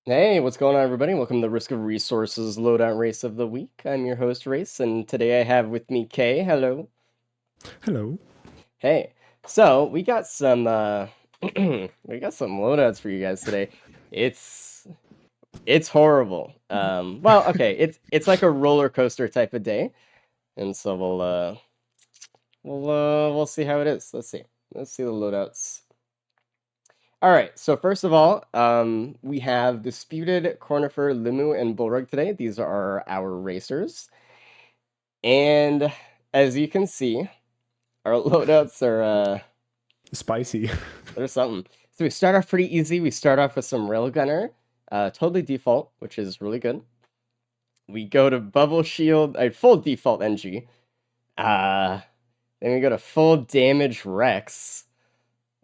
Hey, what's going on, everybody? Welcome to the Risk of Resources Loadout Race of the Week. I'm your host, Race, and today I have with me Kay. Hello. Hello. Hey. So we got some we got some loadouts for you guys today. It's it's horrible. Well, okay, it's like a roller coaster type of day, and so we'll see how it is. Let's see the loadouts. All right, so first of all, we have Disputed, Cornifer, Limu, and Bullrug today. These are our racers. And as you can see, our loadouts are, Spicy. there's something. So we start off pretty easy. We start off with some Railgunner, totally default, which is really good. We go to Bubble Shield, full default NG. Uh, then we go to full damage Rex,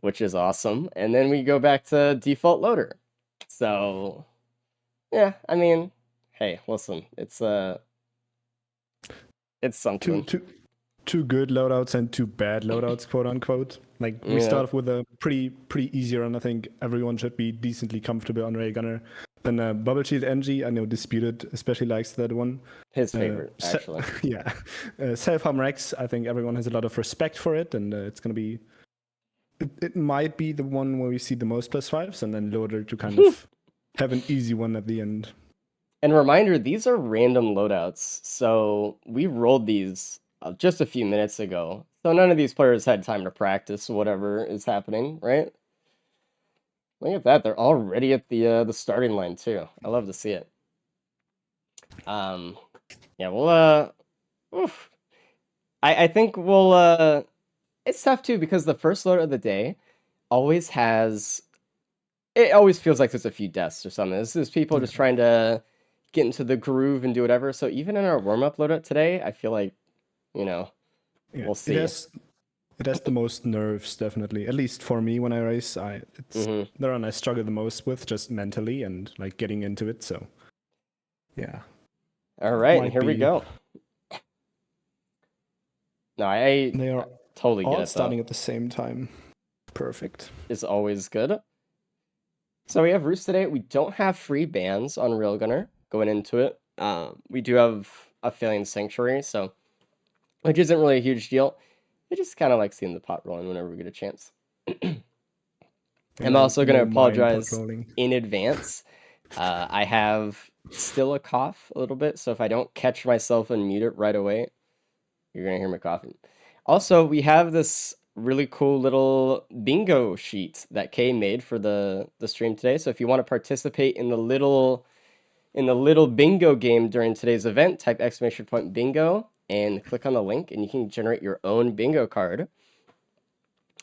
which is awesome. And then we go back to default loader. So yeah, I mean, hey, listen, it's two, something. two, two good loadouts and two bad loadouts, quote unquote. Like we Yeah, start off with a pretty easy run. I think everyone should be decently comfortable on Ray Gunner. Then Bubble Shield NG, I know Disputed especially likes that one. his favorite, Se- actually. yeah, Self Harm Rex. I think everyone has a lot of respect for it, and it's gonna be. It might be the one where we see the most +5s, and then Loader to kind of have an easy one at the end. And reminder, these are random loadouts. So we rolled these just a few minutes ago. So none of these players had time to practice whatever is happening, right? Look at that. They're already at the starting line too. I love to see it. Um yeah, oof. I think it's tough too because the first load of the day always has it always feels like there's a few deaths or something. This is people Yeah. just trying to get into the groove and do whatever. So even in our warm-up loadout today, I feel like, you know, Yeah, we'll it see. has it has the most nerves, definitely. At least for me, when I race, it's Hmm. the run I struggle the most with, just mentally and like getting into it. So yeah, All it right, and might here we be. go. No, I They are totally get all it though. starting at the same time. Perfect. It's always good. So we have Roost today. We don't have free bans on Railgunner going into it. We do have a failing Sanctuary, so which isn't really a huge deal. I just kind of like seeing the pot rolling whenever we get a chance. I'm also going to No mine pot apologize rolling. in advance. I have still a cough a little bit, so if I don't catch myself and mute it right away, you're going to hear me coughing. Also, we have this really cool little bingo sheet that Kay made for the stream today. So if you want to participate in the little bingo game during today's event, type !bingo and click on the link and you can generate your own bingo card.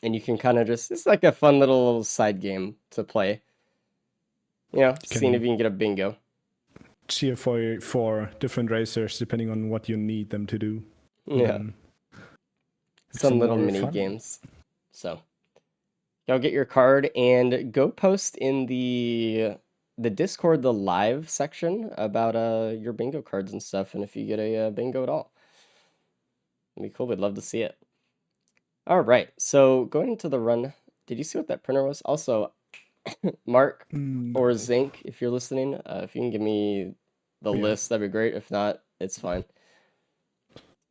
And you can kind of just it's like a fun little side game to play. You know, You seeing if can you can get a bingo. cheer for different racers depending on what you need them to do, and Yeah, then have some some little more mini fun. games. So go get your card and go post in the Discord, the live section about your bingo cards and stuff, and if you get a bingo at all, it'd be cool. We'd love to see it. All right, so going into the run, did you see what that printer was? Also, Mark or No. Zinc, if you're listening, if you can give me the Yeah. list, that'd be great. If not, it's fine.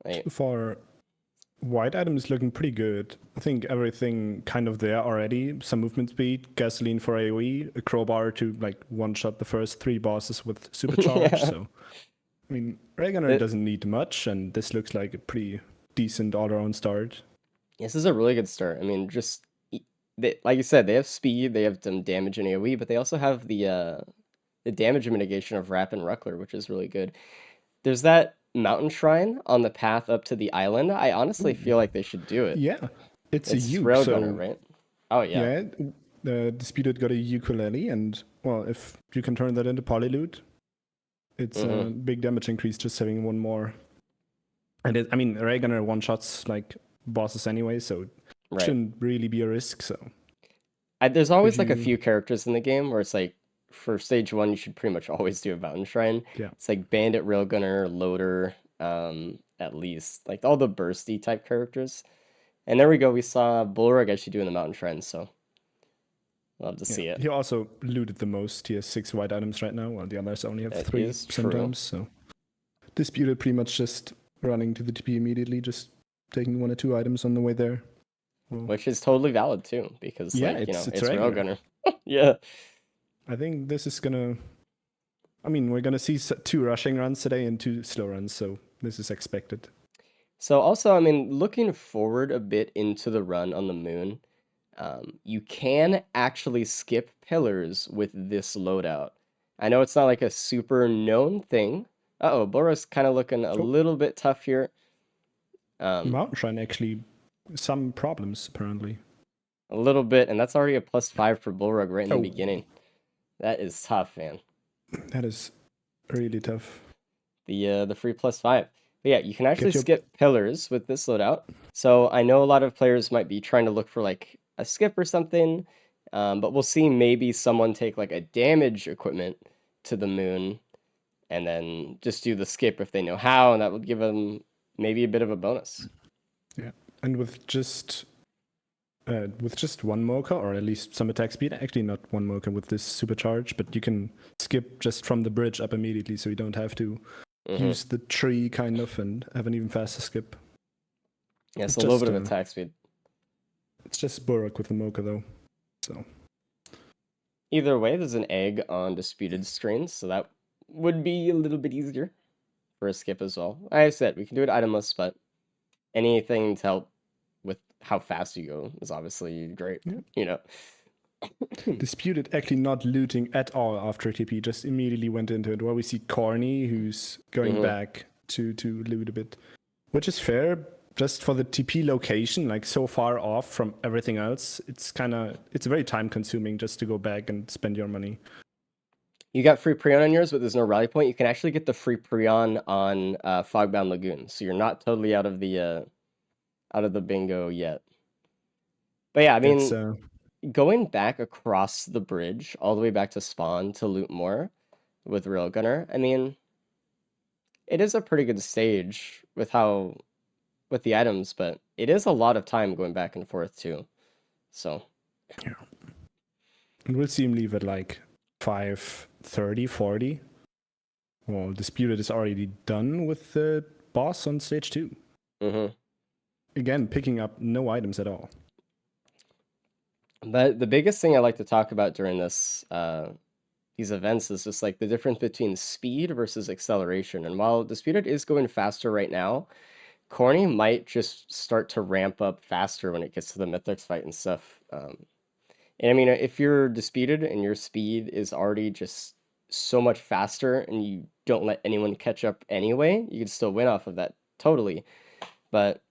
Right. For white item is looking pretty good. I think everything kind of there already. Some movement speed, gasoline for AoE, a crowbar to like one-shot the first 3 bosses with supercharge. Yeah. So, I mean, Regener It, doesn't need much, and this looks like a pretty decent all-around start. this is a really good start. I mean, just like you said, they have speed, they have some damage in AoE, but they also have the damage mitigation of Rap and Ruckler, which is really good. There's that mountain shrine on the path up to the island. I honestly Ooh. feel like they should do it. Yeah, it's a It's uke, Railgunner, so right? Oh yeah. yeah, the Disputed got a ukulele, and well, if you can turn that into polyloot, it's a Mm-hmm. big damage increase just having one more. And I mean, Regener one-shots like bosses anyway, so it Right. shouldn't really be a risk. So There's if always like a you, few characters in the game where it's like for stage one you should pretty much always do a mountain shrine. yeah, It's like Bandit, Railgunner, Loader, at least like all the bursty type characters. And there we go. We saw Bullrug actually doing the mountain shrine. So Love to Yeah. see it. He also looted the most. He has 6 white items right now, while the others only have That 3 is true. sometimes. So Disputed pretty much just running to the TP immediately, just taking 1 or 2 items on the way there. Well, Which is totally valid too, because yeah, like, it's it's regular. Railgunner. Yeah. I think this is gonna. I mean, we're gonna see 2 rushing runs today and 2 slow runs, so this is expected. So also, I mean, looking forward a bit into the run on the moon, you can actually skip pillars with this loadout. I know it's not like a super known thing. Uh-oh, Bora's kind of looking a Oh, little bit tough here. Um, Mountain Shrine actually some problems apparently. a little bit, and that's already a +5 for Bullrug right in the Oh, beginning. That is tough, man. that is really tough. The free +5. But yeah, you can actually Get your skip pillars with this loadout. So I know a lot of players might be trying to look for like a skip or something, but we'll see maybe someone take like a damage equipment to the moon and then just do the skip if they know how, and that would give them maybe a bit of a bonus. yeah, and with just 1 Mocha, or at least some attack speed, actually not 1 Mocha with this supercharge, but you can skip just from the bridge up immediately, so you don't have to Mm-hmm. use the tree kind of and have an even faster skip. Yeah, It's so a little just bit of attack speed. it's just Burrock with the Mocha though. So Either way, there's an egg on disputed screens, so that would be a little bit easier for a skip as well. Like I said, we can do it itemless, but anything to help with how fast you go is obviously great. yeah. You know. Disputed actually not looting at all after TP, just immediately went into it. While we see Corny who's going Mm-hmm. back to loot a bit, which is fair. Just for the TP location, like so far off from everything else, it's very time consuming just to go back and spend your money. You got free Prion on yours, but there's no rally point. You can actually get the free Prion on Fogbound Lagoon, so you're not totally out of the bingo yet. But yeah, I That's mean, going back across the bridge all the way back to spawn to loot more with Railgunner, I mean, it is a pretty good stage with the items, but it is a lot of time going back and forth too. So yeah. And we'll see him leave at like 5:30, 40. Well, Disputed is already done with the boss on stage 2. mm-hmm. Again, picking up no items at all. But the biggest thing I like to talk about during these events is just like the difference between speed versus acceleration. And while Disputed is going faster right now, Corny might just start to ramp up faster when it gets to the Mithrix fight and stuff. And I mean, if you're Disputed and your speed is already just so much faster and you don't let anyone catch up anyway, you can still win off of that totally. But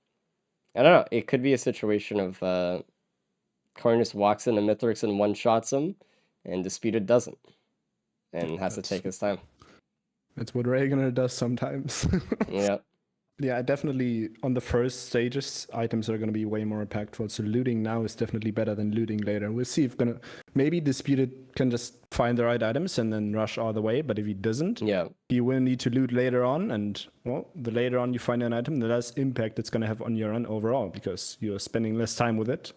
I don't know. It could be a situation of Corny just walks into Mithrix and one-shots him, and Disputed doesn't, and has to take his time. That's what Reagan does sometimes. Yeah. Yeah, definitely on the first stages, items are going to be way more impactful. So looting now is definitely better than looting later. We'll see if maybe Disputed can just find the right items and then rush all the way. But if he doesn't, Yeah. he will need to loot later on. And well, the later on you find an item, the less impact it's going to have on your run overall because you're spending less time with it.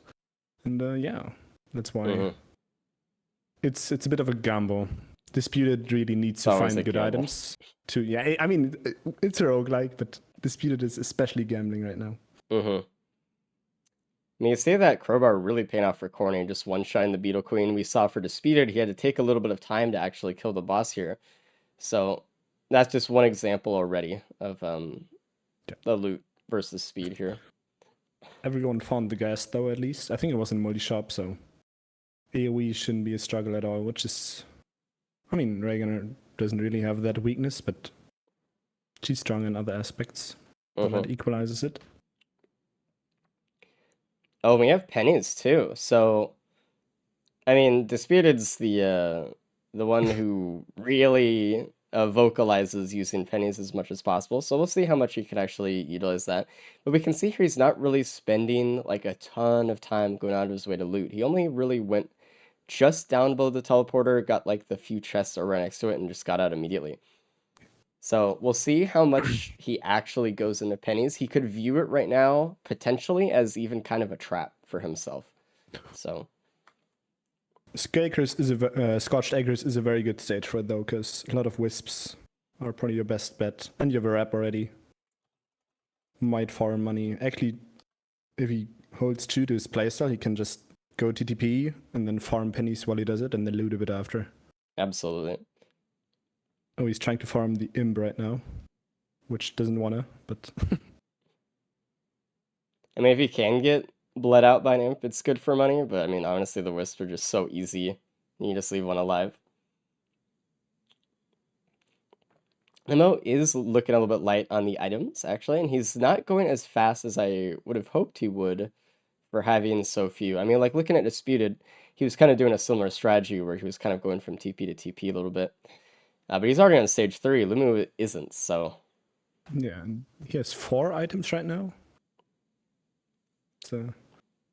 And yeah, that's why it's a bit of a gamble. Disputed really needs to Always find a good gamble. items to I mean it's a roguelike, but Disputed is especially gambling right now. I mean, you say that crowbar really paying off for Corny, just one-shotting the Beetle Queen. We saw for Disputed, he had to take a little bit of time to actually kill the boss here. So that's just one example already of the loot versus speed here. Everyone found the gas though, at least. I think it was in multi-shop, so AoE shouldn't be a struggle at all, which is I mean, Reagan doesn't really have that weakness, but she's strong in other aspects. So that equalizes it. Oh, we have pennies too. So I mean, Disputed's the one who really vocalizes using pennies as much as possible. So we'll see how much he could actually utilize that. But we can see here he's not really spending like a ton of time going out of his way to loot. He only really went just down below the teleporter, got like the few chests that were right next to it, and just got out immediately. So we'll see how much he actually goes into pennies. He could view it right now potentially as even kind of a trap for himself. So Scorched Acres is a very good stage for it though, because a lot of wisps are probably your best bet, and you have a wrap already. Might farm money. Actually, if he holds true to his playstyle, he can just go TTP and then farm pennies while he does it, and then loot a bit after. Absolutely. Oh, he's trying to farm the imp right now, which doesn't wanna, but I mean, if you can get bled out by an imp, it's good for money, but I mean, honestly, the wisps are just so easy. You just leave one alive. Nemo is looking a little bit light on the items, actually, and he's not going as fast as I would have hoped he would for having so few. I mean, like looking at Disputed, he was kind of doing a similar strategy where he was kind of going from TP to TP a little bit. But he's already on stage 3. Lumu isn't, so. yeah, and he has 4 items right now. So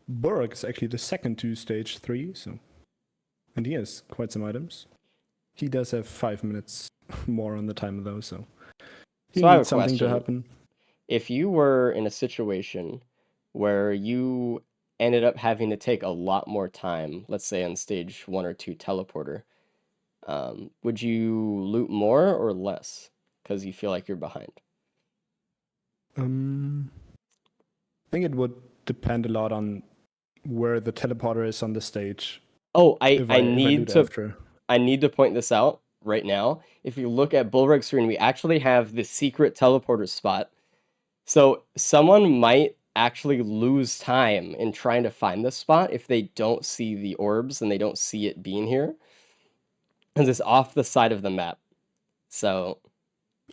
Burrock is actually the second to stage 3, so and he has quite some items. He does have 5 minutes more on the timer though, so he So I have a needs something to question. happen. If you were in a situation where you ended up having to take a lot more time, let's say on stage 1 or 2 teleporter, would you loot more or less because you feel like you're behind? I think it would depend a lot on where the teleporter is on the stage. Oh, I If I I need loot to after. I need to point this out right now. If you look at Bullrug's screen, we actually have the secret teleporter spot. So someone might actually lose time in trying to find this spot if they don't see the orbs and they don't see it being here. Because it's off the side of the map. So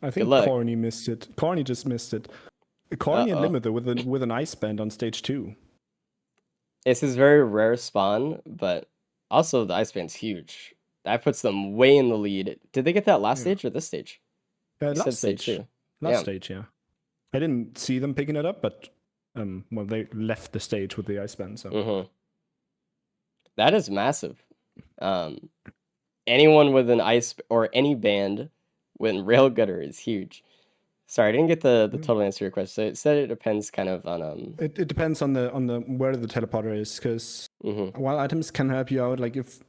I good think luck. Corny missed it. Corny just missed it. Corny and Uh-oh. Limiter with an ice band on stage 2. It's his very rare spawn, but also the ice band's huge. That puts them way in the lead. Did they get that last Yeah. stage or this stage? You Last said stage stage. 2. Last Yeah. stage, yeah. I didn't see them picking it up, but well, they left the stage with the ice band, so. Mm-hmm. That is massive. Um, anyone with an ice or any band with railgutter is huge. Sorry, I didn't get the total answer to your question. So it said it depends kind of on It depends on the where the teleporter is, because mhm. while items can help you out, like if,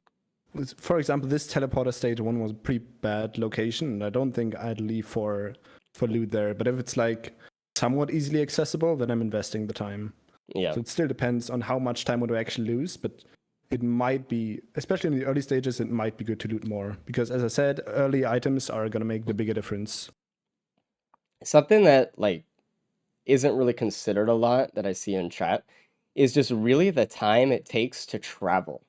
for example, this teleporter stage 1 was a pretty bad location, and I don't think I'd leave for loot there. But if it's like somewhat easily accessible, then I'm investing the time. Yeah. So it still depends on how much time would I actually lose, but it might be, especially in the early stages, it might be good to loot more, because as I said, early items are gonna make the bigger difference. Something that like isn't really considered a lot that I see in chat is just really the time it takes to travel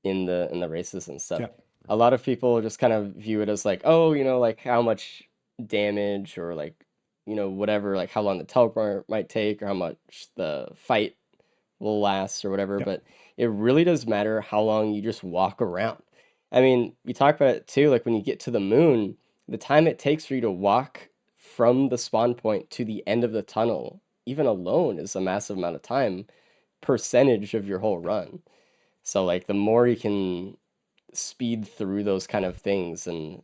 in the races and stuff. Yeah. A lot of people just kind of view it as like, oh, like how much damage or like, whatever, like how long the teleport might take or how much the fight will last or whatever, Yeah. but it really does matter how long you just walk around. I mean, we talk about it too, like when you get to the moon, the time it takes for you to walk from the spawn point to the end of the tunnel, even alone, is a massive amount of time, percentage of your whole run. So, like, the more you can speed through those kind of things and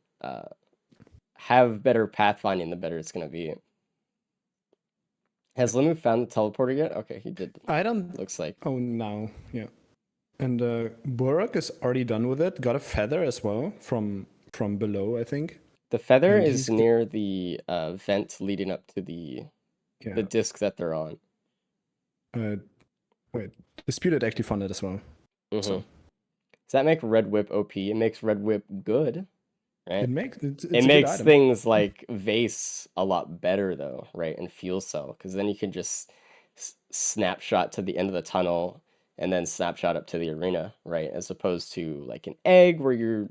have better pathfinding, the better it's going to be. Has Limu found the teleporter yet? Okay, he did. I don't. Looks like. Oh, now, yeah. And Burak is already done with it. Got a feather as well from below, I think. The feather And is near the vent leading up to the yeah. disc that they're on. Wait, Disputed actually found it as well. Mm-hmm. So Does that make Red Whip OP? It makes Red Whip good, right? it makes it's It a makes good item. things like Vase a lot better though, right? And Fuel Cell, because then you can just snapshot to the end of the tunnel and then snapshot up to the arena, right? As opposed to like an egg where you're,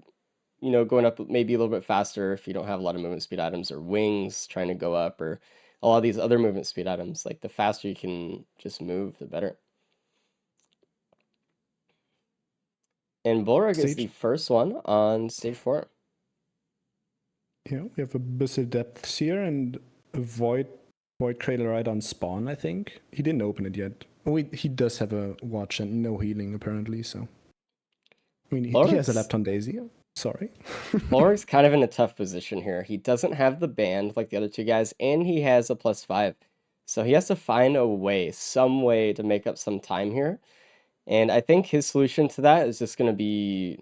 going up maybe a little bit faster if you don't have a lot of movement speed items, or wings trying to go up, or a lot of these other movement speed items. Like the faster you can just move, the better. And Bullrug is the first one on stage 4. Yeah, we have a Abyssal Depths here and a Void Cradle right on spawn, I think. He didn't open it yet. Oh, he does have a watch and no healing, apparently, so. I mean, he has a Lepton Daisy. Sorry. Bullrug's kind of in a tough position here. He doesn't have the band like the other two guys, and he has a +5. So he has to find a way, some way to make up some time here. And I think his solution to that is just going to be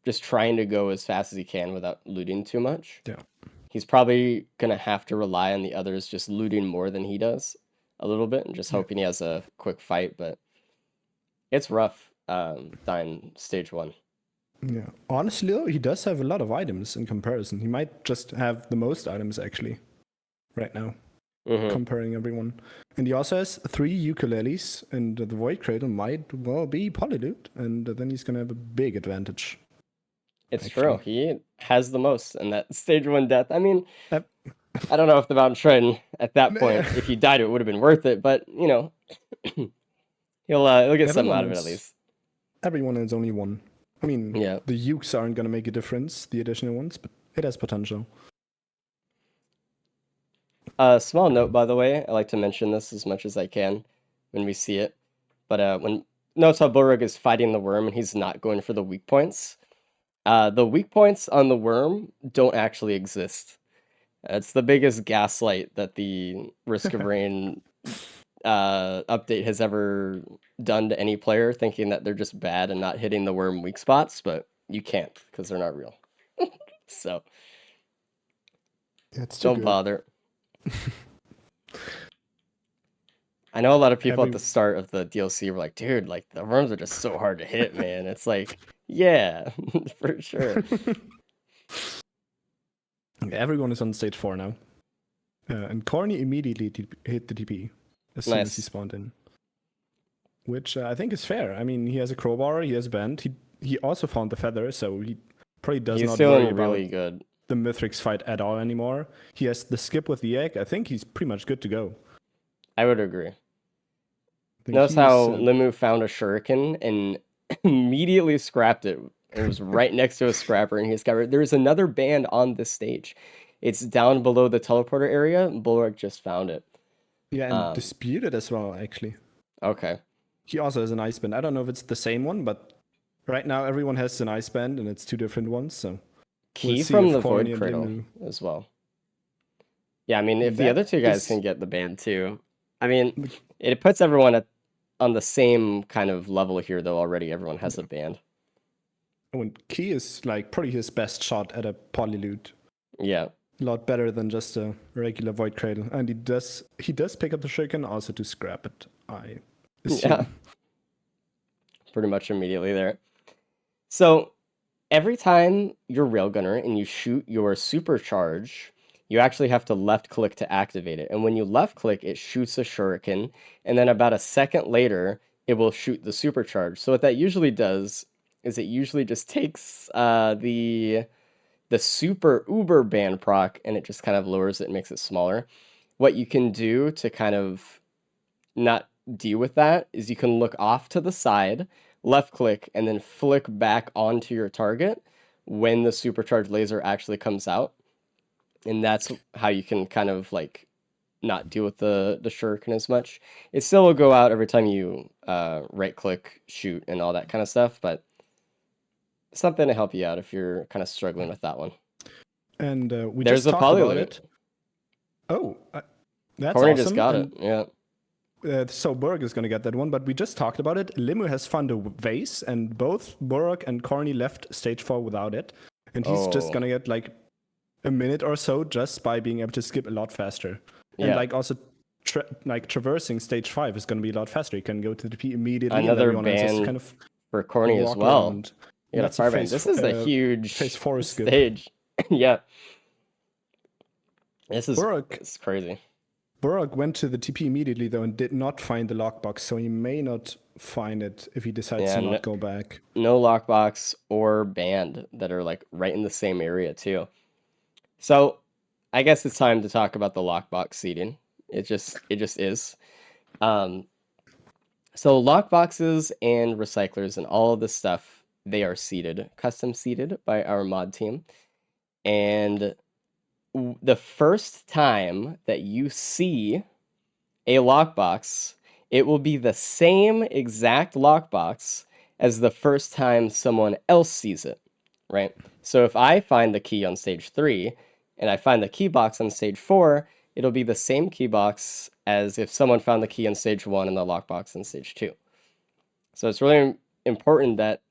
just trying to go as fast as he can without looting too much. Yeah. He's probably going to have to rely on the others just looting more than he does a little bit and just Yeah. hoping he has a quick fight. But it's rough dying stage 1. Yeah. Honestly, though, he does have a lot of items in comparison. He might just have the most items actually right now, comparing everyone. And he also has 3 ukuleles, and the Void Cradle might well be Polyloot, and then he's gonna have a big advantage. It's true. Actually. He has the most in that stage 1 death. I mean, Uh, I don't know if the Mountain Shrine at that point, if he died, it would have been worth it. But you know, he'll get something out of it at least. Everyone is only one. I mean, Yeah. the ukes aren't gonna make a difference, the additional ones, but it has potential. Small note, by the way, I like to mention this as much as I can when we see it. But when notice how Borug is fighting the worm and he's not going for the weak points. The weak points on the worm don't actually exist. It's the biggest gaslight that the Risk of Rain update has ever done to any player, thinking that they're just bad and not hitting the worm weak spots, but you can't because they're not real. So It's too don't good. bother. I know a lot of people at the start of the DLC were like, dude, like the worms are just so hard to hit, man. It's like, yeah, for sure. Everyone is on stage 4 now. And Corny immediately hit the TP as soon as he Nice. spawned in. Which I think is fair. I mean, he has a crowbar, he has a band. He also found the feather, so he probably does He's not worry feeling about really good. the Mithrix fight at all anymore. He has the skip with the egg. I think he's pretty much good to go. I would agree. think Notice he's, how Limu found a shuriken and immediately scrapped it. It was right next to a scrapper, and he discovered there's another band on this stage. It's down below the teleporter area. Bulwark just found it. Yeah, and disputed as well, actually. Okay. He also has an ice band. I don't know if it's the same one, but right now everyone has an ice band, and it's 2 different ones. So Key we'll see from if the Corny Void and Cradle Limu. as well. Yeah, I mean, if the That other 2 guys is can get the band too, I mean, it puts everyone on the same kind of level here, though already everyone has a band. when Key is like probably his best shot at a polyloot. Yeah. A lot better than just a regular void cradle, and he does pick up the shuriken also to scrap it. I assume. Yeah. Pretty much immediately there. So every time you're railgunner and you shoot your supercharge, you actually have to left click to activate it. And when you left click, it shoots a shuriken, and then about a second later, it will shoot the supercharge. So what that usually does is it usually just takes the super uber band proc and it just kind of lowers it and makes it smaller. What you can do to kind of not deal with that is you can look off to the side, left click, and then flick back onto your target when the supercharged laser actually comes out. And that's how you can kind of like not deal with the shuriken as much. It still will go out every time you right click, shoot, and all that kind of stuff, but something to help you out if you're kind of struggling with that one. And we There's just a talked about polyloot. it. Oh, that's Corny awesome. just got and, it. Yeah. So Burg is going to get that one, but we just talked about it. Limu has found a vase, and both Burg and Corny left stage 4 without it. And he's just going to get like a minute or so just by being able to skip a lot faster. Yeah. And like also traversing stage 5 is going to be a lot faster. You can go to the P immediately. Another and everyone else has to band kind of for Corny as walk well. around. You got a fire band. This is a huge phase 4 skip. stage. Yeah. This is Burg it's crazy. Burg went to the TP immediately though and did not find the lockbox, so he may not find it if he decides to not go back. No lockbox or band that are like right in the same area too. So I guess it's time to talk about the lockbox seeding. It just is. So lockboxes and recyclers and all of this stuff, they are seeded, custom seeded by our mod team. And the first time that you see a lockbox, it will be the same exact lockbox as the first time someone else sees it, right? So if I find the key on stage 3 and I find the key box on stage 4, it'll be the same key box as if someone found the key on stage 1 and the lockbox on stage 2. So it's really important that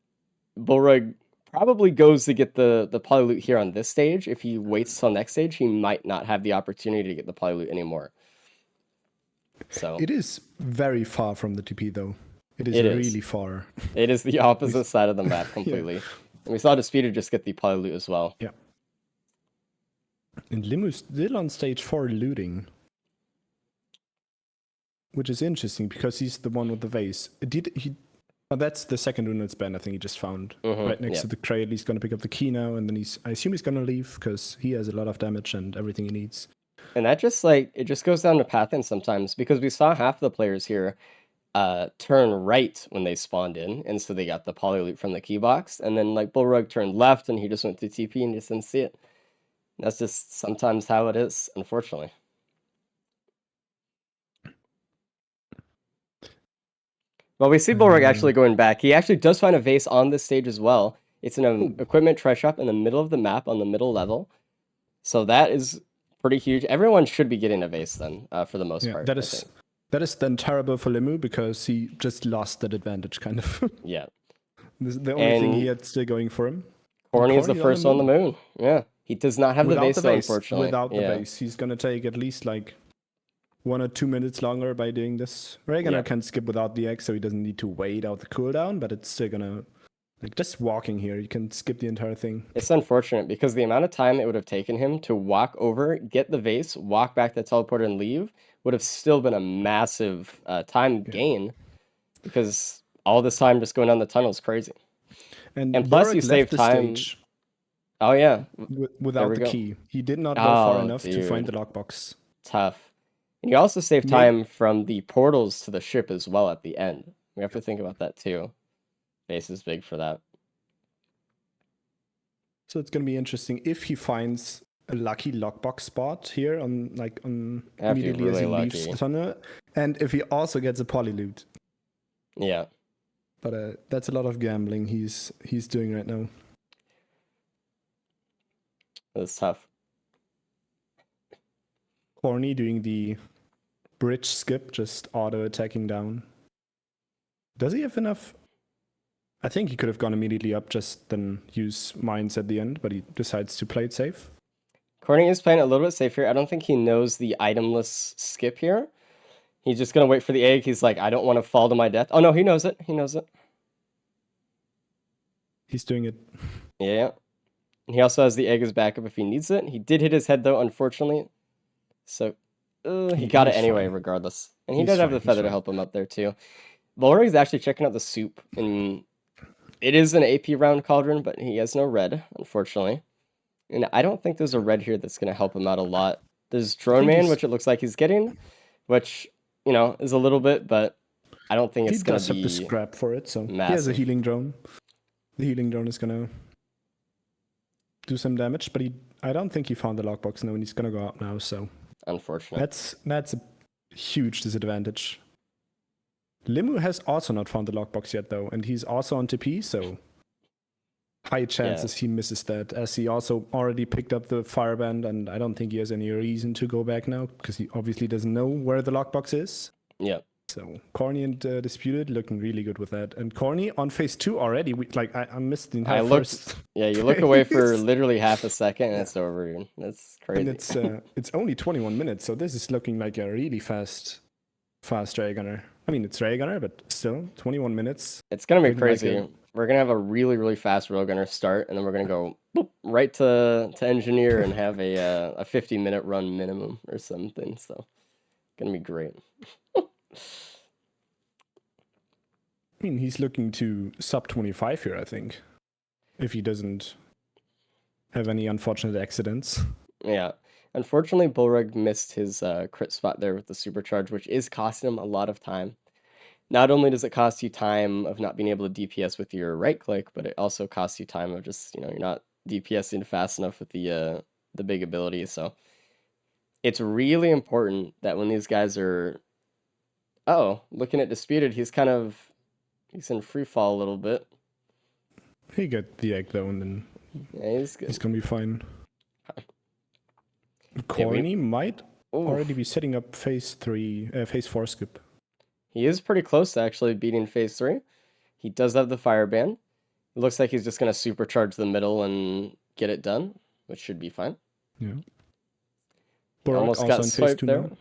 Bullrug probably goes to get the Polyloot here on this stage. If he waits till next stage, he might not have the opportunity to get the Polyloot anymore. So It is very far from the TP, though. It is it is. really far. It is the opposite side of the map Yeah. completely. And we saw Disputed just get the Polyloot as well. Yeah. And Limu's still on stage 4 looting. Which is interesting because he's the one with the vase. Oh, that's the second Runet's band I think he just found. Right next to the crate. He's going to pick up the key now, and then I assume he's going to leave because he has a lot of damage and everything he needs. And that just it just goes down to pathing sometimes, because we saw half the players here turn right when they spawned in, and so they got the Polyloot from the key box, and then like Bullrug turned left and he just went to TP and just didn't see it. That's just sometimes how it is, unfortunately. Well, we see Bullrug actually going back. He actually does find a vase on this stage as well. It's in an equipment trash shop in the middle of the map on the middle level. So that is pretty huge. Everyone should be getting a vase then, for the most part. That is then terrible for Limu because he just lost that advantage, kind of. Yeah. The only thing he had still going for him. Corny is the first on the moon. Yeah. He does not have the vase, though, unfortunately. Without the vase. He's going to take at least like 1 or 2 minutes longer by doing this. Ragener can skip without the X, so he doesn't need to wait out the cooldown, but it's still going to... Like, just walking here, you can skip the entire thing. It's unfortunate because the amount of time it would have taken him to walk over, get the vase, walk back to the teleporter, and leave would have still been a massive time gain, because all this time just going down the tunnel is crazy. And plus, you save time. Oh, yeah. Without the key. He did not go far enough to find the lockbox. Tough. And you also save time from the portals to the ship as well at the end. We have to think about that too. Base is big for that. So it's going to be interesting if he finds a lucky lockbox spot here on immediately as he leaves the tunnel, and if he also gets a Polyloot. Yeah. But that's a lot of gambling he's doing right now. That's tough. Corny doing the bridge skip, just auto attacking down. Does he have enough? I think he could have gone immediately up, just then use mines at the end, but he decides to play it safe. Corny is playing a little bit safer. I don't think he knows the itemless skip here. He's just going to wait for the egg. He's like, I don't want to fall to my death. Oh, no, he knows it. He knows it. He's doing it. Yeah. And he also has the egg as backup if he needs it. He did hit his head, though, unfortunately. So he got it anyway, regardless. And he does have the feather to help him up there, too. Bullrug is actually checking out the soup, and it is an AP round cauldron, but he has no red, unfortunately. And I don't think there's a red here that's going to help him out a lot. There's Drone Man, which it looks like he's getting, which, is a little bit, but I don't think it's going to be He does have the scrap for it, so massive. He has a healing drone. The healing drone is going to do some damage, but I don't think he found the lockbox now, and he's going to go out now, so... Unfortunate. That's a huge disadvantage. Limu has also not found the lockbox yet, though, and he's also on TP, so high chances he misses that, as he also already picked up the fireband, and I don't think he has any reason to go back now, because he obviously doesn't know where the lockbox is. Yeah. So Corny and Disputed looking really good with that. And Corny on phase 2 already, I missed the entire first. Yeah, you look away for literally half a second, and it's over. That's crazy. And it's only 21 minutes, so this is looking like a really fast Ray-Gunner. I mean, it's Ray-Gunner, but still, 21 minutes. It's going to be crazy. We're going to have a really, really fast Railgunner start, and then we're going to go boop, right to Engineer and have a 50-minute run minimum or something. So, going to be great. I mean, he's looking to sub 25 here, I think, if he doesn't have any unfortunate accidents. Yeah. Unfortunately, Bullrug missed his crit spot there with the supercharge, which is costing him a lot of time. Not only does it cost you time of not being able to DPS with your right click, but it also costs you time of just, you're not DPSing fast enough with the big ability. So it's really important that when these guys are... Oh, looking at Disputed, he's in free fall a little bit. He got the egg though, and then he's gonna be fine. Corny might already be setting up phase 4 skip. He is pretty close to actually beating phase 3. He does have the fire ban. It looks like he's just gonna supercharge the middle and get it done, which should be fine. Yeah. He Borak almost also got in phase swiped 2 there. now.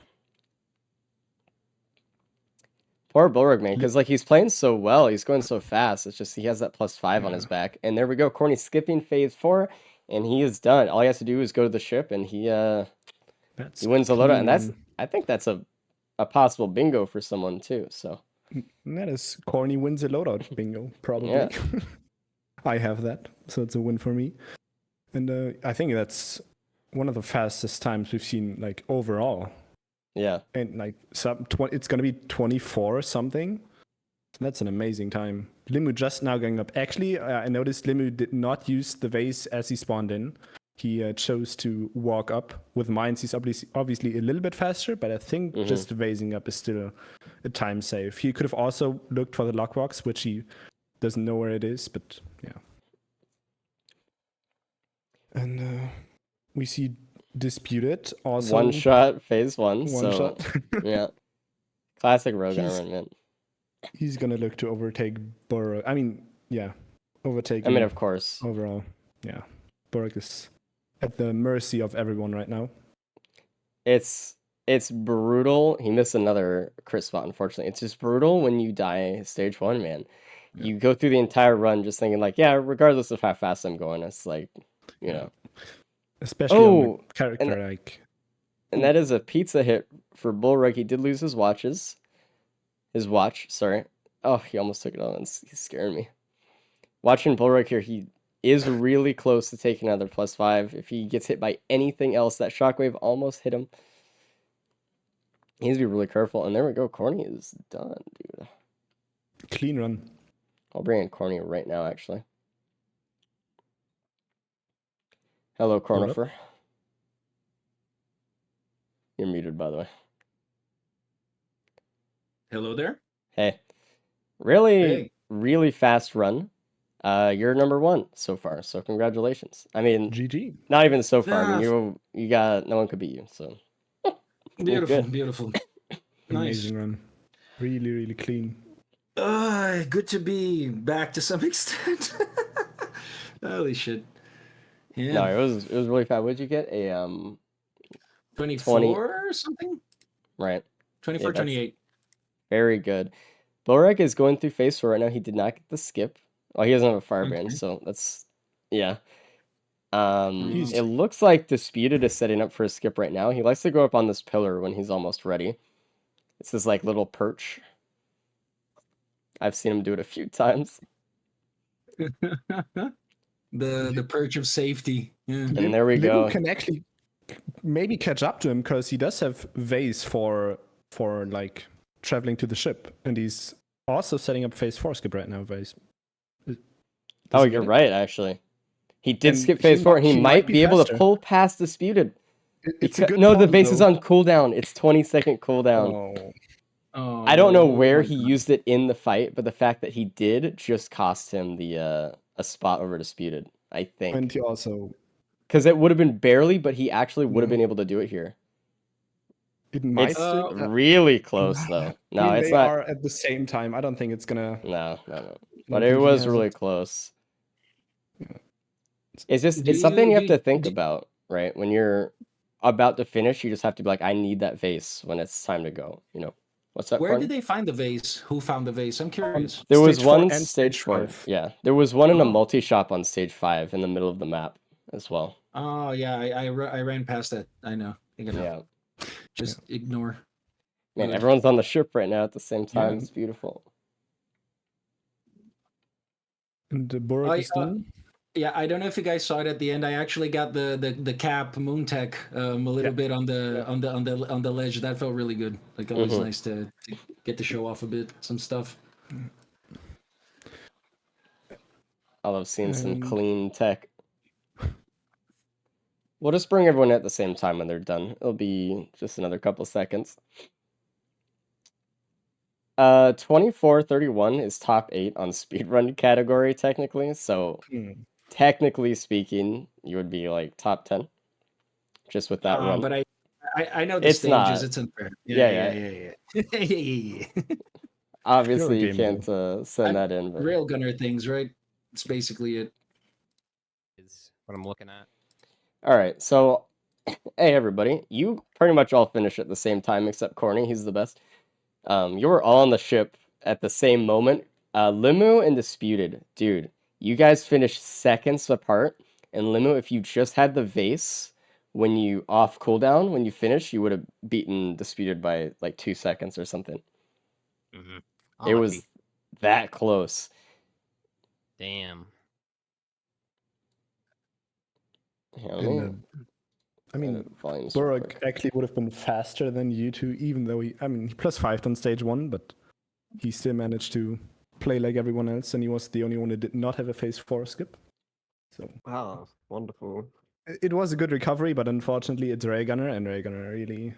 Poor Bulwark, man, because like he's playing so well, he's going so fast. It's just he has that +5 on his back, and there we go. Corny skipping phase 4, and he is done. All he has to do is go to the ship, and he wins the loadout, and I think that's a possible bingo for someone too. So that is Corny wins a loadout bingo, probably. Yeah. I have that, so it's a win for me. And I think that's one of the fastest times we've seen, like, overall. Yeah. And like it's gonna be 24 or something. That's an amazing time. Limu just now going up. Actually, I noticed Limu did not use the vase as he spawned in. He chose to walk up. With mines, he's obviously a little bit faster, but I think just vasing up is still a time save. He could have also looked for the lockbox, which he doesn't know where it is, but yeah. And we see Disputed also. One shot phase 1. One shot. Yeah. Classic Rogan run, man. He's gonna look to overtake Borak. I mean, yeah, overtake. I mean, of course. Overall, yeah, Borak is at the mercy of everyone right now. It's brutal. He missed another crit spot, unfortunately. It's just brutal when you die stage 1, man. Yeah. You go through the entire run just thinking like, yeah, regardless of how fast I'm going, it's like, you know. Especially on the character like. And that is a pizza hit for Bullrug. He did lose his watch, sorry. Oh, he almost took it on. He's scaring me. Watching Bullrug here, he is really close to taking another +5. If he gets hit by anything else, that shockwave almost hit him. He needs to be really careful. And there we go. Corny is done, dude. Clean run. I'll bring in Corny right now, actually. Hello, Cornifer. You're muted, by the way. Hello there. Hey. Really fast run. You're number 1 so far, so congratulations. I mean, GG. Not even so far. I mean, you got no one could beat you. So beautiful. Amazing run. Really clean. Good to be back to some extent. Holy shit. Yeah. No, it was really fast. What did you get? A 24 or something? Right. 24, yeah, 28. Very good. Borek is going through phase 4 right now. He did not get the skip. Well, he doesn't have a firebrand, so that's yeah. It looks like Disputed is setting up for a skip right now. He likes to go up on this pillar when he's almost ready. It's this like little perch. I've seen him do it a few times. The perch of safety. Yeah. And there we go. Can actually maybe catch up to him because he does have vase for like traveling to the ship, and he's also setting up phase 4 skip right now. Vase. Oh, you're right. Actually, he did skip phase 4, and he might be able to pull past Disputed. The base is on cooldown. It's 20-second cooldown. Oh, I don't know where he used it in the fight, but the fact that he did just cost him the a spot over Disputed, I think. And he also, because it would have been barely, but he actually would have been able to do it here. It's really close though. No, I mean, it's they not. are at the same time. I don't think it's gonna. No. But it was really close. Yeah. It's something you have to think about, right? When you're about to finish, you just have to be like, I need that vase when it's time to go. You know, what's that? Where did they find the vase? Who found the vase? I'm curious. There was one stage 4. Yeah, there was one in a multi-shop on stage 5 in the middle of the map as well. Oh yeah, I ran past that. I know. Just ignore. Man, everyone's on the ship right now at the same time. It's beautiful. And the Borak is done. Yeah, I don't know if you guys saw it at the end. I actually got the cap moon tech a little bit on the ledge. That felt really good. Like always nice to get to show off a bit some stuff. I love seeing some clean tech. We'll just bring everyone at the same time when they're done. It'll be just another couple seconds. 24:31 is top 8 on speedrun category technically. So technically speaking, you would be like top 10 just with that run. But I know the stages. It's unfair. Yeah. Obviously, you game, can't send I- that in, but Railgunner things, right? It's basically it. Is what I'm looking at. all right. So, hey everybody, you pretty much all finished at the same time except Corny. He's the best. You were all on the ship at the same moment. Limu and Disputed, dude, you guys finished seconds apart. And Limu, if you just had the vase when you off cooldown, when you finish, you would have beaten Disputed by like 2 seconds or something. Mm-hmm. It was that close. Damn. Yeah, And I mean, volumes real Borog quick. actually would have been faster than you two, even though he +5 on stage 1, but he still managed to play like everyone else, and he was the only one that did not have a phase 4 skip. So Wow, wonderful. it was a good recovery, but unfortunately it's Raygunner, and Raygunner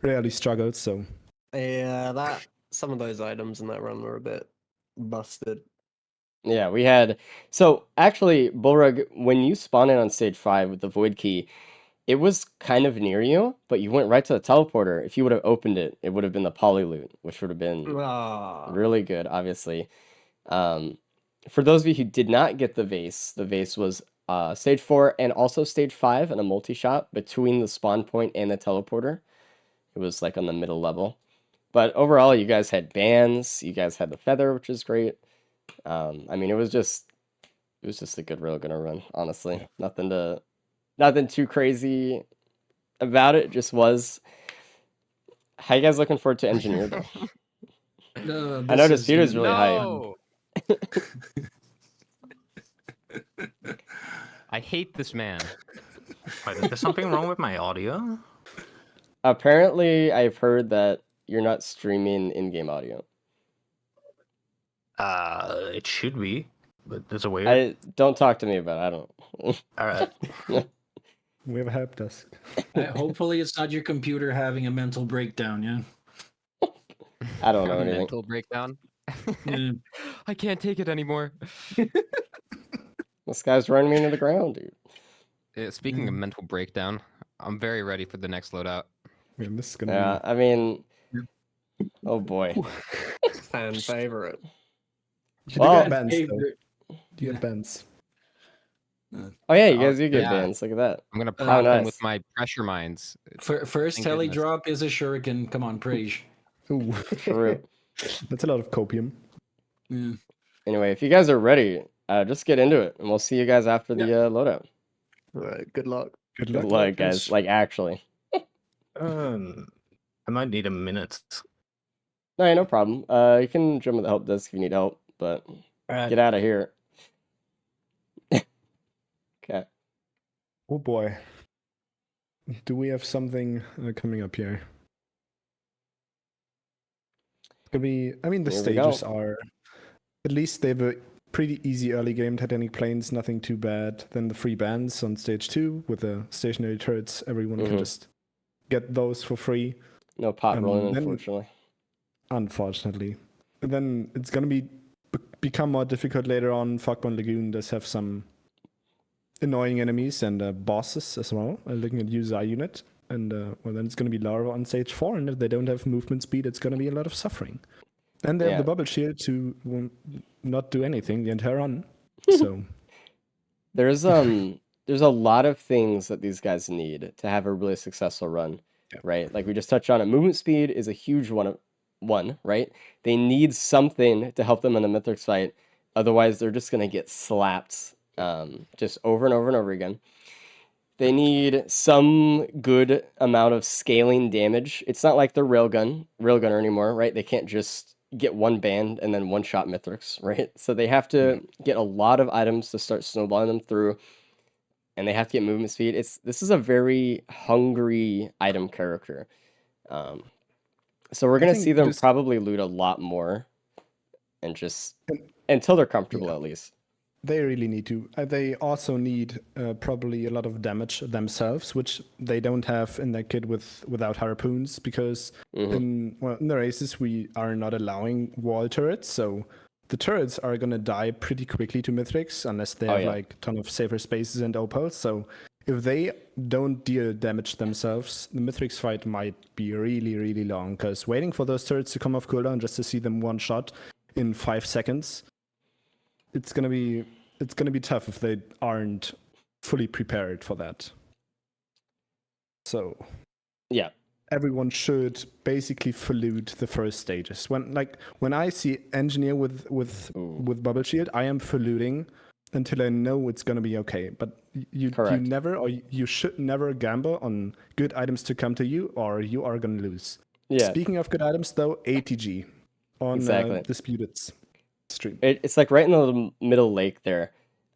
really struggled. So Yeah, some of those items in that run were a bit busted. Yeah, we had. So actually, Bulrug, when you spawned in on stage 5 with the Void Key, it was kind of near you, but you went right to the teleporter. If you would have opened it, it would have been the poly loot, which would have been Ah, really good, obviously. For those of you who did not get the vase was stage 4 and also stage 5 and a multi-shot between the spawn point and the teleporter. It was like on the middle level. But overall, you guys had bands, you guys had the feather, which is great. I mean, it was just a good railgunner run, honestly. Yeah. Nothing too crazy about it. Just was. How you guys looking forward to engineer though? No, I know this Dispute is gonna really be hype. fun. No. I hate this man. Wait, is there something wrong with my audio? Apparently, I've heard that you're not streaming in-game audio. It should be, but there's a weird. I don't talk to me about it. I don't. All right. we have a help desk. Hopefully, it's not your computer having a mental breakdown. Yeah. I don't know anything. Mental breakdown. Yeah. I can't take it anymore. This guy's running me into the ground, dude. Speaking of mental breakdown, I'm very ready for the next loadout. Man, this is gonna Yeah, I mean, oh boy. fan favorite. You Well- get bans, though. Favorite. You get bans. Oh yeah, you guys do get yeah. bands. Look at that. I'm gonna Oh, pop them with nice. my pressure mines. First Thank tele goodness. drop is a shuriken. Come on, praise. Ooh, True. that's a lot of copium. Yeah. Anyway, if you guys are ready, just get into it, and we'll see you guys after the loadout. All right, good luck. Good Good luck, luck, guys. Like actually. I might need a minute. No, no problem. You can jump at the help desk if you need help, but All right. get out of here. Okay. Oh boy. Do we have something coming up here? Could be. I mean, the Here we go. stages are. At least they have a pretty easy early game. Titanic Plains, nothing too bad. Then the free bands on stage 2 with the stationary turrets. Everyone can Mhm. just get those for free. No pot rolling, then- unfortunately. Unfortunately. And then it's gonna become more difficult later on. Fogbond Lagoon does have some annoying enemies and bosses as well. Looking at user unit, and well, then it's gonna be Larva on stage 4, and if they don't have movement speed, it's gonna be a lot of suffering. And they Yeah. have the bubble shield to not do anything the entire run. So There's a lot of things that these guys need to have a really successful run, Yeah. right? Like we just touched on it. Movement speed is a huge one, right? They need something to help them in a Mithrix fight. Otherwise, they're just gonna get slapped just over and over and over again. They need some good amount of scaling damage. It's not like they're railgunner anymore, right? They can't just get one band and then one shot Mithrix, right? So they have to get a lot of items to start snowballing them through, and they have to get movement speed. This is a very hungry item character. So we're gonna think see them this- probably loot a lot more, and just until they're comfortable at least. they really need to. They also need probably a lot of damage themselves, which they don't have in their kit without harpoons, because in the races we are not allowing wall turrets, so the turrets are gonna die pretty quickly to Mithrix unless they have yeah. like a ton of safer spaces and opals. So if they don't deal damage themselves, the Mithrix fight might be really, really long. Because waiting for those turrets to come off cooldown just to see them one shot in 5 seconds, it's gonna be tough if they aren't fully prepared for that. So Yeah. everyone should basically flute the first stages. When I see engineer with bubble shield, I am fluting until I know it's gonna be okay. But you Correct. never, or you should never gamble on good items to come to you, or you are gonna lose. Yeah. Speaking of good items, though, ATG on Exactly. Disputed's stream. It's like right in the middle lake there.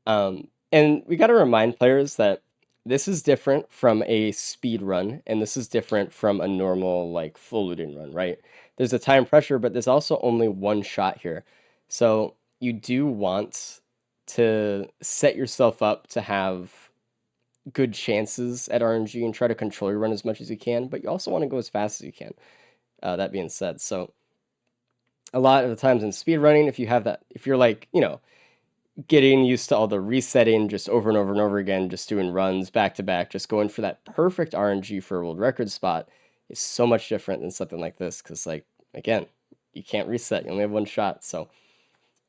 And we got to remind players that this is different from a speed run, and this is different from a normal like full looting run, right? There's a time pressure, but there's also only one shot here. So you do want to set yourself up to have good chances at RNG and try to control your run as much as you can, but you also want to go as fast as you can. That being said, so a lot of the times in speed running, if you're like, getting used to all the resetting just over and over and over again, just doing runs back to back, just going for that perfect RNG for a world record spot is so much different than something like this. Because, like, again, you can't reset. You only have one shot. So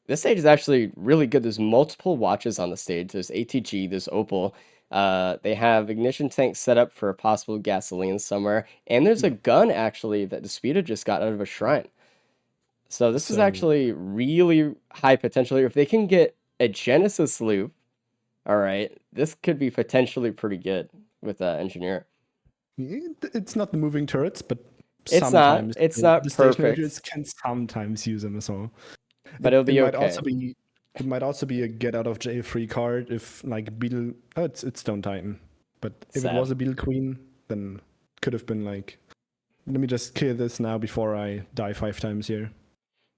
this stage is actually really good. There's multiple watches on the stage. There's ATG, there's Opal. They have ignition tanks set up for a possible gasoline somewhere. And there's a gun, actually, that Disputed just got out of a shrine. So this is actually really high potential here. If they can get a Genesis loop, all right, this could be potentially pretty good with Engineer. It's not the moving turrets, but It's not. sometimes It's not the stage perfect. managers can sometimes use them as well. But it'll be might okay. It might also be a get out of jail free card if like Beetle. Oh, it's Stone Titan. But if Sad. it was a Beetle Queen, then could have been like, let me just kill this now before I die 5 times here.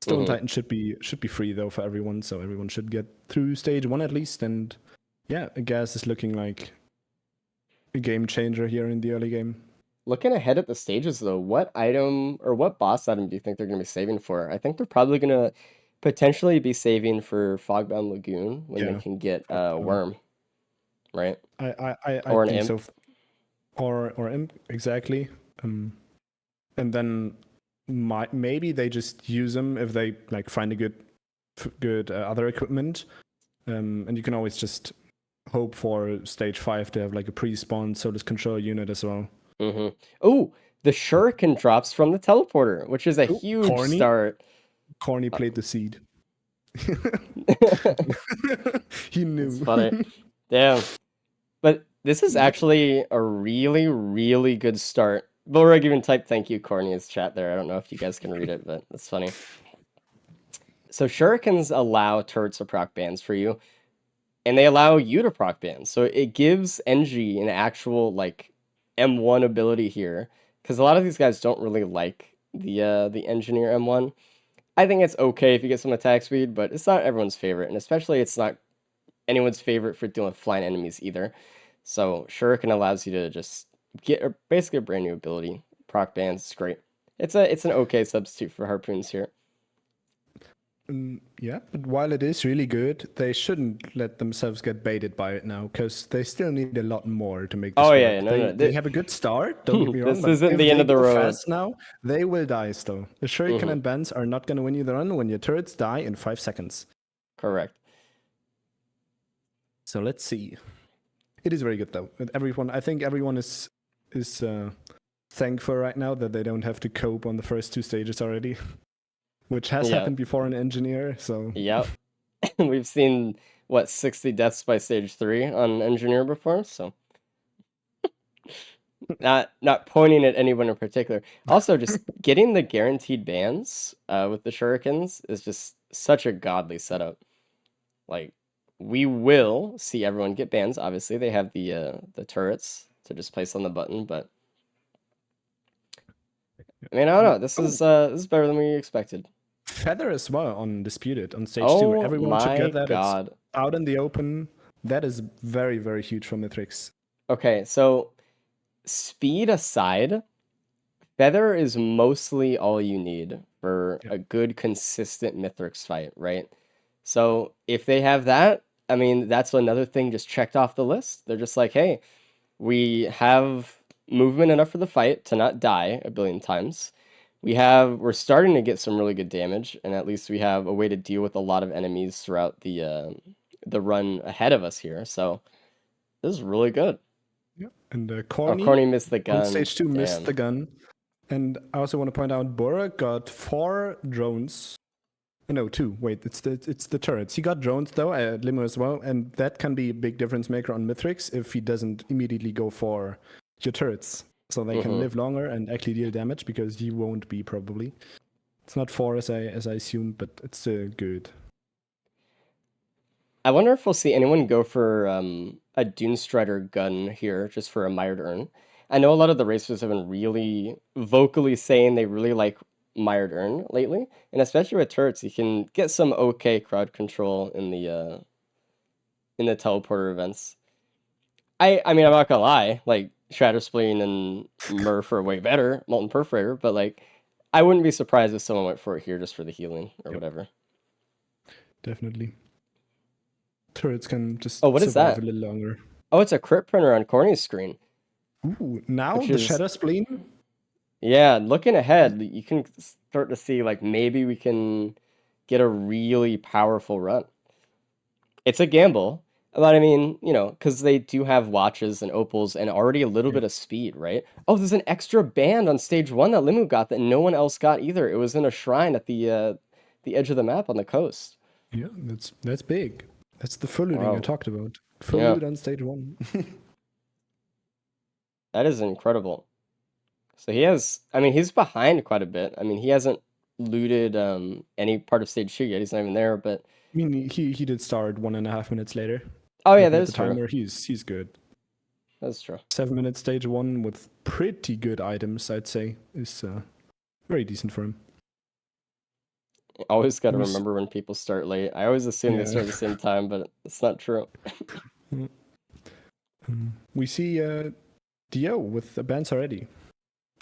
Stone Titan should be free though for everyone, so everyone should get through stage 1 at least. And yeah, Gas is looking like a game changer here in the early game. Looking ahead at the stages though, what item or what boss item do you think they're going to be saving for? I think they're probably going to potentially be saving for Fogbound Lagoon when they can get Worm, right? I Or an think imp. so. Or imp, exactly. And then maybe they just use them if they like find a good other equipment. And you can always just hope for stage 5 to have like a pre-spawn Solus control unit as well. Oh, the Shuriken drops from the teleporter, which is a huge Corny. start. Corny played the seed. He knew. It's funny. Damn. But this is actually a really, really good start. Bulrug even typed thank you, Corny's chat there. I don't know if you guys can read it, but it's funny. So Shurikens allow turrets to proc bans for you, and they allow you to proc bans. So it gives NG an actual like M1 ability here, because a lot of these guys don't really like the Engineer M1. I think it's okay if you get some attack speed, but it's not everyone's favorite, and especially it's not anyone's favorite for dealing with flying enemies either. So Shuriken allows you to just get basically a brand new ability. Proc bans, it's great. It's an okay substitute for harpoons here. Yeah, but while it is really good, they shouldn't let themselves get baited by it now, because they still need a lot more to make this work. Yeah, no. They have a good start, don't get me wrong. This but isn't if the end they of the go road. fast now, they will die still. The Shuriken and bans are not going to win you the run when your turrets die in 5 seconds. Correct. So let's see. It is very good though. I think everyone is thankful right now that they don't have to cope on the first 2 stages already. Which has happened before in Engineer, so... Yep. We've seen, 60 deaths by stage 3 on Engineer before, so... not pointing at anyone in particular. Also, just getting the guaranteed bans with the Shurikens is just such a godly setup. Like, we will see everyone get bans. Obviously, they have the turrets to just place on the button, but... I mean, I don't know. This is better than we expected. Feather as well on Disputed on stage 2. Everyone should get that. God. It's out in the open. That is very, very huge for Mithrix. Okay, so speed aside, Feather is mostly all you need for a good, consistent Mithrix fight, right? So if they have that, I mean, that's another thing just checked off the list. They're just like, hey, We have movement enough for the fight to not die a billion times. We're starting to get some really good damage, and at least we have a way to deal with a lot of enemies throughout the run ahead of us here. So this is really good. Yeah. And Oh, Corny Corny missed the on gun. stage 2 missed Damn. the gun. And I also want to point out Bora got 4 drones. No, 2. Wait, it's the turrets. He got drones though, Limo as well, and that can be a big difference maker on Mithrix if he doesn't immediately go for your turrets. So they can live longer and actually deal damage because you won't be probably. It's not 4 as I assumed, but it's still good. I wonder if we'll see anyone go for a Dune Strider gun here, just for a Mired Urn. I know a lot of the racers have been really vocally saying they really like Mired Urn lately, and especially with turrets, you can get some okay crowd control in the teleporter events. I mean, I'm not gonna lie, like Shatter Spleen and Murph are way better, Molten Perforator, but like I wouldn't be surprised if someone went for it here just for the healing or whatever. Definitely. Turrets can just Oh, what is survive that? a little longer. Oh, it's a crit printer on Corny's screen. Ooh, now Which the is- Shadow Spleen? Yeah, looking ahead, you can start to see like maybe we can get a really powerful run. It's a gamble, but I mean, because they do have watches and opals and already a little bit of speed, right? Oh, there's an extra band on stage 1 that Limu got that no one else got either. It was in a shrine at the edge of the map on the coast. Yeah, that's big. That's the full looting I Wow. talked about. Full Yeah. loot on stage 1. That is incredible. So he's behind quite a bit. I mean, he hasn't looted any part of stage 2 yet. He's not even there, but I mean, he did start 1.5 minutes later. oh yeah, Looking at that's the true. timer, he's good. That's true. 7 minutes stage 1 with pretty good items, I'd say, is very decent for him. Always got to We s- remember when people start late. I always assume they Yeah. start at the same time, but it's not true. We see Dio with the bands already,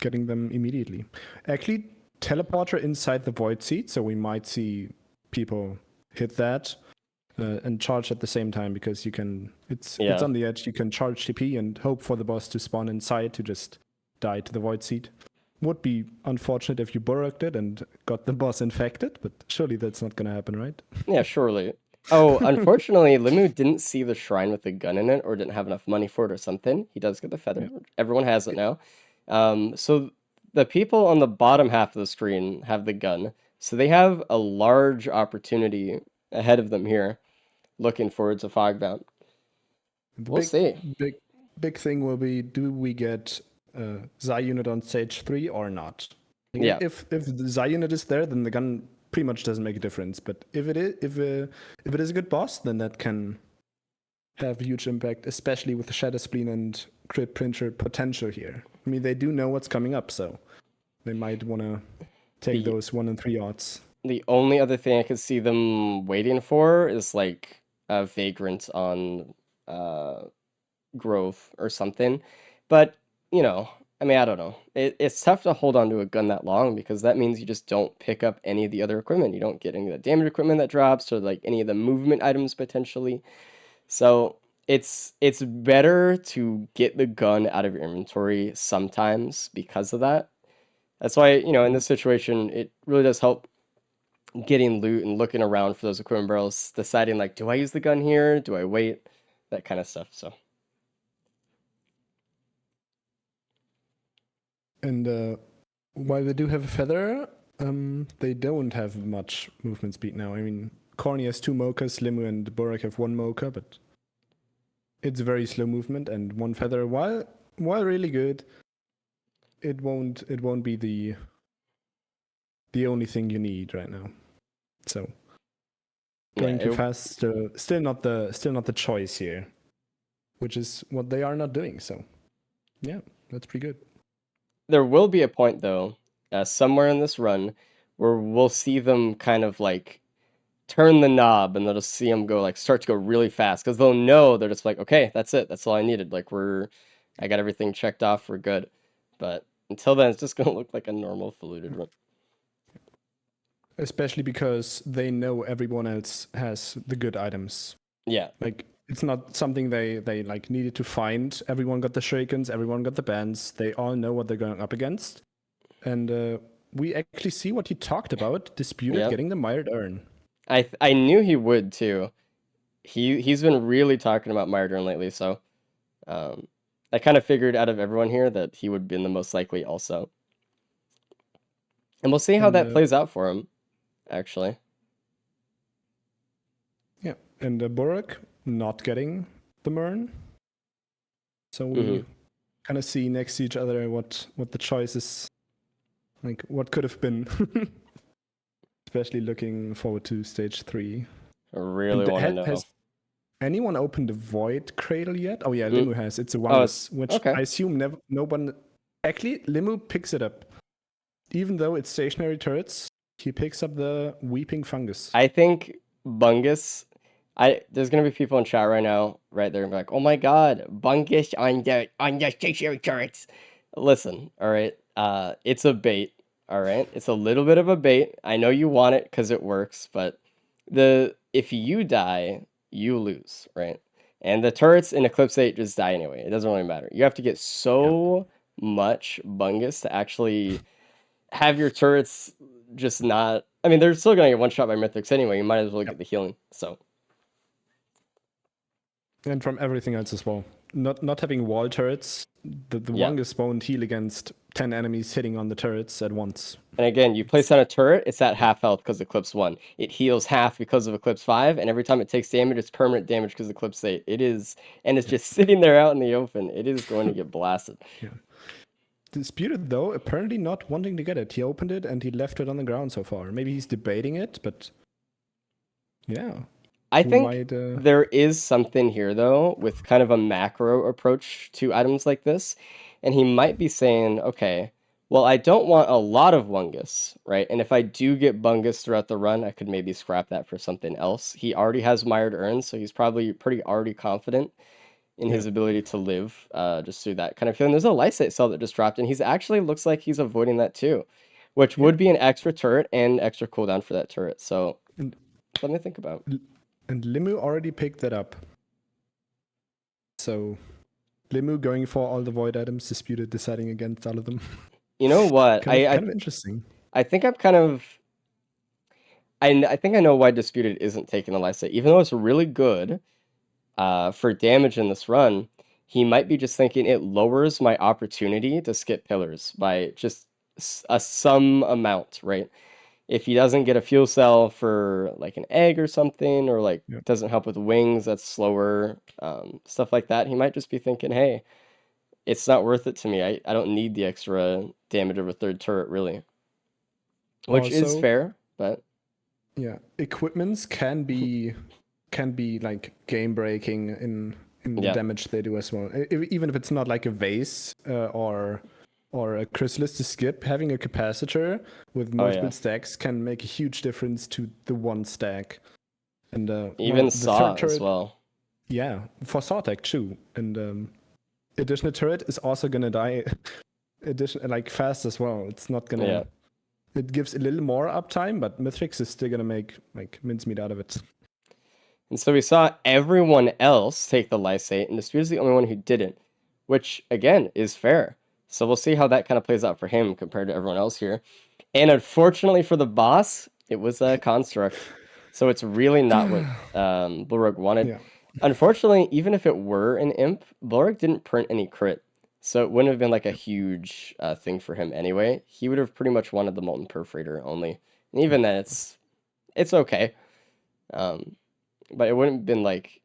getting them immediately. Actually, teleporter inside the void seat, so we might see people hit that and charge at the same time because you can. It's Yeah. on the edge. You can charge TP and hope for the boss to spawn inside to just die to the void seat. Would be unfortunate if you burrowed it and got the boss infected, but surely that's not gonna happen, right? Yeah, surely. Oh, unfortunately, Limu didn't see the shrine with the gun in it or didn't have enough money for it or something. He does get the feather. Everyone has it now. So the people on the bottom half of the screen have the gun. So they have a large opportunity ahead of them here, looking forward to Fogbound. The We'll see. big thing will be: do we get Zai unit on stage 3 or not? Like, Yeah. If the Zai unit is there, then the gun pretty much doesn't make a difference. But if it is a good boss, then that can have a huge impact, especially with the Shadow Spleen and crit printer potential here. I mean, they do know what's coming up, so they might want to take The- those 1 and 3 odds. The only other thing I could see them waiting for is like a Vagrant on Grove or something. But, I mean, I don't know. It's tough to hold on to a gun that long because that means you just don't pick up any of the other equipment. You don't get any of the damage equipment that drops or like any of the movement items potentially. So it's better to get the gun out of your inventory sometimes because of that. That's why, in this situation, it really does help getting loot and looking around for those equipment barrels, deciding like, do I use the gun here? Do I wait? That kind of stuff. So And while they do have a feather, they don't have much movement speed now. I mean, Corny has 2 mochas, Limu and Borak have 1 mocha, but it's very slow movement and 1 feather. While really good, it won't be the only thing you need right now. So going yeah, too fast, still not the choice here, which is what they are not doing. So yeah, that's pretty good. there will be a point though, somewhere in this run, where we'll see them kind of like turn the knob and they'll just see them go like start to go really fast because they'll know they're just like, okay, that's it, that's all I needed. Like I got everything checked off, we're good. But until then, it's just gonna look like a normal polluted run. Especially because they know everyone else has the good items. Yeah, Like it's not something they like needed to find. Everyone got the shurikens, everyone got the bands. They all know what they're going up against, and we actually see what he talked about. Disputed Yep. getting the mired urn. I knew he would too. He's been really talking about Mired Urn lately, so I kind of figured out of everyone here that he would have been the most likely also. And we'll see how And, that plays out for him, actually. Yeah, and Burek not getting the Mern. So we kind of see next to each other what the choices, like what could have been. Especially looking forward to stage 3. I really want to know. Has anyone opened the Void Cradle yet? Oh yeah, Mm. Limu has. It's a Wungus, which okay. I assume no one. Actually, Limu picks it up, even though it's stationary turrets. He picks up the Weeping Fungus. I think Bungus. There's gonna be people in chat right now, right there, like, oh my god, Bungus on the stationary turrets. Listen, all right, it's a bait, all right. It's a little bit of a bait. I know you want it because it works, but if you die, you lose, right? And the turrets in Eclipse 8 just die anyway. It doesn't really matter. You have to get so much Bungus to actually have your turrets just not. I mean, they're still gonna get one shot by Mithrix anyway. You might as well get the healing. So. And from everything else as well. Not having wall turrets, the Wungus won't heal against 10 enemies hitting on the turrets at once. And again, you place on a turret, it's at half health because Eclipse 1. It heals half because of Eclipse 5, and every time it takes damage, it's permanent damage because of Eclipse 8. It is, and it's just sitting there out in the open. It is going to get blasted. Yeah. Disputed, though, apparently not wanting to get it. He opened it and he left it on the ground so far. Maybe he's debating it, but yeah. I think there is something here, though, with kind of a macro approach to items like this. And he might be saying, okay, well, I don't want a lot of Wungus, right? And if I do get Bungus throughout the run, I could maybe scrap that for something else. He already has Mired Urn, so he's probably pretty already confident in his ability to live just through that kind of feeling. There's a Lysate cell that just dropped, and he's actually looks like he's avoiding that too, which would be an extra turret and extra cooldown for that turret. So let me think about. And Limu already picked that up. So Limu going for all the void items, Disputed deciding against all of them. You know what? kind of interesting. I think I'm kind of. I think I know why Disputed isn't taking the Lysate, even though it's really good for damage in this run. He might be just thinking it lowers my opportunity to skip pillars by just some amount, right? If he doesn't get a fuel cell for like an egg or something, or like doesn't help with wings, that's slower, stuff like that, he might just be thinking, hey, it's not worth it to me. I don't need the extra damage of a third turret, really. Which is fair, but... Yeah, equipments can be like game breaking in the damage they do as well. Even if it's not like a vase or a chrysalis to skip, having a capacitor with multiple stacks can make a huge difference to the one stack. And even Saw as well. Yeah, for Saw tech too. And additional turret is also gonna die like fast as well. It's not gonna. It gives a little more uptime, but Mithrix is still gonna make like mincemeat out of it. And so we saw everyone else take the Lysate, and Dispute is the only one who didn't, which again is fair. So we'll see how that kind of plays out for him compared to everyone else here. And unfortunately for the boss, it was a construct. So it's really not what Bulwark wanted. Yeah. Unfortunately, even if it were an imp, Bulwark didn't print any crit. So it wouldn't have been like a huge thing for him anyway. He would have pretty much wanted the Molten Perforator only. And even then, it's okay. But it wouldn't have been like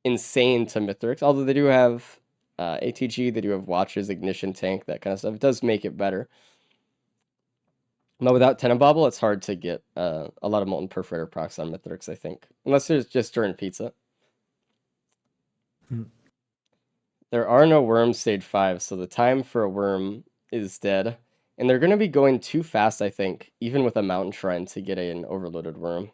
insane to Mithrix. Although they do have ATG, they do have watches, ignition tank, that kind of stuff. It does make it better. But without Tenenbauble, it's hard to get a lot of Molten Perforator procs on Mithrix, I think. Unless there's just during pizza. There are no worms stage 5, so the time for a worm is dead. And they're going to be going too fast, I think, even with a mountain shrine to get an overloaded worm.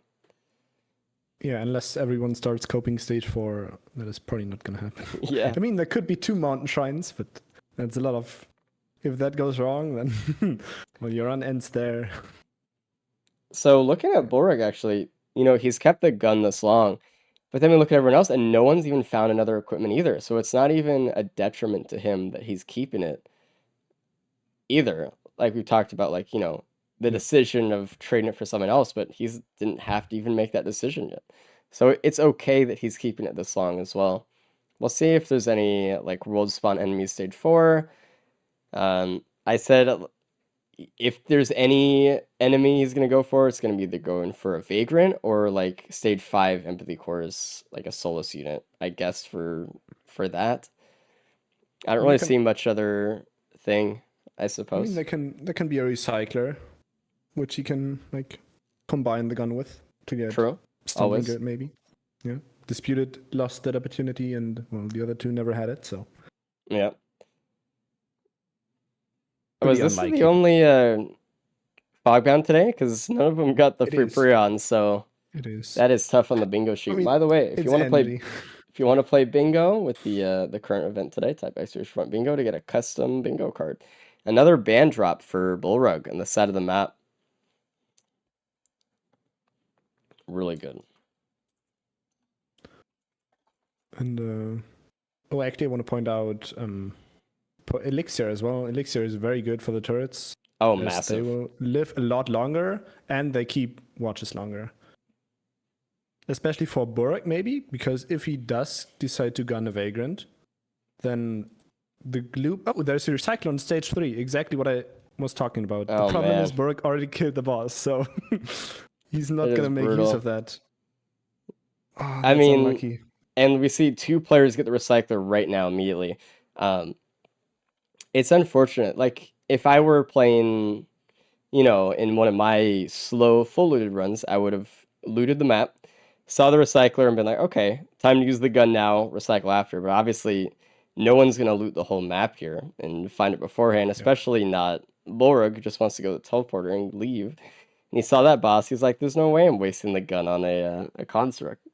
Yeah, unless everyone starts coping stage 4, that is probably not going to happen. Yeah. I mean, there could be 2 mountain shrines, but that's a lot of... If that goes wrong, then well, your run ends there. So looking at Bulwark, actually, you know, he's kept the gun this long. But then we look at everyone else, and no one's even found another equipment either. So it's not even a detriment to him that he's keeping it either. Like we talked about, like, the decision of trading it for someone else, but he's didn't have to even make that decision yet. So it's okay that he's keeping it this long as well. We'll see if there's any like world spawn enemies stage 4. I said if there's any enemy he's gonna go for, it's gonna be either going for a vagrant or like stage 5 empathy cores, like a Solus unit, I guess for that. I don't really see much other thing, I I suppose. mean, there can be a recycler, which you can like combine the gun with to get True. something Always. good, maybe. Yeah. Disputed lost that opportunity, and well, the other two never had it. So Yeah. Pretty Was this the unlikely. only fogbound today? Because none of them got the It free is. pre-on, so it is. that is tough on the bingo sheet. mean, By the way, if it's you want to play energy. if you want to play bingo with the current event today, type /front bingo to get a custom bingo card. Another band drop for Bullrug on the side of the map. Really good. And actually, I want to point out Elixir as well. Elixir is very good for the turrets. Oh, as massive. They will live a lot longer, and they keep watches longer. Especially for Burak, maybe, because if he does decide to gun a Vagrant, then the glue... Oh, there's a recycler on stage 3. Exactly what I was talking about. Oh, the problem man. is Burak already killed the boss, so he's not It going is to make brutal. use of that. Oh, I that's mean, unlucky. and we see 2 players get the recycler right now immediately. It's unfortunate. Like, if I were playing, in one of my slow, full looted runs, I would have looted the map, saw the recycler, and been like, okay, time to use the gun now, recycle after. But obviously, no one's going to loot the whole map here and find it beforehand, especially not Borg, who just wants to go to the teleporter and leave. And he saw that boss, he's like, there's no way I'm wasting the gun on a construct.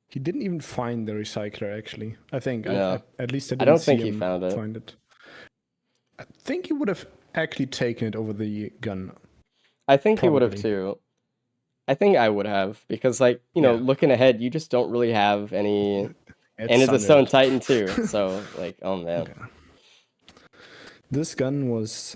He didn't even find the recycler, actually. I think. No. At least I I didn't don't see think he him found it. find it. I think he would have actually taken it over the gun. I think he would have Probably. too. I think I would have, because, like, Yeah. looking ahead, you just don't really have any. It's And it's a Stone Sundered. Titan too, so, like, oh man. Okay. This gun was,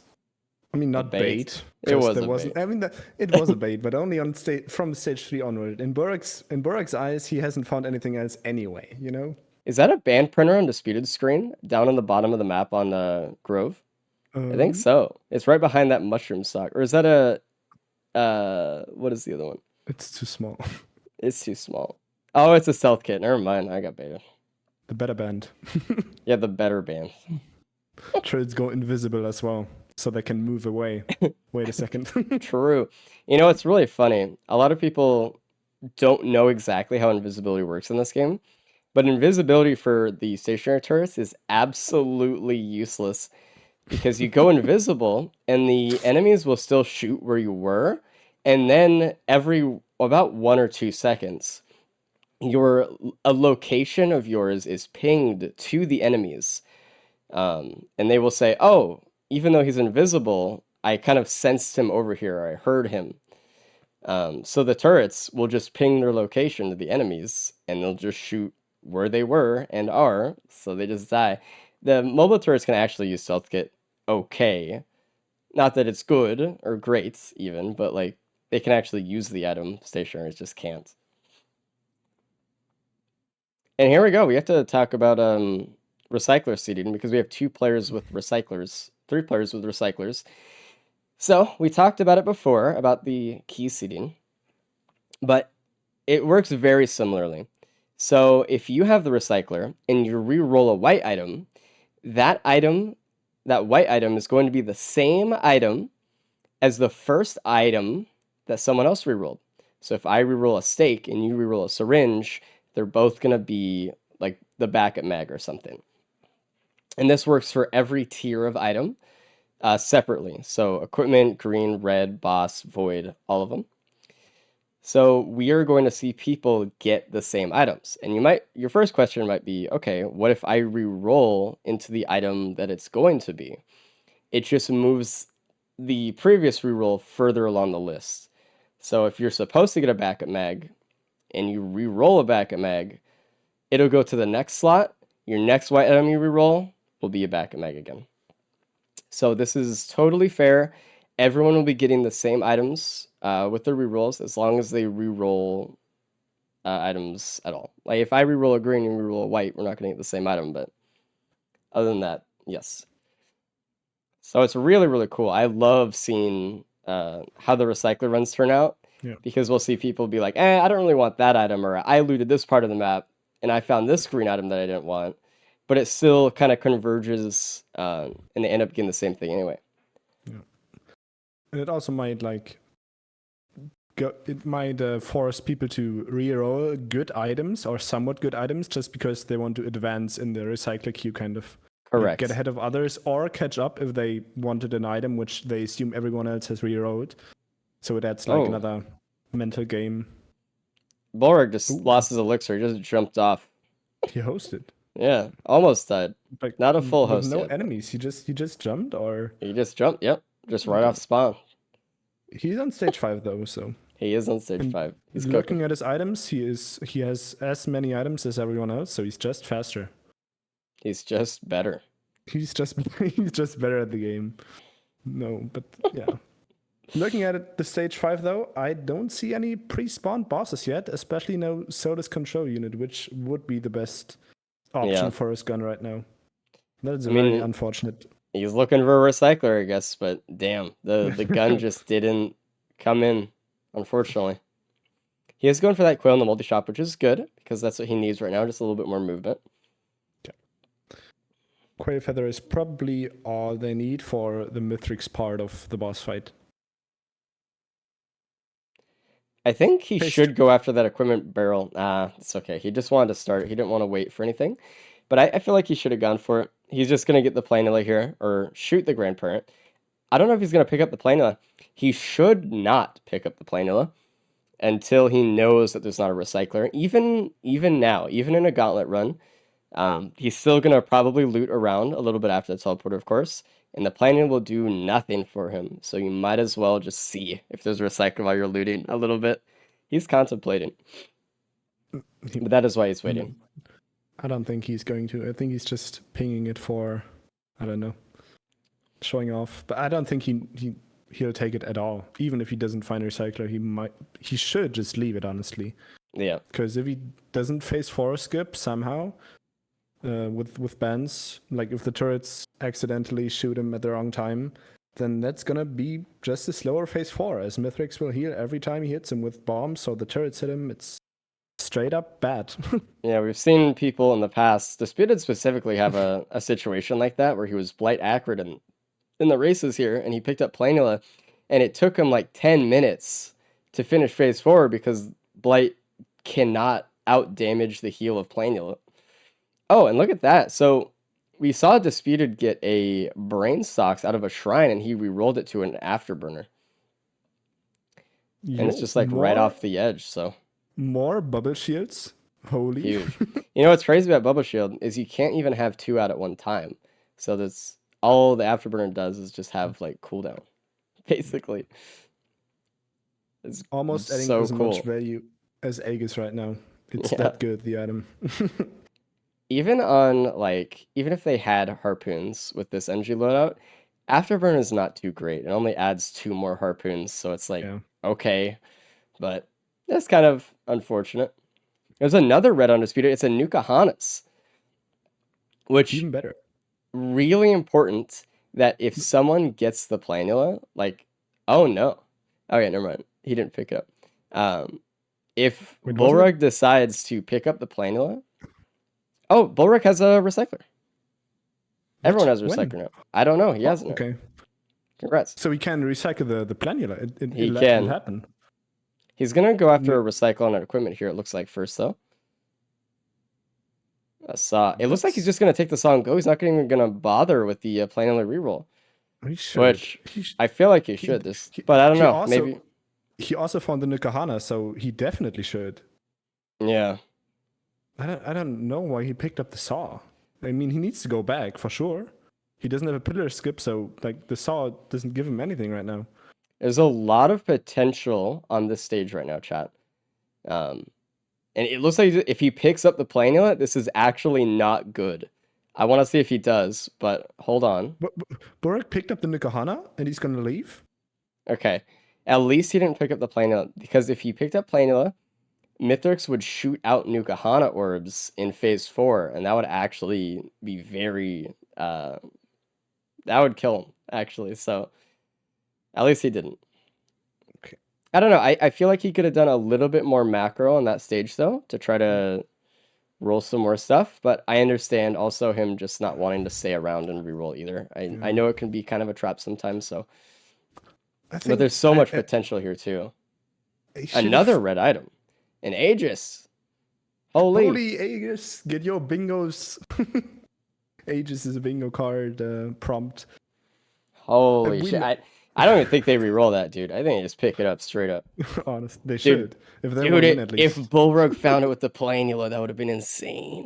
I mean, not bait. bait. It 'cause was there a wasn't. bait. I mean, it was a bait, but only on from stage 3 onward. In Burak's eyes, he hasn't found anything else anyway. You know. Is that a band printer on Disputed screen down on the bottom of the map on Grove? I think so. It's right behind that mushroom stock. Or is that what is the other one? It's too small. It's too small. Oh, it's a stealth kit. Never mind. I got baited. The better band. Yeah, the better band. Turrets go invisible as well, so they can move away. Wait a second. True. It's really funny. A lot of people don't know exactly how invisibility works in this game, but invisibility for the stationary turrets is absolutely useless because you go invisible and the enemies will still shoot where you were, and then every about 1 or 2 seconds, a location of yours is pinged to the enemies. And they will say, oh, even though he's invisible, I kind of sensed him over here, or I heard him. So the turrets will just ping their location to the enemies, and they'll just shoot where they were and are, so they just die. The mobile turrets can actually use Stealth Kit okay. Not that it's good, or great, even, but, like, they can actually use the item. Stationaries just can't. And here we go. We have to talk about recycler seeding, because we have 2 players with recyclers, 3 players with recyclers. So we talked about it before, about the key seeding, but it works very similarly. So if you have the recycler and you re-roll a white item, that white item is going to be the same item as the first item that someone else re-rolled. So if I re-roll a stake and you re-roll a syringe, they're both going to be like the backup mag or something. And this works for every tier of item separately. So equipment, green, red, boss, void, all of them. So we are going to see people get the same items. And your first question might be, okay, what if I re-roll into the item that it's going to be? It just moves the previous re-roll further along the list. So if you're supposed to get a backup mag, and you re-roll a back at mag, it'll go to the next slot. Your next white item you re-roll will be a back at mag again. So this is totally fair. Everyone will be getting the same items with their re-rolls as long as they re-roll items at all. Like if I re-roll a green and re-roll a white, we're not going to get the same item, but other than that, yes. So it's really, really cool. I love seeing how the recycler runs turn out, because we'll see people be like, I don't really want that item, or I looted this part of the map and I found this green item that I didn't want, but it still kind of converges and they end up getting the same thing anyway. Yeah. And it also might force people to re-roll good items or somewhat good items just because they want to advance in the recycler queue, kind of. Correct. Get ahead of others or catch up if they wanted an item which they assume everyone else has re-rolled. So that's like another mental game. Bolrog just lost his elixir. He just jumped off. He hosted. Yeah, almost died. Like, not a full with host no yet. enemies. He just jumped, or he just jumped. Yep, just right off spawn. He's on stage 5 though, so he is on stage 5. He's looking at his items. He has as many items as everyone else, so he's just faster. He's just better. He's just better at the game. No, but yeah. Looking at it, the stage 5 though, I don't see any pre-spawned bosses yet, especially no Soda's control unit, which would be the best option for his gun right now. That is very unfortunate. He's looking for a recycler, I guess, but damn, the gun just didn't come in, unfortunately. He is going for that Quail in the multi-shop, which is good, because that's what he needs right now, just a little bit more movement. Quail Feather is probably all they need for the Mithrix part of the boss fight. I think he should go after that equipment barrel. It's okay. He just wanted to start. He didn't want to wait for anything. But I feel like he should have gone for it. He's just going to get the Planula here, or shoot the Grandparent. I don't know if he's going to pick up the Planula. He should not pick up the Planula until he knows that there's not a recycler. Even now, even in a gauntlet run, he's still going to probably loot around a little bit after the teleporter, of course. And the Planula will do nothing for him. So you might as well just see if there's a recycler while you're looting a little bit. He's contemplating. But that is why he's waiting. I don't think he's going to. I think he's just pinging it for, I don't know, showing off. But I don't think he'll take it at all. Even if he doesn't find a recycler, he should just leave it, honestly. Yeah. Because if he doesn't phase 4 skip somehow, with bans, like if the turrets accidentally shoot him at the wrong time, then that's gonna be just a slower phase 4, as Mithrix will heal every time he hits him with bombs, so the turrets hit him. It's straight up bad. Yeah, we've seen people in the past, Disputed specifically, have a situation like that, where he was Blight accurate in the races here, and he picked up Planula, and it took him like 10 minutes to finish phase 4 because Blight cannot out-damage the heal of Planula. Oh, and look at that. So we saw Disputed get a Brain Socks out of a shrine, and he re-rolled it to an Afterburner. And it's just like right off the edge, so. More bubble shields? Holy. Huge. You know what's crazy about Bubble Shield is you can't even have 2 out at one time. So that's all the Afterburner does is just have like cooldown, basically. It's almost adding so as cool. much value as Aegis right now. It's that good, the item. Even if they had harpoons with this NG loadout, Afterburn is not too great. It only adds 2 more harpoons, so it's like, okay. But that's kind of unfortunate. There's another red undisputed. It's a Nuka Hanas, which even better. Really important that if someone gets the Planula, like, oh no, okay, never mind. He didn't pick it up. If Bolrog decides to pick up the Planula, Bolrog has a recycler. Everyone has a recycler now. I don't know. He hasn't. Okay. Congrats. So he can recycle the Planula. He can. It'll happen. He's going to go after a recycle on an equipment here, it looks like, first, though. It looks like he's just going to take the saw and go. He's not even going to bother with the Planula reroll. He should. Which I feel like he should. But I don't know. Maybe. He also found the Nuka Hana, so he definitely should. Yeah. I don't know why he picked up the saw. I mean, he needs to go back, for sure. He doesn't have a pillar skip, so like the saw doesn't give him anything right now. There's a lot of potential on this stage right now, chat. And it looks like if he picks up the Planula, this is actually not good. I want to see if he does, but hold on. Burek picked up the Nuka-Hana and he's gonna leave. Okay. At least he didn't pick up the Planula, because if he picked up Planula, Mithrix would shoot out Nuka-Hana orbs in phase 4, and that would actually be very that would kill him, actually. So at least he didn't. Okay. I don't know. I feel like he could have done a little bit more macro on that stage though, to try to roll some more stuff, but I understand also him just not wanting to stay around and reroll either. I know it can be kind of a trap sometimes, so but there's so much potential here too. Another red item. An Aegis. Holy Aegis, get your bingos. Aegis is a bingo card prompt. Holy shit. I don't even think they re-roll that, dude. I think they just pick it up straight up. Honest, they should. If they Dude, win at least. if Bullrug found it with the Planula, that would have been insane.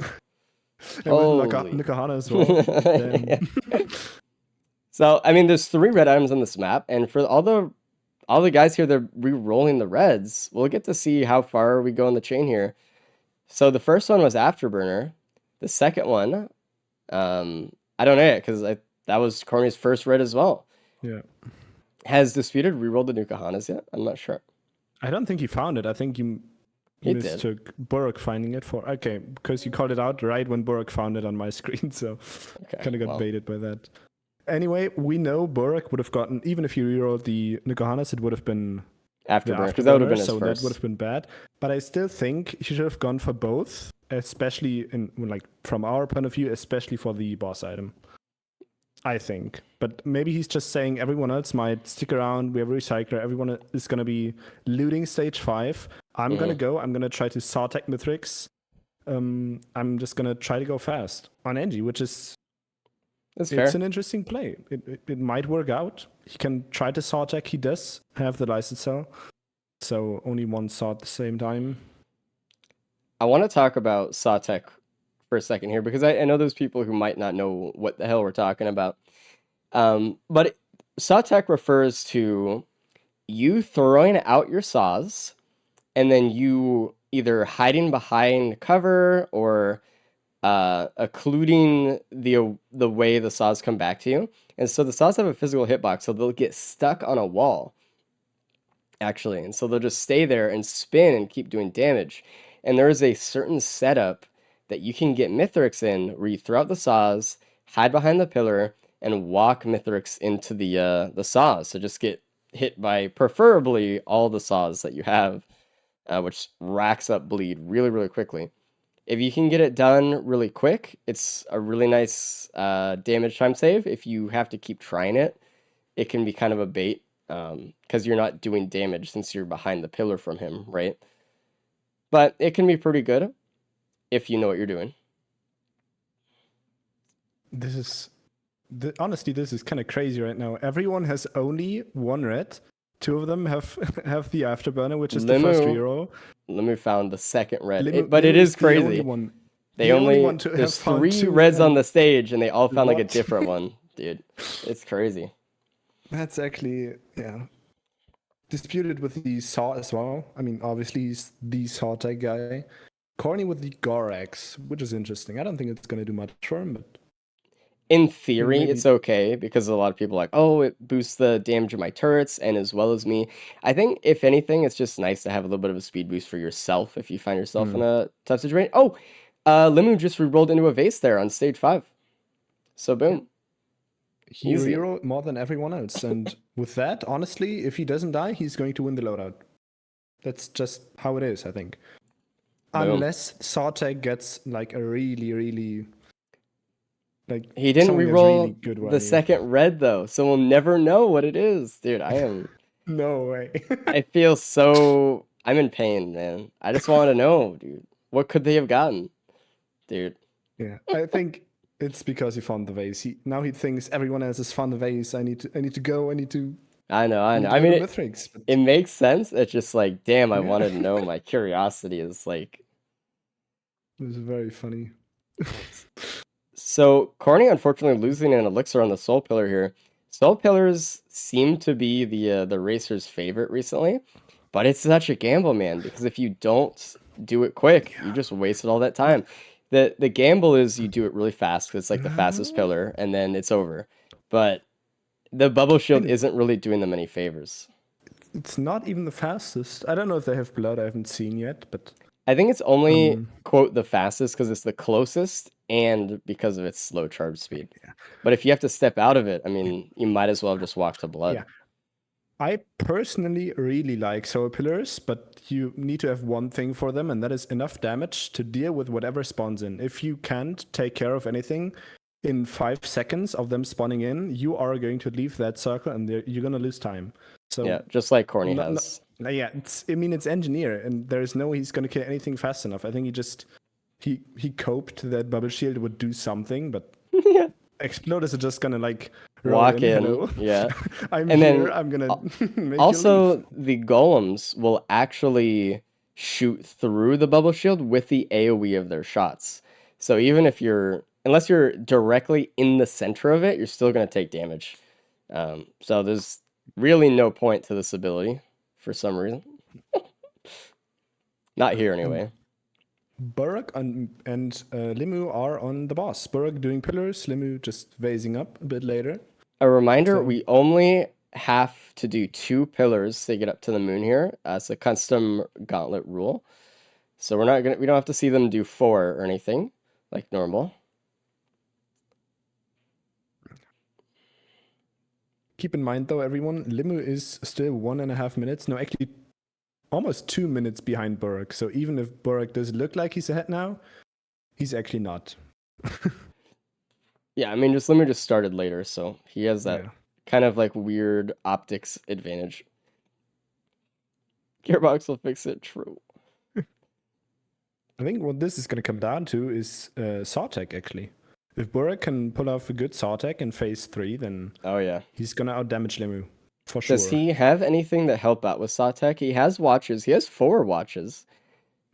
And with Nuka-Hana as well. Yeah. So, I mean, there's 3 red items on this map, and for all the guys here, they're re-rolling the reds. We'll get to see how far we go in the chain here. So the first one was Afterburner. The second one, I don't know yet, because that was Corny's first red as well. Yeah. Has Disputed re-rolled the Nuka-Hanas yet? I'm not sure. I don't think he found it. I think you mistook Burek finding it for... Okay, because you called it out right when Burek found it on my screen, so kind of got baited by that. Anyway, we know Burek would have gotten... Even if you rerolled the Nuka-Hanas, it would have been... Afterburner, because that would have been his so first. that would have been bad. But I still think he should have gone for both, especially from our point of view, especially for the boss item. I think. But maybe he's just saying everyone else might stick around. We have a recycler. Everyone is going to be looting stage 5. I'm going to go. I'm going to try to Sawtech Mithrix. I'm just going to try to go fast on Engie, which is... That's fair. It's an interesting play. It might work out. He can try to Sawtech. He does have the license cell. So only one saw at the same time. I want to talk about Sawtech for a second here, because I know there's people who might not know what the hell we're talking about. But Sawtech refers to you throwing out your saws and then you either hiding behind cover or occluding the way the saws come back to you. And so the saws have a physical hitbox, so they'll get stuck on a wall, actually. And so they'll just stay there and spin and keep doing damage. And there is a certain setup that you can get Mithrix in where you throw out the saws, hide behind the pillar, and walk Mithrix into the saws. So just get hit by preferably all the saws that you have, which racks up bleed really, really quickly. If you can get it done really quick, it's a really nice damage time save. If you have to keep trying it, it can be kind of a bait, because you're not doing damage since you're behind the pillar from him, right? But it can be pretty good if you know what you're doing. Honestly, this is kind of crazy right now. Everyone has only one red. 2 of them have the Afterburner, which is the first reroll. Limu found the second red, but it is crazy. There's 3 reds on the stage, and they all found like a different one, dude. It's crazy. That's actually, yeah. Disputed with the Saw as well. I mean, obviously he's the Saw type guy. Corny with the Gorax, which is interesting. I don't think it's going to do much for him, but... In theory, it's okay, because a lot of people are like, oh, it boosts the damage of my turrets and as well as me. I think, if anything, it's just nice to have a little bit of a speed boost for yourself if you find yourself in a tough situation. Oh, Limu just re-rolled into a vase there on stage 5. So, boom. He rerolled more than everyone else. And with that, honestly, if he doesn't die, he's going to win the loadout. That's just how it is, I think. Boom. Unless Sawtech gets like a really, really... he didn't re-roll the second red, though, so we'll never know what it is. Dude, I am... No way. I feel so... I'm in pain, man. I just want to know, dude. What could they have gotten? Dude. Yeah, I think it's because he found the vase. Now he thinks everyone else has found the vase. I need to go. I need to... I know. I mean, it makes sense. It's just like, damn, I wanted to know. My curiosity is like... It was very funny. So, Corny unfortunately losing an elixir on the Soul Pillar here. Soul Pillars seem to be the racer's favorite recently, but it's such a gamble, man, because if you don't do it quick. You just wasted all that time. The gamble is you do it really fast because it's like the fastest pillar, and then it's over. But the bubble shield And- isn't really doing them any favors. It's not even the fastest. I don't know if they have blood. I haven't seen yet, but I think it's only quote the fastest because it's the closest and because of its slow charge speed. But if you have to step out of it, I mean, you might as well just walk to blood. Yeah. I personally really like solar pillars, but you need to have one thing for them, and that is enough damage to deal with whatever spawns in. If you can't take care of anything in 5 seconds of them spawning in, you are going to leave that circle, and you're going to lose time. So Yeah, just like Corny no- has. yeah, it's engineer, and there's no he's going to kill anything fast enough. I think he coped that bubble shield would do something, but Yeah. exploders are just gonna like roll Walk in, hello. yeah. I'm And here. then I'm gonna make you leave. Also, the golems will actually shoot through the bubble shield with the AoE of their shots. So even if unless you're directly in the center of it, you're still going to take damage. So there's really no point to this ability for some reason. Not here anyway. Burrock and Limu are on the boss. Burrock doing pillars, Limu just phasing up a bit later. A reminder, So- we only have to do 2 pillars to get up to the moon here. It's a custom gauntlet rule. So we don't have to see them do 4 or anything like normal. Keep in mind though, everyone, Limu is still 1.5 minutes. No, actually, almost 2 minutes behind Burrock. So even if Burrock does look like he's ahead now, he's actually not. Yeah, I mean, Limu just started later, so he has that Yeah. kind of like weird optics advantage. Gearbox will fix it, true. I think what this is going to come down to is Sawtech, actually. If Burrock can pull off a good Sawtech in phase 3, then Oh, yeah. he's going to outdamage Limu. For sure. Does he have anything that help out with Sawtech? He has watches. He has 4 watches.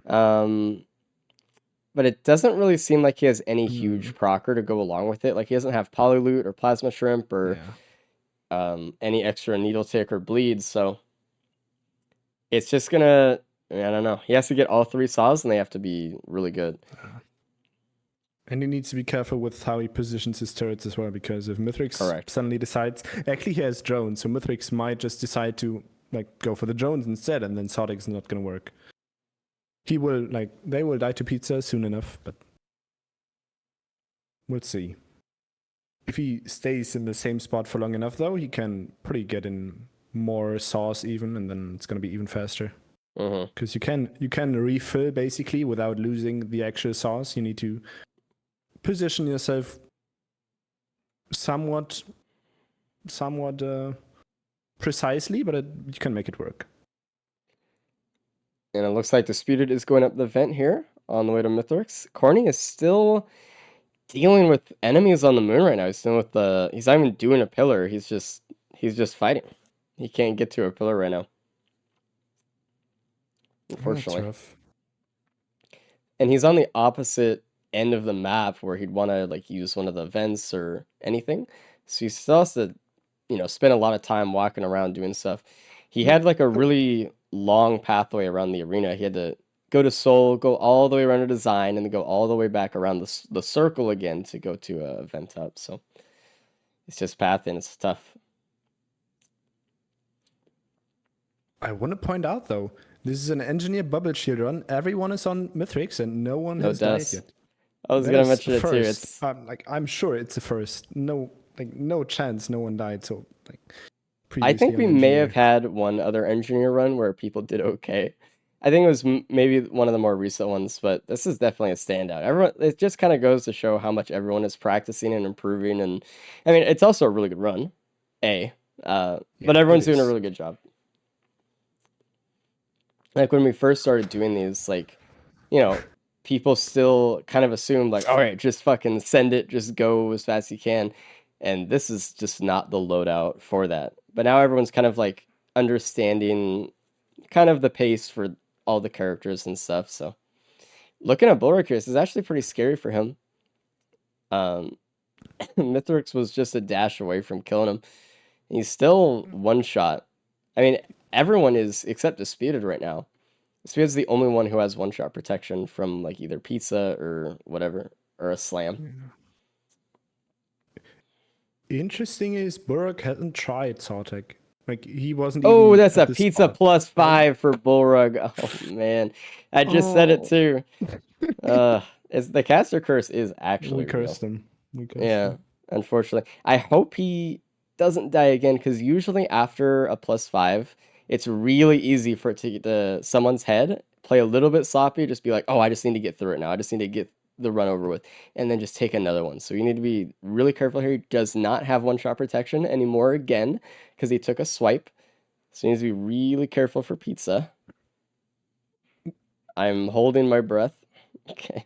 But it doesn't really seem like he has any huge procer to go along with it. Like, he doesn't have Polyloot or Plasma Shrimp or any extra Needle Tick or Bleed, so it's just gonna... I don't know. He has to get all 3 saws, and they have to be really good. And he needs to be careful with how he positions his turrets as well, because if Mithrix Correct. suddenly decides, actually he has drones, so Mithrix might just decide to like go for the drones instead, and then Sawtech's not gonna work. They will die to pizza soon enough, but we'll see. If he stays in the same spot for long enough, though, he can probably get in more saws even, and then it's gonna be even faster. Mm-hmm. Because you can refill basically without losing the actual sauce. You need to position yourself somewhat precisely, but you can make it work. And it looks like Disputed is going up the vent here on the way to Mithrix. Corny is still dealing with enemies on the moon right now. He's not even doing a pillar. He's just fighting. He can't get to a pillar right now. Unfortunately. That's rough. And he's on the opposite end of the map where he'd want to like use one of the vents or anything. So he still has to, spend a lot of time walking around doing stuff. He had like a really long pathway around the arena. He had to go to Seoul, go all the way around to Design, and then go all the way back around the circle again to go to a vent up. So it's just pathing. It's tough. I want to point out though, this is an engineer bubble shield run. Everyone is on Mithrix, and no one has died deaths. yet. I was That gonna is mention it too. first. It's I'm sure it's a first. No chance no one died. So I think previously we on may engineer. have had one other engineer run where people did okay. I think it was maybe one of the more recent ones, but this is definitely a standout. It just kind of goes to show how much everyone is practicing and improving, and I mean, it's also a really good run, but everyone's doing a is. really good job. Like when we first started doing these, like, people still kind of assumed like, all right, just fucking send it, just go as fast as you can, and this is just not the loadout for that. But now everyone's kind of like understanding kind of the pace for all the characters and stuff. So looking at Bulwark here, this is actually pretty scary for him. Mithrix was just a dash away from killing him. He's still one shot. I mean, everyone is except Disputed right now. Speed's the only one who has one-shot protection from like either pizza or whatever, or a slam. Interesting is Burrock hasn't tried Sartek. Like he wasn't Oh, even that's at a the pizza spot. plus 5 for Bullrug. Oh man, I just said it Oh. too. It's the caster curse is actually We real. cursed him. We cursed Yeah, him. unfortunately. I hope he doesn't die again because usually after a plus 5, it's really easy for it to get to someone's head, play a little bit sloppy, just be like, oh, I just need to get through it now. I just need to get the run over with, and then just take another one. So you need to be really careful here. He does not have one-shot protection anymore again because he took a swipe. So he needs to be really careful for pizza. I'm holding my breath. Okay.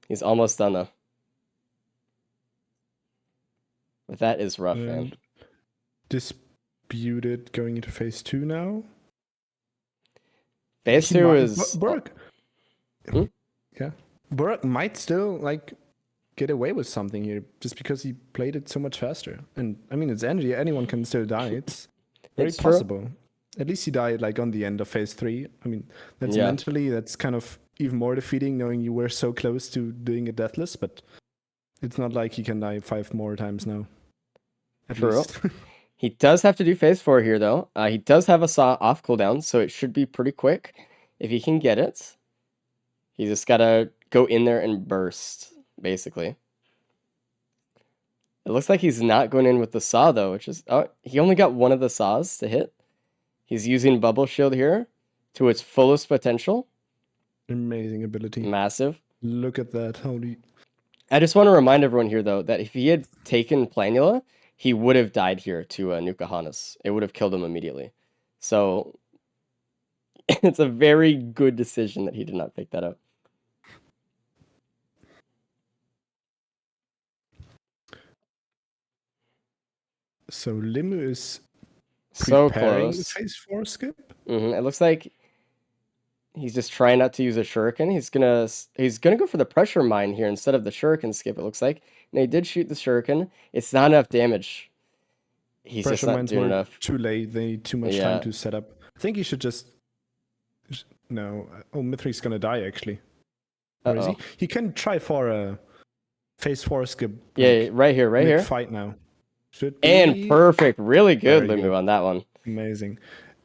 He's almost done though. But that is rough, man. And Disputed going into phase 2 now. Phase He 2 might- is... Burrock. Hmm? Yeah. Burrock might still like get away with something here just because he played it so much faster. And I mean, it's energy. Anyone can still die. It's very It's true. possible. At least he died like on the end of phase 3. I mean, that's Yeah. mentally, that's kind of even more defeating knowing you were so close to doing it deathless, but it's not like he can die 5 more times now. At True. least. He does have to do phase 4 here, though. He does have a saw off cooldown, so it should be pretty quick if he can get it. He just gotta go in there and burst, basically. It looks like he's not going in with the saw, though, which is... Oh, he only got one of the saws to hit. He's using Bubble Shield here to its fullest potential. Amazing ability. Massive. Look at that. Holy. I just want to remind everyone here, though, that if he had taken Planula, he would have died here to Nuka-Hannes. It would have killed him immediately. So it's a very good decision that he did not pick that up. So Limu is So preparing the close. phase 4 skip. It looks like he's just trying not to use a shuriken. He's gonna go for the pressure mine here instead of the shuriken skip. It looks like. And he did shoot the shuriken. It's not enough damage. He's Pressure just not mines doing were enough. too late. They need too much Yeah. time to set up. I think he should just. No. Oh, Mithrix gonna die actually. Or is he? Uh-oh. He can try for a phase 4 skip. Yeah, right here, right here. Fight now. Should And be perfect. Really good, Very Limu, good. on that one. amazing.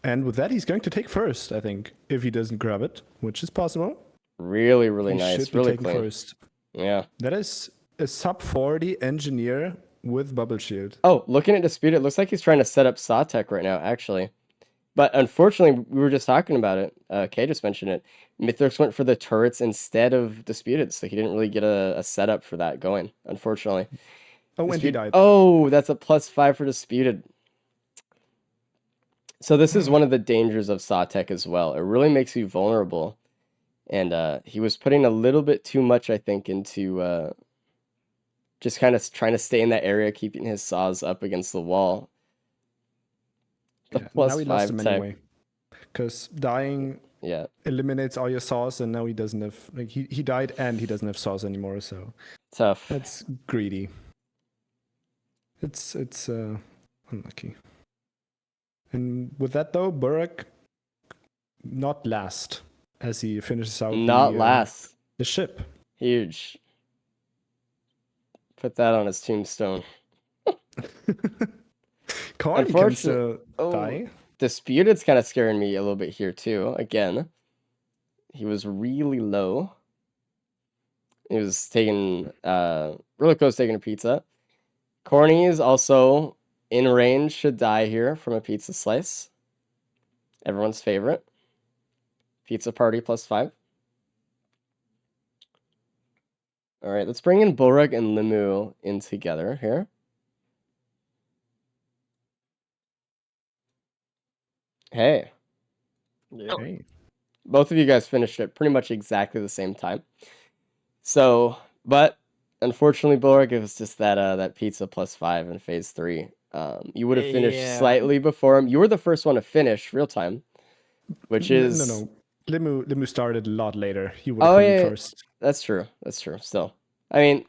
And with that, he's going to take first. I think if he doesn't grab it, which is possible. Really, really He nice. should be Really taking clean. first. Yeah. That is a sub 40 engineer with bubble shield. Oh, looking at Dispute, it looks like he's trying to set up Sawtech right now, actually. But unfortunately, we were just talking about it. Kay just mentioned it. Mithrix went for the turrets instead of Disputed, so he didn't really get a setup for that going, unfortunately. Oh, and he died. Oh, that's a +5 for Disputed. So this is one of the dangers of Sawtech as well. It really makes you vulnerable. And he was putting a little bit too much, I think, into just kind of trying to stay in that area, keeping his saws up against the wall. The Yeah, now he lost +5 him tech. anyway. Because dying Yeah, eliminates all your saws, and now he doesn't have. Like he died and he doesn't have saws anymore, so tough. that's greedy. It's unlucky. And with that though, Burrock not last as he finishes out Not the, last. the ship. Huge. Put that on his tombstone. Cardi can Unfortunate- still Oh. die. Disputed's kind of scaring me a little bit here too. Again, he was really low. He was taking really close to taking a pizza. Corny is also in range, should die here from a pizza slice. Everyone's favorite. Pizza party +5. All right, let's bring in Bullrug and Limu in together here. Hey, Okay. both of you guys finished at pretty much exactly the same time. So, but unfortunately, Bullrug, it was just that pizza +5 in phase 3. You would have finished Yeah. slightly before him. You were the first one to finish real time, which is No. Limu started a lot later. He would Oh, have yeah, been yeah. first. That's true. That's true. Still, I mean,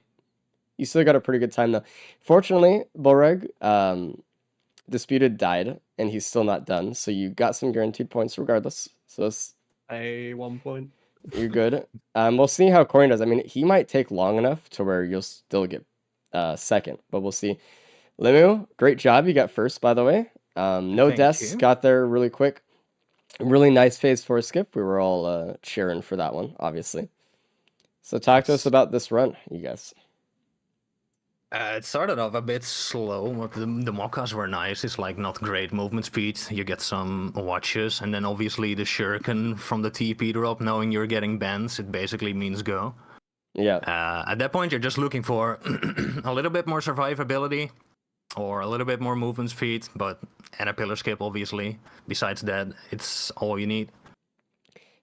you still got a pretty good time though. Fortunately, Bullrug, Disputed died, and he's still not done. So you got some guaranteed points regardless. So A 1 point. you're good. We'll see how Corey does. I mean, he might take long enough to where you'll still get second, but we'll see. Limu, great job. You got first, by the way. No Thank deaths. you. Got there really quick. Really nice phase 4 skip. We were all cheering for that one, obviously. So talk to us about this run, you guys. It started off a bit slow, but the mockas were nice. It's like not great movement speed. You get some watches, and then obviously the shuriken from the TP drop, knowing you're getting bans, it basically means go. Yeah. At that point, you're just looking for a little bit more survivability or a little bit more movement speed, and a pillar skip, obviously. Besides that, it's all you need.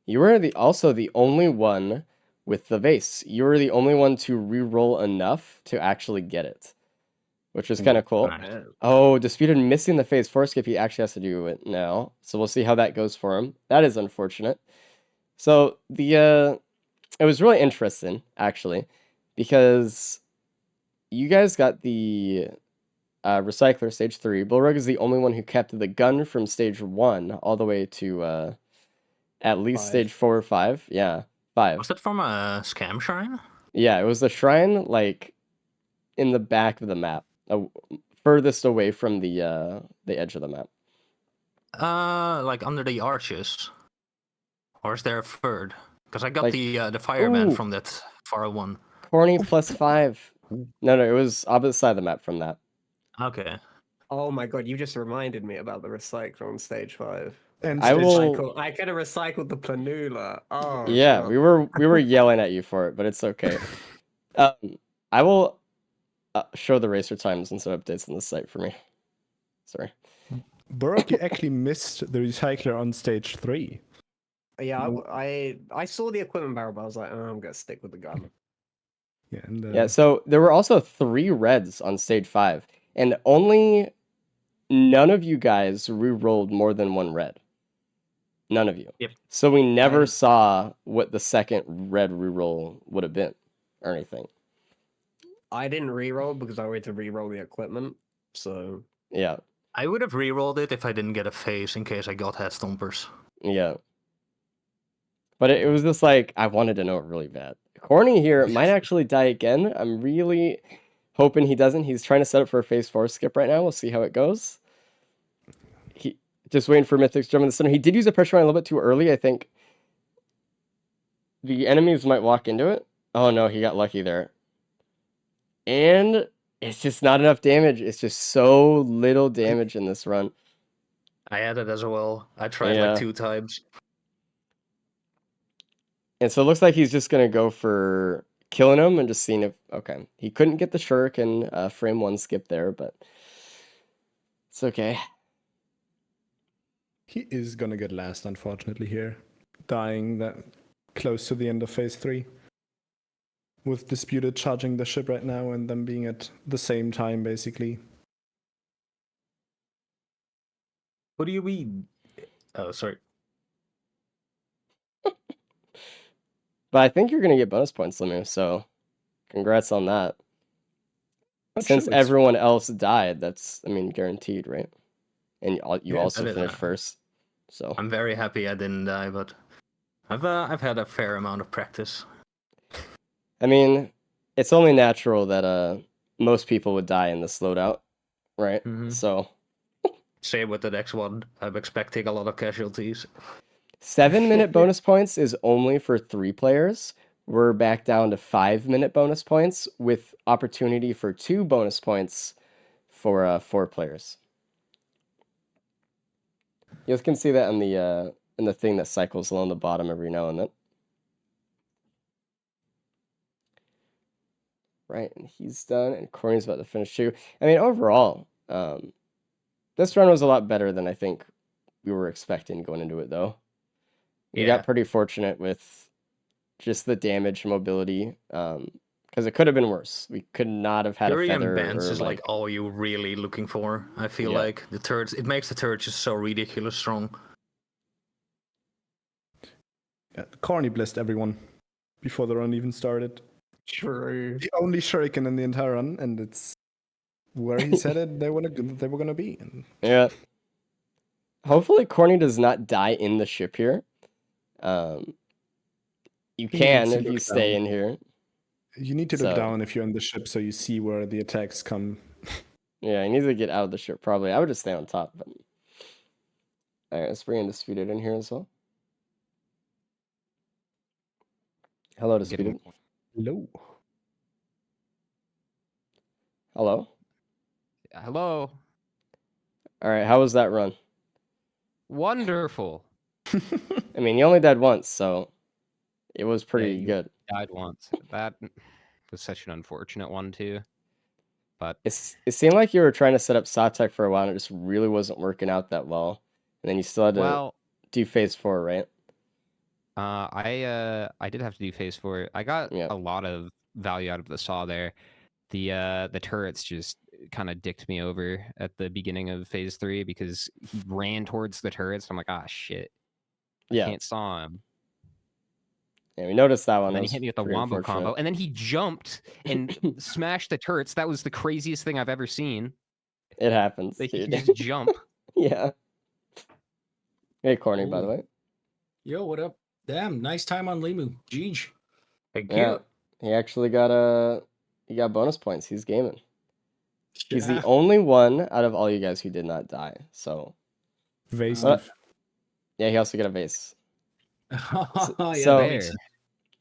You were also the only one with the vase. You were the only one to re-roll enough to actually get it, which was kind of cool. Nice. Oh, Disputed missing the phase 4 skip. He actually has to do it now. So we'll see how that goes for him. That is unfortunate. So it was really interesting, actually, because you guys got the Recycler stage 3. Bullrug is the only one who kept the gun from stage 1 all the way to at least 5. stage 4 or 5. Yeah, 5. Was that from a scam shrine? Yeah, it was the shrine, like, in the back of the map, furthest away from the edge of the map. Like under the arches, or is there a third? Because I got Like- the fireman Ooh. from that far one. Corny plus 5. No, it was opposite side of the map from that. Okay. Oh my god, you just reminded me about the recycler on stage 5. And I stage- will- I could have recycled the planula. Oh Yeah, god. we were yelling at you for it, but it's okay. I will show the racer times and some updates on the site for me. Sorry. Burrock, you actually missed the recycler on stage 3. Yeah, I saw the equipment barrel, but I was like, oh, I'm gonna stick with the gun. Yeah, and Yeah, so there were also 3 reds on stage 5, and none of you guys re-rolled more than 1 red. None of you. Yep. So we never I- saw what the second red re-roll would have been, or anything. I didn't re-roll because I waited to re-roll the equipment. So Yeah, I would have re-rolled it if I didn't get a phase in case I got head stompers. yeah. But it was just like, I wanted to know it really bad. Corny here might actually die again. I'm really hoping he doesn't. He's trying to set up for a phase 4 skip right now. We'll see how it goes. He just waiting for Mithrix to jump in the center. He did use a pressure line a little bit too early. I think the enemies might walk into it. Oh no, he got lucky there. And it's just not enough damage. It's just so little damage in this run. I had it as well. I tried Yeah. like 2 times. And so it looks like he's just going to go for killing him and just seeing if... Okay. He couldn't get the shuriken frame 1 skip there, but it's okay. he is gonna get last, unfortunately, here. Dying that close to the end of phase 3. With Disputed charging the ship right now and them being at the same time, basically. What do you mean? Oh, sorry. But I think you're going to get bonus points, Limu, so congrats on that. Not Since sure it's- everyone else died, that's, I mean, guaranteed, right? And you Yeah, also that is- finished first, so... I'm very happy I didn't die, but I've had a fair amount of practice. I mean, it's only natural that most people would die in this loadout, right? Mhm. So... Same with the next one. I'm expecting a lot of casualties. 7-minute bonus points is only for 3 players. We're back down to 5-minute bonus points with opportunity for 2 bonus points for 4 players. You guys can see that in the thing that cycles along the bottom every now and then. Right, and he's done, and Corey's about to finish too. I mean, overall, this run was a lot better than I think we were expecting going into it, though. We Yeah. got pretty fortunate with just the damage mobility, because it could have been worse. We could not have had Fury a and feather Bends or is like all you're really looking for. I feel Yeah. like the turrets. It makes the turrets just so ridiculous strong. Yeah, Corny blessed everyone before the run even started. True. The only shuriken in the entire run, and it's where he said it they were gonna be. And Yeah. Hopefully Corny does not die in the ship here. You He can needs to if you look stay down. in here. you need to look So- down if you're in the ship so you see where the attacks come. Yeah, he needs to get out of the ship probably. I would just stay on top. But... Alright, let's bring Undisputed in here as well. Hello, Disputed. Low. Hello. Hello. Alright, how was that run? Wonderful. I mean, you only died once, so it was pretty you- good. Died once. That was such an unfortunate one too. But It seemed like you were trying to set up Sawtech for a while, and it just really wasn't working out that well. And then you still had to well, do phase 4, right? I did have to do phase 4. I got Yeah. a lot of value out of the saw there. The turrets just kind of dicked me over at the beginning of phase 3 because he ran towards the turrets. I'm like, ah, shit. I Yeah. can't saw him. Yeah, we noticed that one. And then That he was hit me with the pretty wombo unfortunate. combo, and then he jumped and smashed the turrets. That was the craziest thing I've ever seen. It happens, That he dude. could just jump. Yeah. Hey, Corny, by the Holy- way. Yo, what up? Damn, nice time on Limu. Jeej. Thank Yeah. you. He actually he got bonus points. He's gaming. He's the Yeah. only one out of all you guys who did not die. So Vase. What? yeah, he also got a vase. Oh, yeah, so- thanks.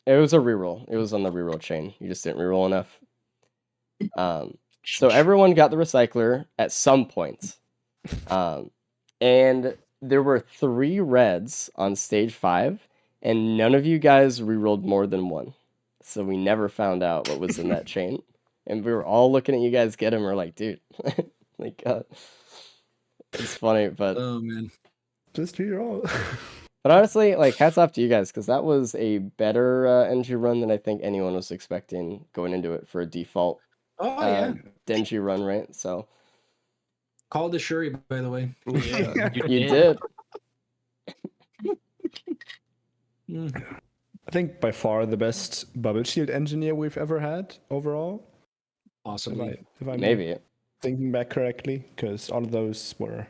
There. It was a reroll. It was on the reroll chain. You just didn't reroll enough. So everyone got the recycler at some point. And there were 3 reds on stage 5, and none of you guys rerolled more than 1. So we never found out what was in that chain. And we were all looking at you guys get him. We're like, dude, like, it's funny, but Oh man. Just reroll. but honestly, like, hats off to you guys because that was a better Engie run than I think anyone was expecting going into it for a default Oh yeah. Denji run, right? So Called the Shuri, by the way. Yeah, you did. Mm. I think by far the best bubble shield engineer we've ever had overall. Possibly. If I'm Maybe. thinking back correctly, because all of those were.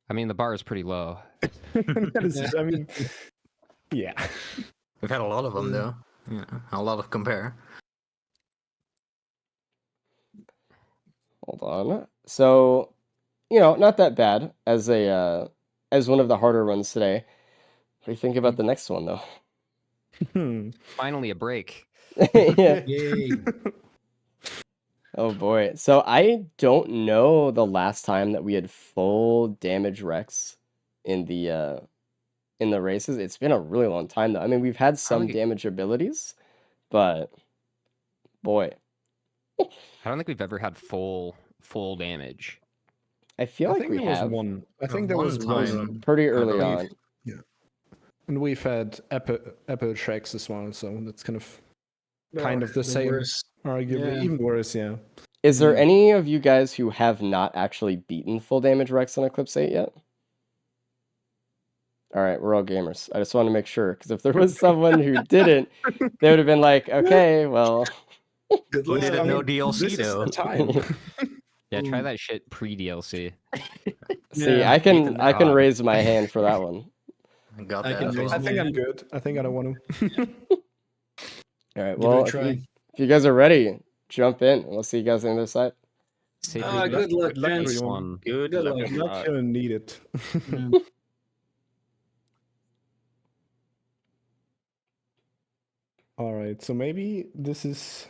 I mean, the bar is pretty low. I mean, yeah. We've had a lot of them though. Yeah, a lot of compare. Hold on. So, not that bad as as one of the harder runs today. What do you think about the next one though? Finally, a break. Yeah. Yay. Oh boy. So I don't know the last time that we had full damage Rex in the races. It's been a really long time though. I mean, we've had some think it- damage abilities, but boy, I don't think we've ever had full damage. I feel I like think we there was have one. I Yeah, think there one was time. one. pretty I early believe. on. And we've had Apple tracks as well, so that's kind of the same. worst. Arguably, Yeah. even worse, yeah. Is there Mm. any of you guys who have not actually beaten full damage Rex on Eclipse 8 yet? All right, we're all gamers. I just want to make sure, because if there was someone who didn't, they would have been like, okay, well, Good Who luck. didn't I know mean, DLC this is though? the time. Yeah, try Ooh. that shit pre DLC. see, Yeah, I can Ethan, raise my hand for that one. I got I that. can as raise well. I think I'm good. I think I don't want to. All right, Give it well, a if try. you guys are ready, jump in. We'll see you guys on the other side. Save Ah, me good luck, Good luck, gents. everyone. one. Good Good luck. luck. I'm not gonna need it. Yeah. All right, so maybe this is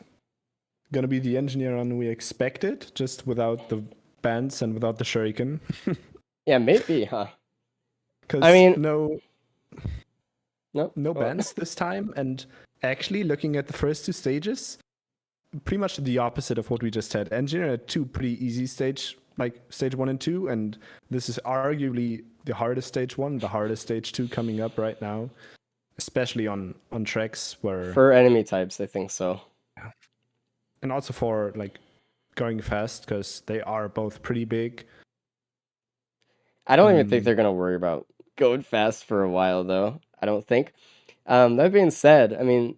gonna be the engineer run we expected, just without the bands and without the shuriken. Yeah, maybe, huh? Because I mean- no No, bands this time, and actually looking at the first 2 stages, pretty much the opposite of what we just had. Engineer had 2 pretty easy stage 1 and 2, and this is arguably the hardest stage 1, the hardest stage 2 coming up right now, especially on tracks where, For enemy types, I think so. and also for like going fast, because they are both pretty big. I don't even think they're gonna worry about going fast for a while, though. I don't think. That being said, I mean,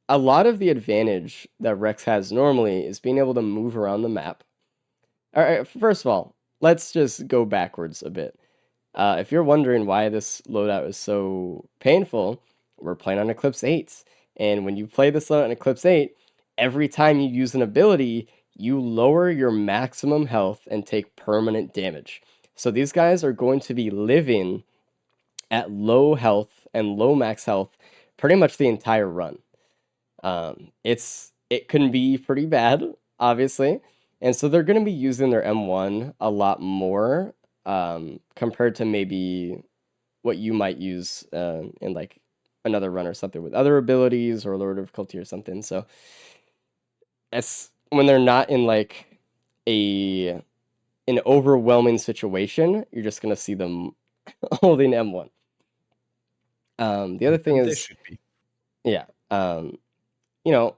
a lot of the advantage that Rex has normally is being able to move around the map All right, first of all, let's just go backwards a bit. If you're wondering why this loadout is so painful, we're playing on Eclipse 8. And when you play this loadout on Eclipse 8, every time you use an ability, you lower your maximum health and take permanent damage. So these guys are going to be living at low health and low max health pretty much the entire run. It can be pretty bad, obviously, and so they're going to be using their M1 a lot more compared to maybe what you might use in like another run or something with other abilities or lower difficulty or something. So it's when they're not in like a an overwhelming situation, you're just going to see them holding M1. The other thing And they is, should be. yeah, you know,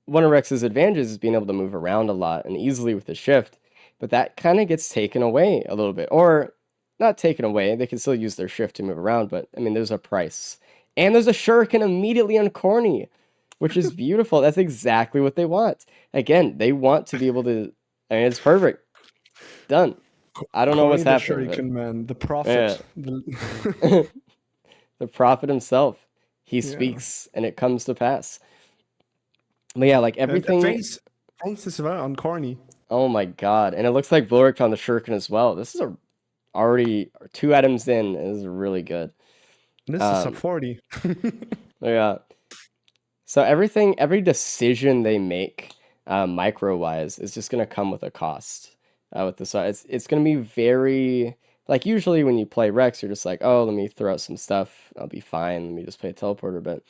one of Rex's advantages is being able to move around a lot and easily with the shift, but that kind of gets taken away a little bit. Or not taken away, they can still use their shift to move around, but I mean, there's a price. And there's a shuriken immediately on Corny, which is beautiful. That's exactly what they want. Again, they want to be able to, I mean, it's perfect. Done. I don't know what's Corny the happening, but Shuriken man, the prophet. yeah. The prophet himself. He Yeah. speaks and it comes to pass. But yeah, like And a everything. face as well on Corny. Oh my god. And it looks like Blurick found the shuriken as well. This is already 2 items in. It is really good. And this is sub 40. Yeah. So every decision they make, micro wise, is just gonna come with a cost. With this, it's gonna be very like usually when you play Rex, you're just like, oh, let me throw out some stuff, I'll be fine. Let me just play a teleporter. But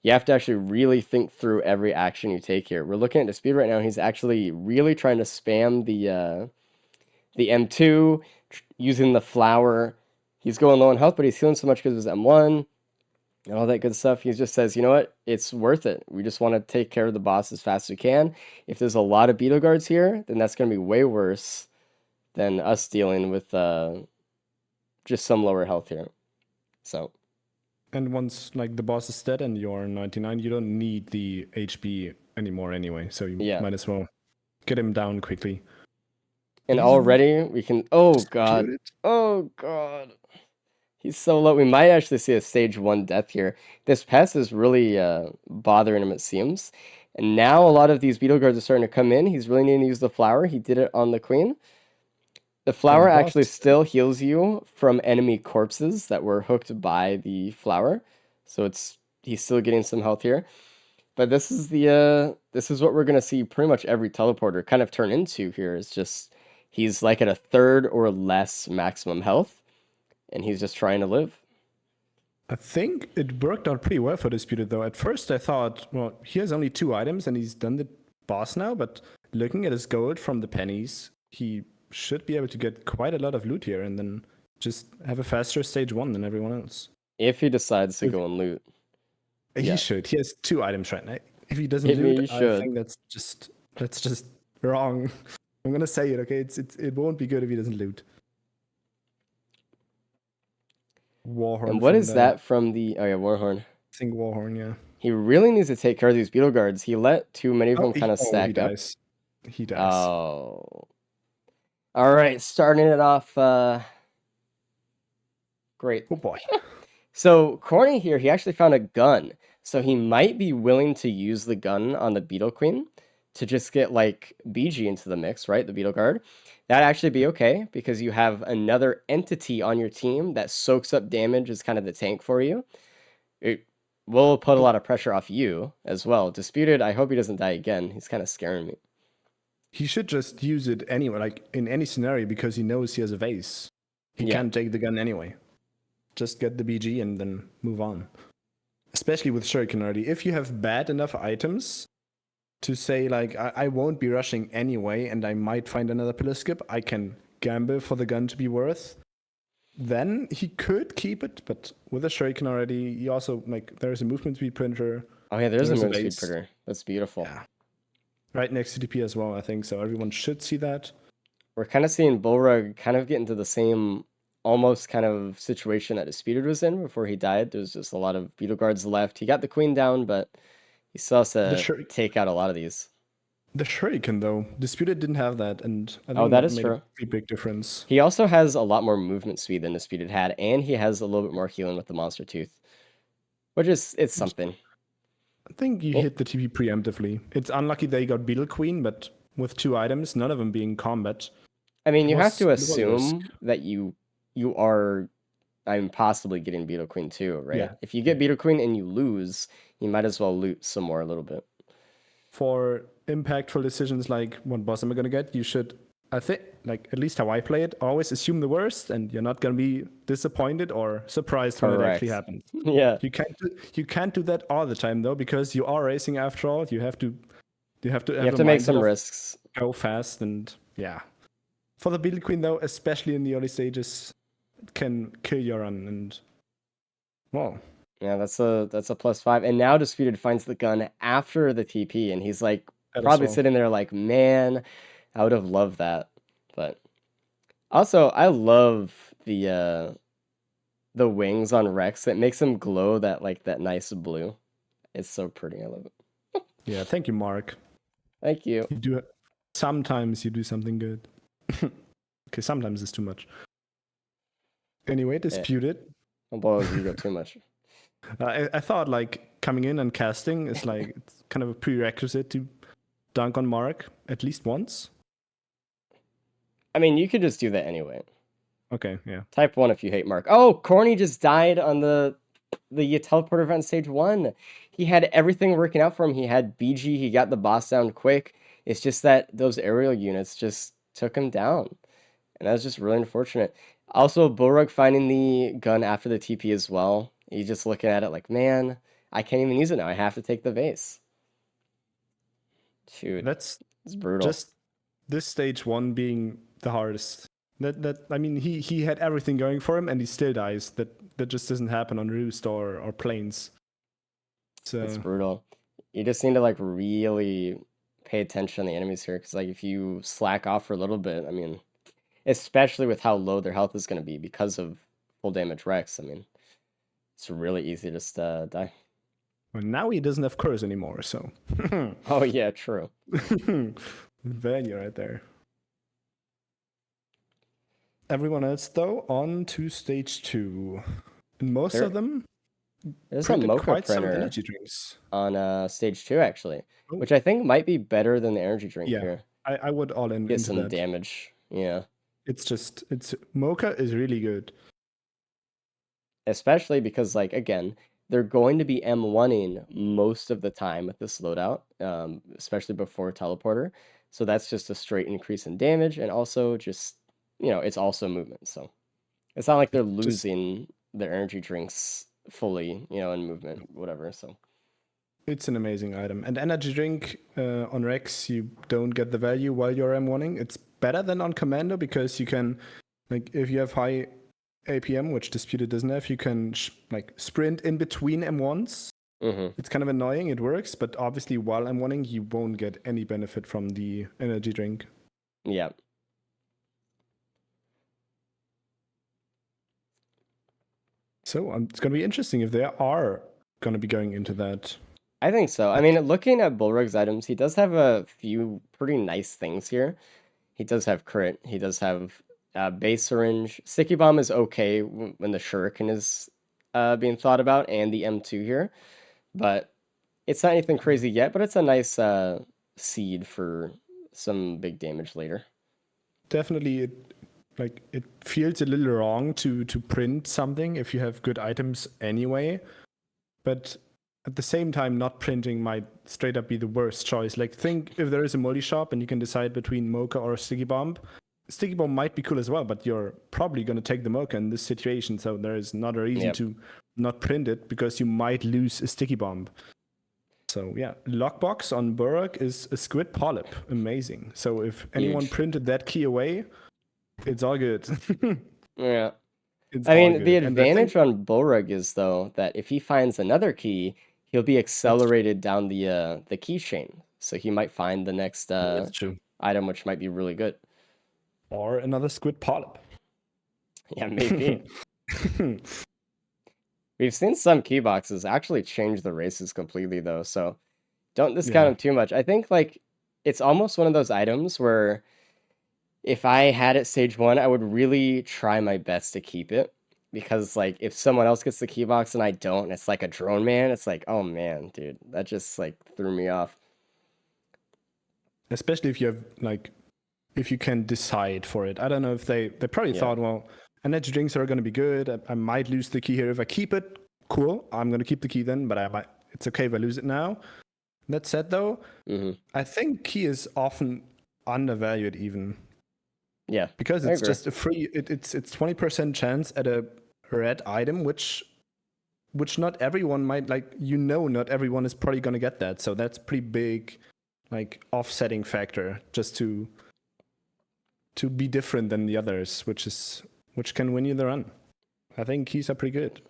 you have to actually really think through every action you take here. We're looking at the speed right now. He's actually really trying to spam the M2 using the flower. He's going low on health, but he's healing so much because of his M1 and all that good stuff. He just says, you know what? It's worth it. We just want to take care of the boss as fast as we can. If there's a lot of beetle guards here, then that's going to be way worse than us dealing with just some lower health here. So. And once like the boss is dead and you're 99, you don't need the HP anymore anyway. So you might as well get him down quickly. And already we can. Oh god. Oh god. He's so low. We might actually see a stage 1 death here. This pest is really bothering him, it seems. And now a lot of these beetle guards are starting to come in. He's really needing to use the flower. He did it on the queen. The flower actually still heals you from enemy corpses that were hooked by the flower. So he's still getting some health here. But this is what we're gonna see pretty much every teleporter kind of turn into here. Is just he's like at a third or less maximum health. And he's just trying to live. I think it worked out pretty well for Disputed, though. At first, I thought, well, he has only 2 items and he's done the boss now. But looking at his gold from the pennies, he should be able to get quite a lot of loot here and then just have a faster stage 1 than everyone else. If he decides to go and loot. He should. He has 2 items right now. If he doesn't loot, I think that's just wrong. I'm gonna say it, okay? It won't be good if he doesn't loot. Warhorn. And what is that from the... Oh, yeah, Warhorn. I think Warhorn, yeah. He really needs to take care of these beetle guards. He let too many of them kind of stack up. He dies. Oh. All right, starting it off... Great. Oh, boy. So, Corny here, he actually found a gun. So he might be willing to use the gun on the Beetle Queen to just get, like, BG into the mix, right? The Beetle Guard. That'd actually be okay, because you have another entity on your team that soaks up damage as kind of the tank for you. It will put a lot of pressure off you as well. Disputed, I hope he doesn't die again. He's kind of scaring me. He should just use it anyway, like in any scenario, because he knows he has a vase. He can't take the gun anyway. Just get the BG and then move on. Especially with Shuriken already. If you have bad enough items to say, like, I won't be rushing anyway, and I might find another pillar skip, I can gamble for the gun to be worth, then he could keep it, but with a Shuriken already, he also, like, there's a movement speed printer. Oh yeah, there's a movement speed printer. That's beautiful. Yeah. Right next to DP as well, I think, so everyone should see that. We're kind of seeing Bullrug kind of get into the same almost kind of situation that Disputed was in before he died. There's just a lot of beetle guards left. He got the queen down, but he still has to take out a lot of these. The Shuriken, though, Disputed didn't have that, and I Oh, think that that is made true. a pretty big difference. He also has a lot more movement speed than Disputed had, and he has a little bit more healing with the Monster Tooth, which is it's something. I think you Oh. hit the TP preemptively. It's unlucky they got Beetle Queen, but with 2 items, none of them being combat. I mean, It you have to was a risk. assume that you are, I'm possibly getting Beetle Queen too, right? Yeah. If you get Beetle Queen and you lose, you might as well loot some more a little bit. For impactful decisions like what boss am I gonna get, you should, I think, like at least how I play it, always assume the worst, and you're not gonna be disappointed or surprised when it actually Correct. happens. Yeah. You can't do that all the time though, because you are racing after all. You have to You have the to make mindset some of risks. go fast, and yeah. For the Beetle Queen though, especially in the early stages, it can kill your run, and well, Yeah, that's a +5. And now Disputed finds the gun after the TP, and he's like that as probably well. sitting there like, man, I would have loved that. But also, I love the wings on Rex. It makes him glow that nice blue. It's so pretty. I love it. Yeah, thank you, Mark. Thank you. Sometimes you do something good. Okay, sometimes it's too much. Anyway, Disputed. Oh boy, you go too much. I thought like coming in and casting is like it's kind of a prerequisite to dunk on Mark at least once. I mean, you could just do that anyway. Okay, yeah. Type 1 if you hate Mark. Oh, Corny just died on the teleport event stage 1. He had everything working out for him. He had BG, he got the boss down quick. It's just that those aerial units just took him down. And that was just really unfortunate. Also, Bulrug finding the gun after the TP as well. He's just looking at it like, man, I can't even use it now. I have to take the vase. Dude, That's it's brutal. just this stage 1 being the hardest. That I mean, he had everything going for him and he still dies. That just doesn't happen on Roost or Plains. So It's brutal. You just need to like really pay attention to the enemies here, because like if you slack off for a little bit, I mean, especially with how low their health is going to be because of full damage Rex, I mean, it's really easy to just die. well, now he doesn't have curse anymore, so Oh yeah, true. value right there. Everyone else though on to stage 2. And most There- of them There's a printed mocha quite some printer energy drinks. on stage 2 actually, Oh. which I think might be better than the energy drink Yeah, here. I would all in Get into some that. damage. Yeah. It's mocha is really good. Especially because, like, again, they're going to be M1ing most of the time with this loadout, especially before teleporter. So that's just a straight increase in damage, and also just, it's also movement. So it's not like they're losing their energy drinks fully, in movement, whatever. So It's an amazing item. And energy drink on Rex, you don't get the value while you're M1ing. It's better than on Commando because you can, like, if you have high APM, which Disputed doesn't have, you can sprint in between M1s. It's kind of annoying. It works, but obviously while M1ing, you won't get any benefit from the energy drink. yeah. So it's going to be interesting if they are going to be going into that. I think so. I mean, looking at Bulrug's items, he does have a few pretty nice things here. He does have crit. He does have base syringe. Sticky bomb is okay when the shuriken is being thought about, and the M2 here, but it's not anything crazy yet. But it's a nice seed for some big damage later. Definitely, it feels a little wrong to print something if you have good items anyway, but at the same time, not printing might straight up be the worst choice. Like, think if there is a multi shop and you can decide between Mocha or Sticky Bomb. Sticky Bomb might be cool as well, but you're probably going to take the Mocha in this situation, so there is not a reason to not print it because you might lose a Sticky Bomb. So yeah, Lockbox on Burrock is a Squid Polyp. Amazing. So if anyone printed that key away, it's all good. Yeah. It's I mean, all the good. And advantage on Bulrug is, though, that if he finds another key, he'll be accelerated down the key chain. So he might find the next that's true. item, which might be really good. Or another Squid Polyp. Yeah, maybe. We've seen some key boxes actually change the races completely, though, so don't discount them too much. I think, like, it's almost one of those items where if I had it stage 1, I would really try my best to keep it. Because, like, if someone else gets the key box and I don't, and it's like a drone man, it's like, oh man, dude, that just, like, threw me off. Especially if you have, like, if you can decide for it. I don't know if they probably Yeah. thought, well, energy drinks are going to be good. I might lose the key here. If I keep it, cool. I'm going to keep the key then, but it's okay if I lose it now. That said, though, hmm I think key is often undervalued even. Yeah. Because I it's agree. just a free, it's 20% chance at a red item, which not everyone might, like, not everyone is probably going to get that. So that's pretty big, like, offsetting factor just to be different than the others, which can win you the run. I think keys are pretty good.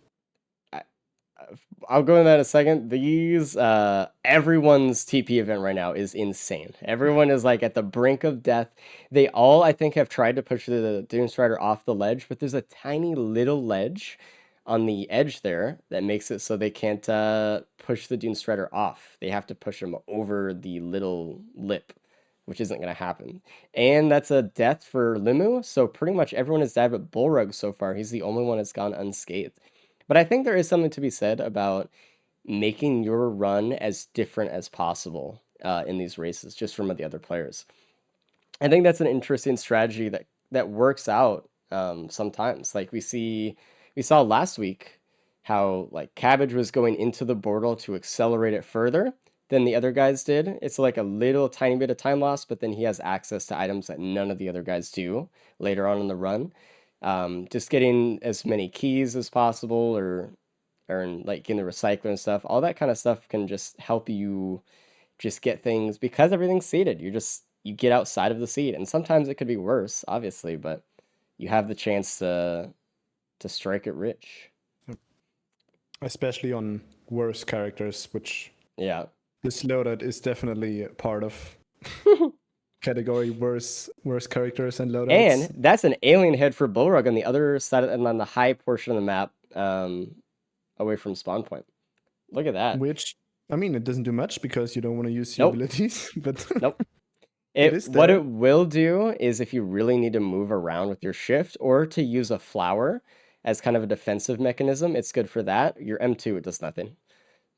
I'll go into that in a second. These, everyone's TP event right now is insane. Everyone is like at the brink of death. They all, I think, have tried to push the Doomstrider off the ledge, but there's a tiny little ledge on the edge there that makes it so they can't push the Doomstrider off. They have to push him over the little lip, which isn't going to happen. And that's a death for Limu, so pretty much everyone has died but Bullrug so far. He's the only one that's gone unscathed. But I think there is something to be said about making your run as different as possible in these races, just from the other players. I think that's an interesting strategy that works out sometimes. Like we saw last week how like Cabbage was going into the portal to accelerate it further than the other guys did. It's like a little tiny bit of time loss, but then he has access to items that none of the other guys do later on in the run. Just getting as many keys as possible, or like getting the recycler and stuff. All that kind of stuff can just help you just get things because everything's seeded. You get outside of the seed, and sometimes it could be worse, obviously, but you have the chance to strike it rich. Especially on worse characters, which Yeah. this loadout is definitely a part of. Category worse characters and loadouts. And that's an alien head for Bullrug on the other side and on the high portion of the map, away from spawn point. Look at that. Which, I mean, it doesn't do much because you don't want to use your Nope. abilities, but Nope. It is What there. it will do is if you really need to move around with your shift or to use a flower as kind of a defensive mechanism, it's good for that. Your M2, it does nothing.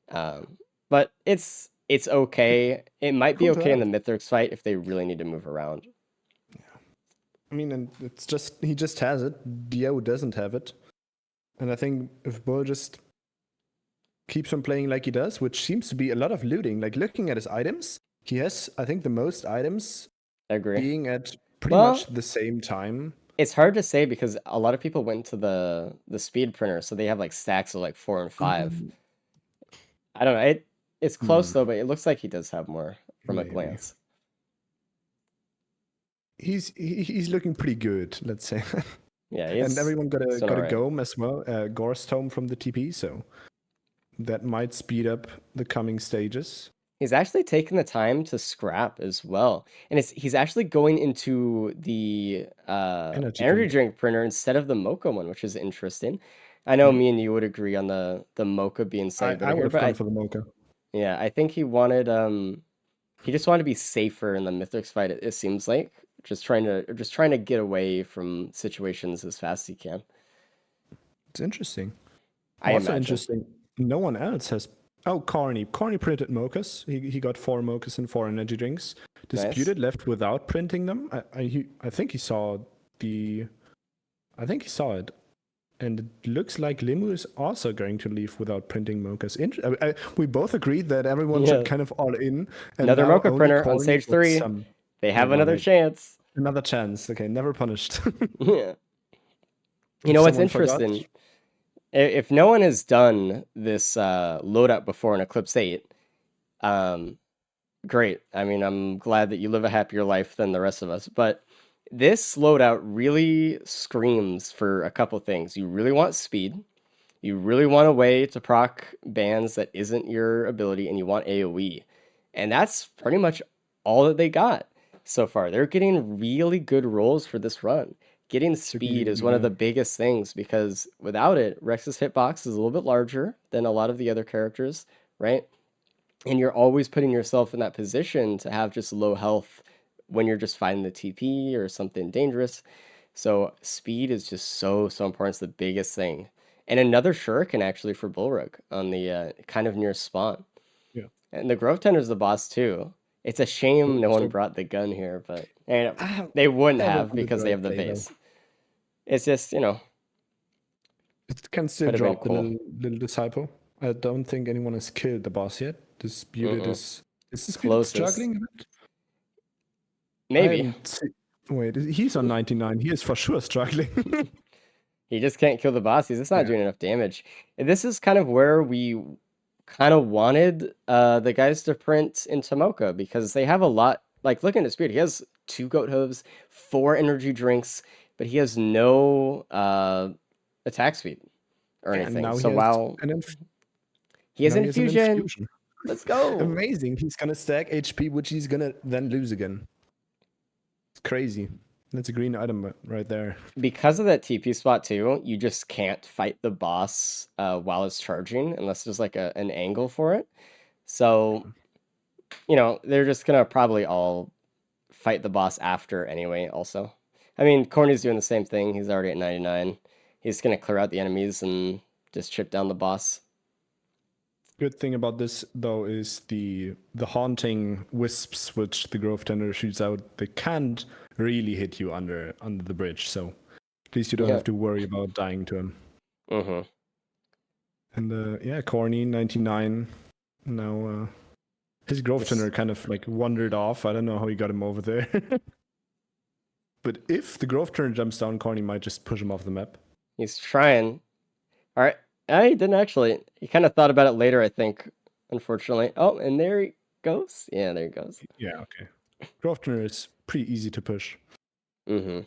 But it's okay. It might be Cool to okay in the have. Mithrix fight if they really need to move around. I mean, and it's just, he just has it. Dio doesn't have it. And I think if Bull just keeps on playing like he does, which seems to be a lot of looting, like looking at his items, he has, I think, the most items I agree. being at pretty Well, much the same time. It's hard to say because a lot of people went to the speed printer, so they have like stacks of like 4 and 5. I don't know. It's close though, but it looks like he does have more from a Maybe. glance. He's looking pretty good, let's say. Yeah, And everyone got it's a alright. Gome as well, Gorst Tome from the TP, so that might speed up the coming stages. He's actually taken the time to scrap as well, and he's actually going into the energy drink printer instead of the mocha one, which is interesting. I know me and you would agree on the mocha being slightly I better would here, have but gone for the mocha. yeah, I think he wanted he just wanted to be safer in the Mithrix fight. It seems like just trying to get away from situations as fast as he can. It's interesting. I Also imagine. interesting, no one else has. Oh, Carney printed mochas. He got 4 mochas and 4 energy drinks. Disputed left without printing them. I think he saw the. I think he saw it, and it looks like Limu is also going to leave without printing mochas. We both agreed that everyone should kind of all in. And Another now mocha only printer on Carney stage gets 3. some- They have well, another chance. Another chance. Okay, never punished. Yeah. You If know what's someone forgot- interesting? If no one has done this loadout before in Eclipse 8, great. I mean, I'm glad that you live a happier life than the rest of us. But this loadout really screams for a couple things. You really want speed. You really want a way to proc bans that isn't your ability, and you want AoE. And that's pretty much all that they got so far. They're getting really good rolls for this run. Getting speed is one of the biggest things because without it, Rex's hitbox is a little bit larger than a lot of the other characters, right? and you're always putting yourself in that position to have just low health when you're just fighting the TP or something dangerous. So speed is just so important. It's the biggest thing. And another shuriken actually for Bullrug on the kind of near spawn. Yeah. And the Grove Tender's the boss too. It's a shame no one So brought the gun here, but I have they wouldn't never have because they have the play, though. base. It's just, It can still could have been drop the cool. little disciple. I don't think anyone has killed the boss yet. Disputed is Disputed Closest. struggling a bit? I Maybe. haven't wait, he's on 99. He is for sure struggling. He just can't kill the boss. He's just not Yeah. doing enough damage. And this is kind of where we kind of wanted the guys to print in Tomoka because they have a lot. Like, look at his speed. He has 2 goat hooves, 4 energy drinks, but he has no attack speed or And anything. now So he has while he has now he has an infusion, infusion. let's go. Amazing. He's gonna stack HP, which he's gonna then lose again. It's crazy. That's a green item right there. Because of that TP spot too, you just can't fight the boss while it's charging unless there's like an angle for it. So, they're just gonna probably all fight the boss after anyway also. I mean, Corny's doing the same thing. He's already at 99. He's gonna clear out the enemies and just chip down the boss. Good thing about this though is the haunting wisps which the Grove Tender shoots out. They can't really hit you under the bridge, so at least you don't have to worry about dying to him. Mm-hmm. And Corny 99. Now his Grove Tender kind of like wandered off. I don't know how he got him over there. But if the Grove Tender jumps down, Corny might just push him off the map. He's trying. All right. He didn't actually. He kind of thought about it later, I think, unfortunately. Oh, and there he goes. Yeah, there he goes. Yeah, okay. Grove Tender is pretty easy to push. Mm-hmm.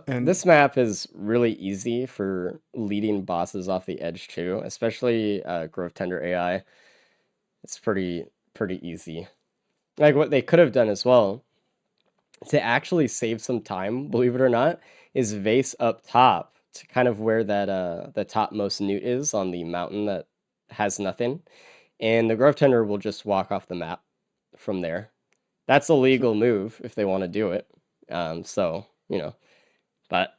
And This map is really easy for leading bosses off the edge too, especially Grove Tender AI. It's pretty easy. Like what they could have done as well to actually save some time, believe it or not, is vase up top to kind of where that the topmost newt is on the mountain that has nothing, and the Grove Tender will just walk off the map from there. That's a legal move if they want to do it. But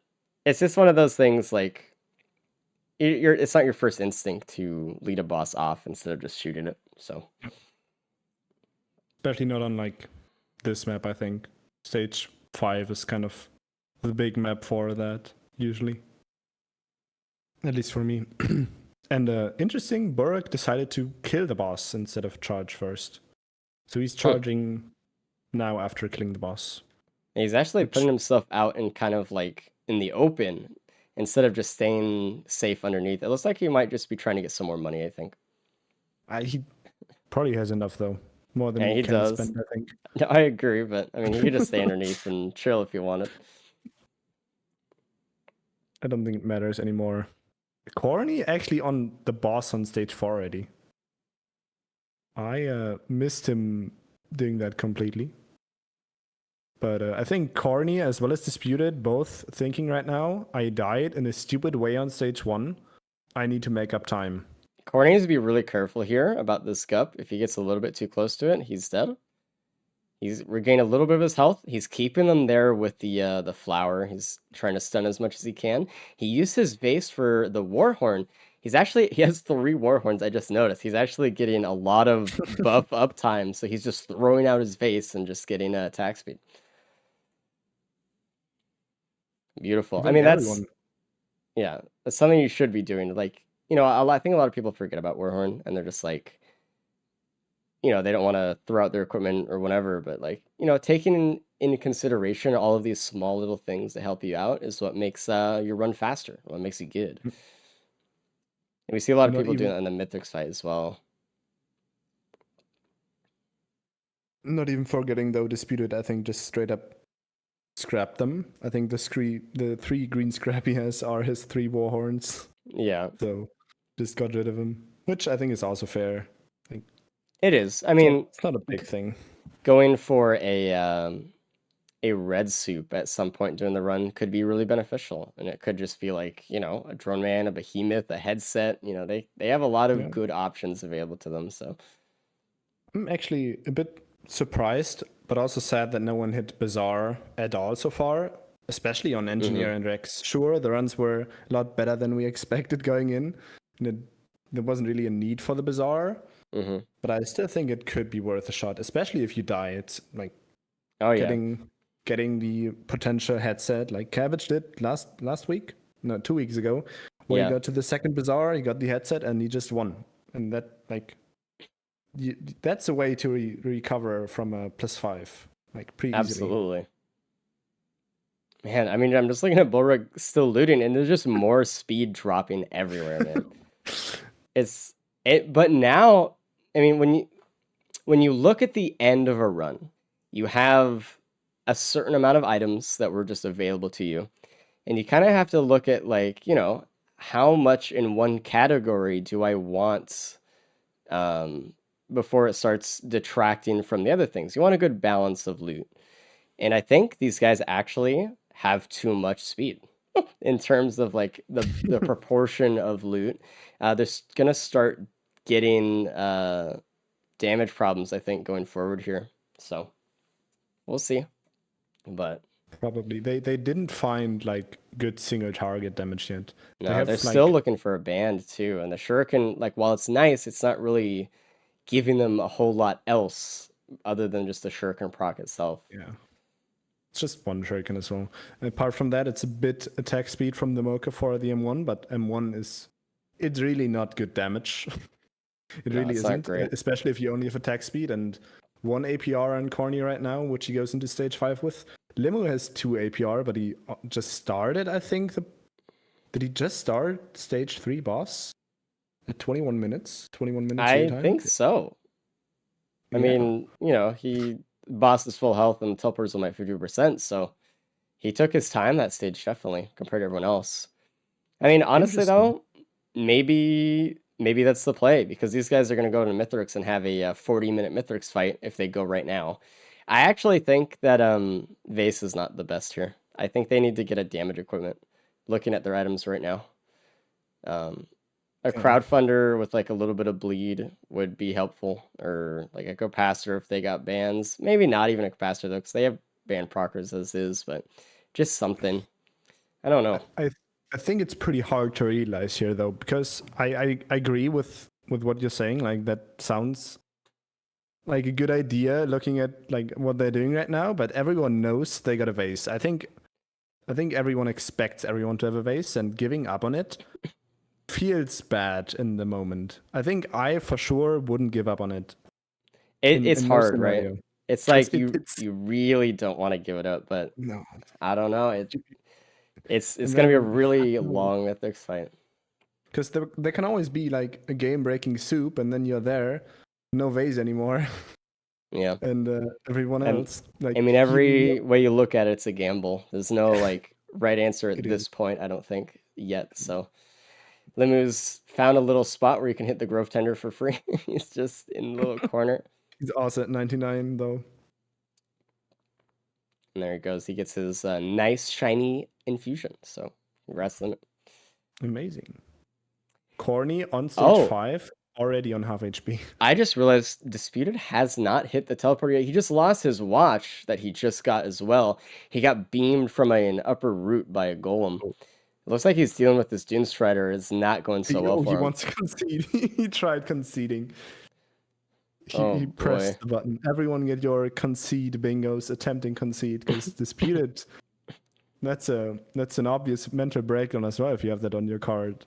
it's just one of those things like it's not your first instinct to lead a boss off instead of just shooting it. So especially not on like this map, I think. Stage 5 is kind of the big map for that, usually. At least for me. And interesting, Burek decided to kill the boss instead of charge first. So he's charging now after killing the boss. He's actually putting himself out in kind of like in the open instead of just staying safe underneath. It looks like he might just be trying to get some more money, I think. He probably has enough though. More than he can does. spend, I think. No, I agree, but I mean, he could just stay underneath and chill if he wanted. I don't think it matters anymore. Corny actually on the boss on stage 4 already. I missed him doing that completely. But I think Corny as well as Disputed both thinking right now, I died in a stupid way on stage 1. I need to make up time. Corny needs to be really careful here about this scup. If he gets a little bit too close to it, he's dead. He's regained a little bit of his health. He's keeping them there with the flower. He's trying to stun as much as he can. He used his vase for the Warhorn. He has 3 Warhorns, I just noticed. He's actually getting a lot of buff uptime, so he's just throwing out his vase and just getting attack speed. Beautiful. I mean, that's something you should be doing. Like, I think a lot of people forget about Warhorn, and they're just like, they don't want to throw out their equipment or whatever, but like, taking into consideration all of these small little things that help you out is what makes your run faster, what makes you good. And we see a lot of people doing that in the Mithrix fight as well. Not even forgetting though, Disputed, I think just straight up scrap them. I think the 3 green scrap he has are his 3 Warhorns. Yeah. So just got rid of him, which I think is also fair. It is. I mean, it's not a big thing. Going for a red soup at some point during the run could be really beneficial, and it could just be like, a drone man, a behemoth, a headset. They have a lot of good options available to them. So I'm actually a bit surprised, but also sad that no one hit Bazaar at all so far, especially on Engineer and Rex. Sure, the runs were a lot better than we expected going in. And there wasn't really a need for the Bazaar, but I still think it could be worth a shot, especially if you die. It's like getting the potential headset like Cabbage did last week, no, 2 weeks ago, where he got to the second Bazaar, he got the headset, and he just won. And that that's a way to recover from a +5, like pretty easily. Absolutely. Man, I mean, I'm just looking at Bullrug still looting, and there's just more speed dropping everywhere, man. But now, I mean, when you look at the end of a run, you have a certain amount of items that were just available to you, and you kind of have to look at, like, you know, how much in one category do I want before it starts detracting from the other things. You want a good balance of loot. And I think these guys actually have too much speed in terms of like the proportion of loot. They're going to start getting damage problems, I think, going forward here. So we'll see. But probably they didn't find like good single target damage yet. No, they're still looking for a band too. And the Shuriken, like, while it's nice, it's not really giving them a whole lot else other than just the Shuriken proc itself. Yeah. It's just one Shuriken as well. And apart from that, it's a bit attack speed from the Mocha for the M1, but M1 it's really not good damage. It really isn't, especially if you only have attack speed and 1 APR on Corny right now, which he goes into stage 5 with. Limo has 2 APR, but he just started, I think. Did he just start stage 3 boss at 21 minutes? 21 minutes I think so. I mean, you know, he boss is full health and Tulper's only at 50%, so he took his time that stage, definitely, compared to everyone else. I mean, honestly, though, maybe that's the play, because these guys are going to go to Mithrix and have a 40-minute Mithrix fight if they go right now. I actually think that Vase is not the best here. I think they need to get a damage equipment, looking at their items right now. A crowdfunder with like a little bit of bleed would be helpful, or like a capacitor if they got bans. Maybe not even a capacitor though, because they have band proctors as is, but just something. I don't know. I think it's pretty hard to realize here though, because I agree with what you're saying. Like, that sounds like a good idea looking at like what they're doing right now, but everyone knows they got a vase. I think everyone expects everyone to have a vase, and giving up on it feels bad in the moment. I think I for sure wouldn't give up on it. It's hard, right? It's like you really don't want to give it up, but no, I don't know. It's gonna be a really long Mythics fight. Because there can always be like a game-breaking soup, and then you're there, no vase anymore. Yeah. And everyone else. Like, I mean, every way you look at it, it's a gamble. There's no like right answer at this point, I don't think, yet. So Limu's found a little spot where you can hit the Grove Tender for free. He's just in the little corner. He's also at 99 though. And there he goes. He gets his nice shiny infusion. So congrats, Limu. Amazing. Corny on stage 5, already on half HP. I just realized Disputed has not hit the teleport yet. He just lost his watch that he just got as well. He got beamed from an upper root by a golem. It looks like he's dealing with this Dune Strider. It's not going so well for him. He wants to concede. He tried conceding. He pressed the button. Everyone get your concede bingos, attempting concede, because Disputed, that's an obvious mental breakdown as well if you have that on your card.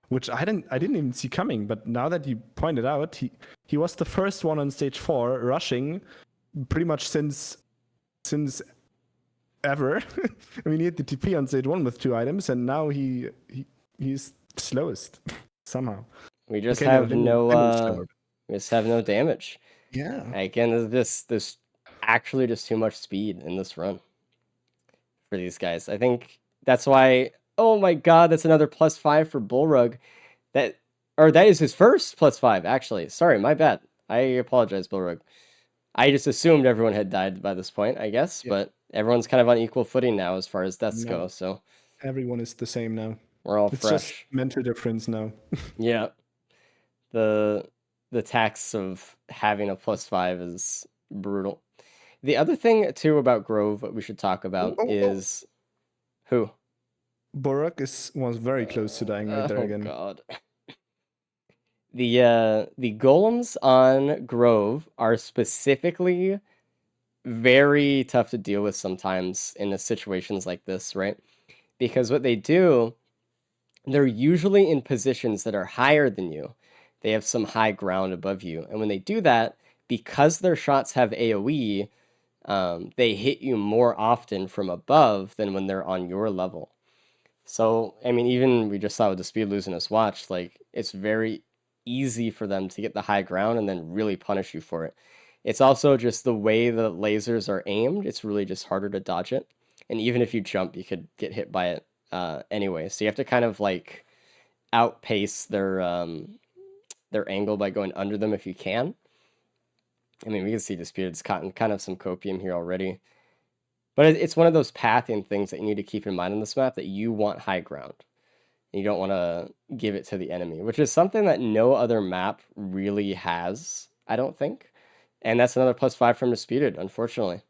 Which I didn't even see coming, but now that you pointed out, he was the first one on stage 4 rushing pretty much since ever. I mean, he had the TP on stage 1 with 2 items, and now he's slowest somehow. We just have no damage. Yeah. Again, there's actually just too much speed in this run for these guys. I think that's why. Oh my god, that's another +5 for Bullrug. That is his first +5, actually. Sorry, my bad. I apologize, Bullrug. I just assumed everyone had died by this point, I guess, but everyone's kind of on equal footing now as far as deaths go, so. Everyone is the same now. We're all it's fresh. Just mental difference now. Yeah. The the tax of having a +5 is brutal. The other thing too about Grove we should talk about oh. is who? Borak was very close to dying right there Oh again. god. The golems on Grove are specifically very tough to deal with sometimes in situations like this, right? Because what they do, they're usually in positions that are higher than you. They have some high ground above you. And when they do that, because their shots have AoE, they hit you more often from above than when they're on your level. So, I mean, even we just saw with the speed losing his watch, like, it's very easy for them to get the high ground and then really punish you for it. It's also just the way the lasers are aimed, it's really just harder to dodge it. And even if you jump, you could get hit by it anyway. So you have to kind of like outpace their angle by going under them if you can. I mean, we can see Disputed's caught kind of some copium here already. But it's one of those pathing things that you need to keep in mind on this map, that you want high ground. You don't want to give it to the enemy, which is something that no other map really has, I don't think. And that's another +5 from Disputed, unfortunately,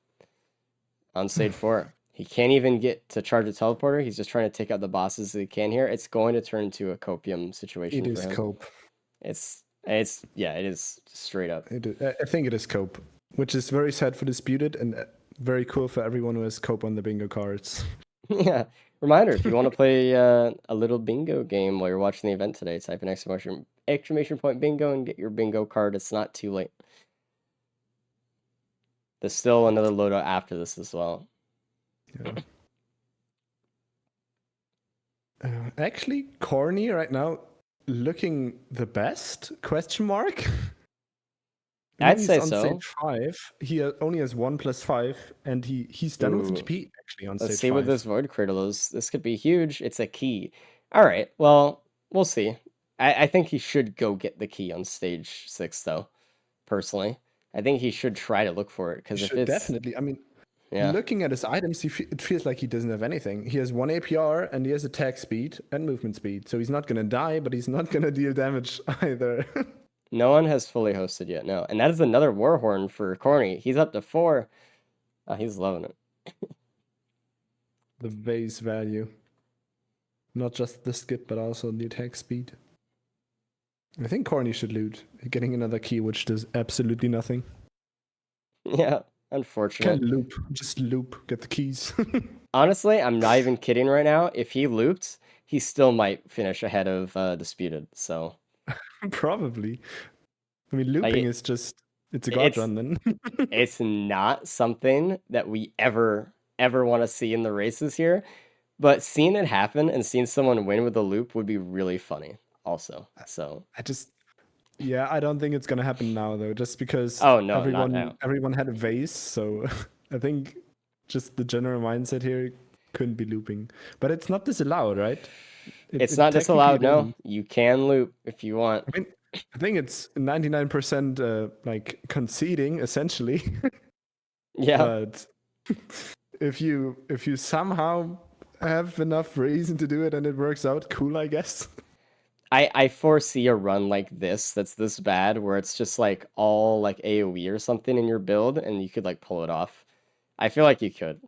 on stage 4. He can't even get to charge a teleporter. He's just trying to take out the bosses that he can here. It's going to turn into a copium situation It for is him. cope. It's yeah, it is straight up. I think it is cope, which is very sad for Disputed and very cool for everyone who has cope on the bingo cards. Yeah. Reminder, if you want to play a little bingo game while you're watching the event today, type in exclamation point bingo and get your bingo card. It's not too late. There's still another loadout after this as well. Yeah. Actually, Corny right now looking the best? Question mark. I'd He's say on so. stage 5. He only has 1 + 5, and he's done with the Ooh. TP actually on Let's stage see 5. what this Void Cradle is. This could be huge. It's a key. All right. Well, we'll see. I think he should go get the key on stage 6, though. Personally, I think he should try to look for it, because if Should it's definitely. I mean, yeah, looking at his items, it feels like he doesn't have anything. He has 1 APR and he has attack speed and movement speed, so he's not gonna die, but he's not gonna deal damage either. no one has fully hosted yet. No, and that is another Warhorn for Corny. He's up to 4. Oh, he's loving it. The base value, not just the skip, but also the attack speed. I think Corny should loot. Getting another key, which does absolutely nothing. Yeah, Can unfortunate. loop, just loop, get the keys. Honestly, I'm not even kidding right now. If he looped, he still might finish ahead of Disputed. So Probably. I mean, looping is just, it's a god it's run then. it's not something that we ever want to see in the races here, but seeing it happen and seeing someone win with a loop would be really funny also. So I don't think it's gonna happen now though, just because oh no, not now. everyone had a vase, so I think just the general mindset here couldn't be looping. But it's not disallowed, right? It's not disallowed, no. isn't. You can loop if you want. I mean, I think it's 99% like conceding essentially. Yeah. But if you somehow have enough reason to do it and it works out, cool, I guess. I foresee a run like that's this bad, where it's just like all like AoE or something in your build and you could like pull it off. I feel like you could.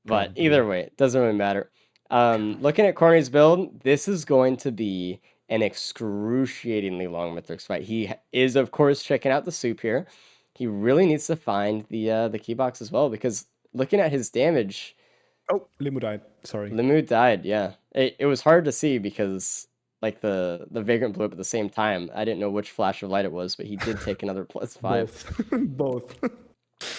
But Probably. either way, it doesn't really matter. Looking at Corny's build, this is going to be an excruciatingly long Mithrix fight. He is, of course, checking out the soup here. He really needs to find the key box as well, because looking at his damage, Oh, Limu died. Sorry. Limu died. Yeah, it was hard to see because like the Vagrant blew up at the same time. I didn't know which flash of light it was, but he did take another +5. Both.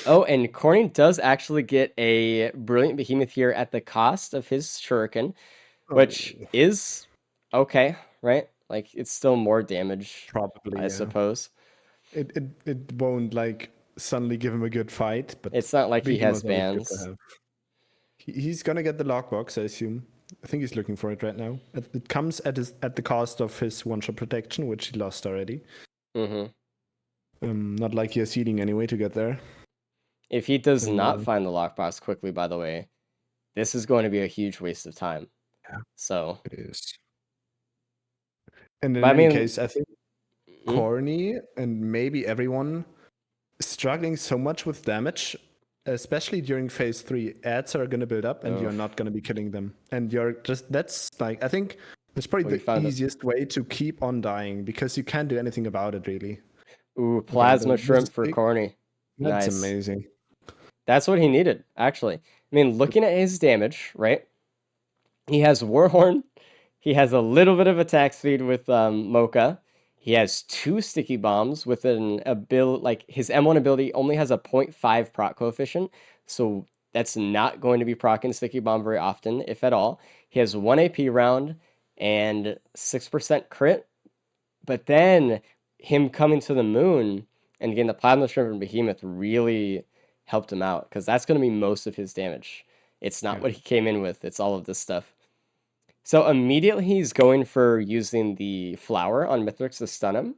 Oh, and Corny does actually get a Brilliant Behemoth here at the cost of his Shuriken, which is okay, right? Like, it's still more damage, Probably, I yeah. suppose. It won't like suddenly give him a good fight, but It's not like he has Behemoth's always good to bans. have. He's gonna get the lockbox, I assume. I think he's looking for it right now. It comes at the cost of his one-shot protection, which he lost already. Mm-hmm. Not like he has healing anyway to get there. If he does not find the lockbox quickly, by the way, this is going to be a huge waste of time. Yeah. So It is. And in But I any mean- case, I think Corny and maybe everyone struggling so much with damage, especially during phase 3. Ads are going to build up and you're not going to be killing them. And you're just, that's like, I think that's probably the easiest way to keep on dying because you can't do anything about it really. Ooh, plasma shrimp for Corny. That's Nice. amazing. That's what he needed, actually. I mean, looking at his damage, right? He has Warhorn. He has a little bit of attack speed with Mocha. He has 2 sticky bombs with an ability, like his M1 ability only has a 0.5 proc coefficient, so that's not going to be proccing sticky bomb very often, if at all. He has 1 AP round and 6% crit, but then him coming to the moon and getting the plasma shrimp and behemoth really helped him out because that's going to be most of his damage. It's not what he came in with, it's all of this stuff. So immediately he's going for using the flower on Mithrix to stun him.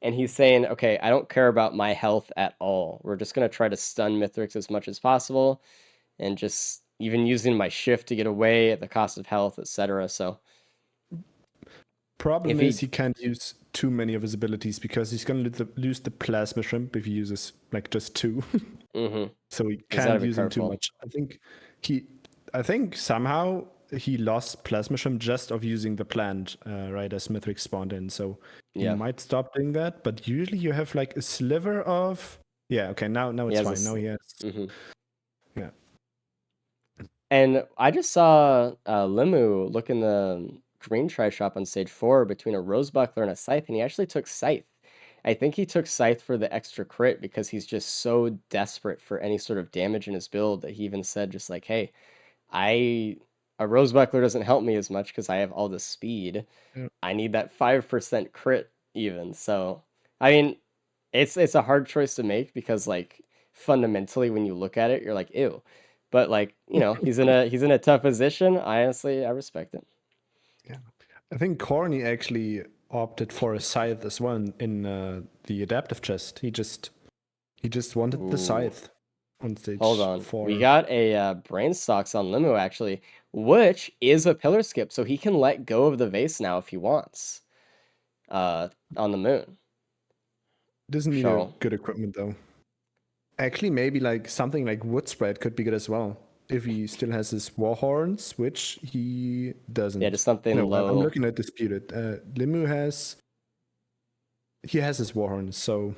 And he's saying, okay, I don't care about my health at all. We're just going to try to stun Mithrix as much as possible. And just even using my shift to get away at the cost of health, etc. So problem is he can't use too many of his abilities because he's going to lose the plasma shrimp if he uses like just 2. So he can't use them too much. I think somehow he lost plasma shrimp just of using the plant right as Mithrix spawned in. So he might stop doing that. But usually you have like a sliver of okay, now it's fine. Now he has yeah. And I just saw Limu look in the green try shop on stage 4 between a Rose Buckler and a Scythe, and he actually took Scythe. I think he took Scythe for the extra crit because he's just so desperate for any sort of damage in his build that he even said just like, hey, a Rose Buckler doesn't help me as much because I have all the speed. I need that 5% crit even. So, I mean, it's a hard choice to make because like fundamentally when you look at it, you're like, ew. But like, you know, he's in a tough position. I respect it. Yeah. I think Corny actually opted for a Scythe as well in the adaptive chest. He just wanted the Scythe on stage. Hold on. 4. We got a Brain Stocks on Limu actually, which is a pillar skip, so he can let go of the vase now if he wants. On the moon. Doesn't need a good equipment though. Actually, maybe like something like Wood Spread could be good as well. If he still has his war horns, which he doesn't. Yeah, just something low. I'm looking at Disputed. Limu has his war horns, so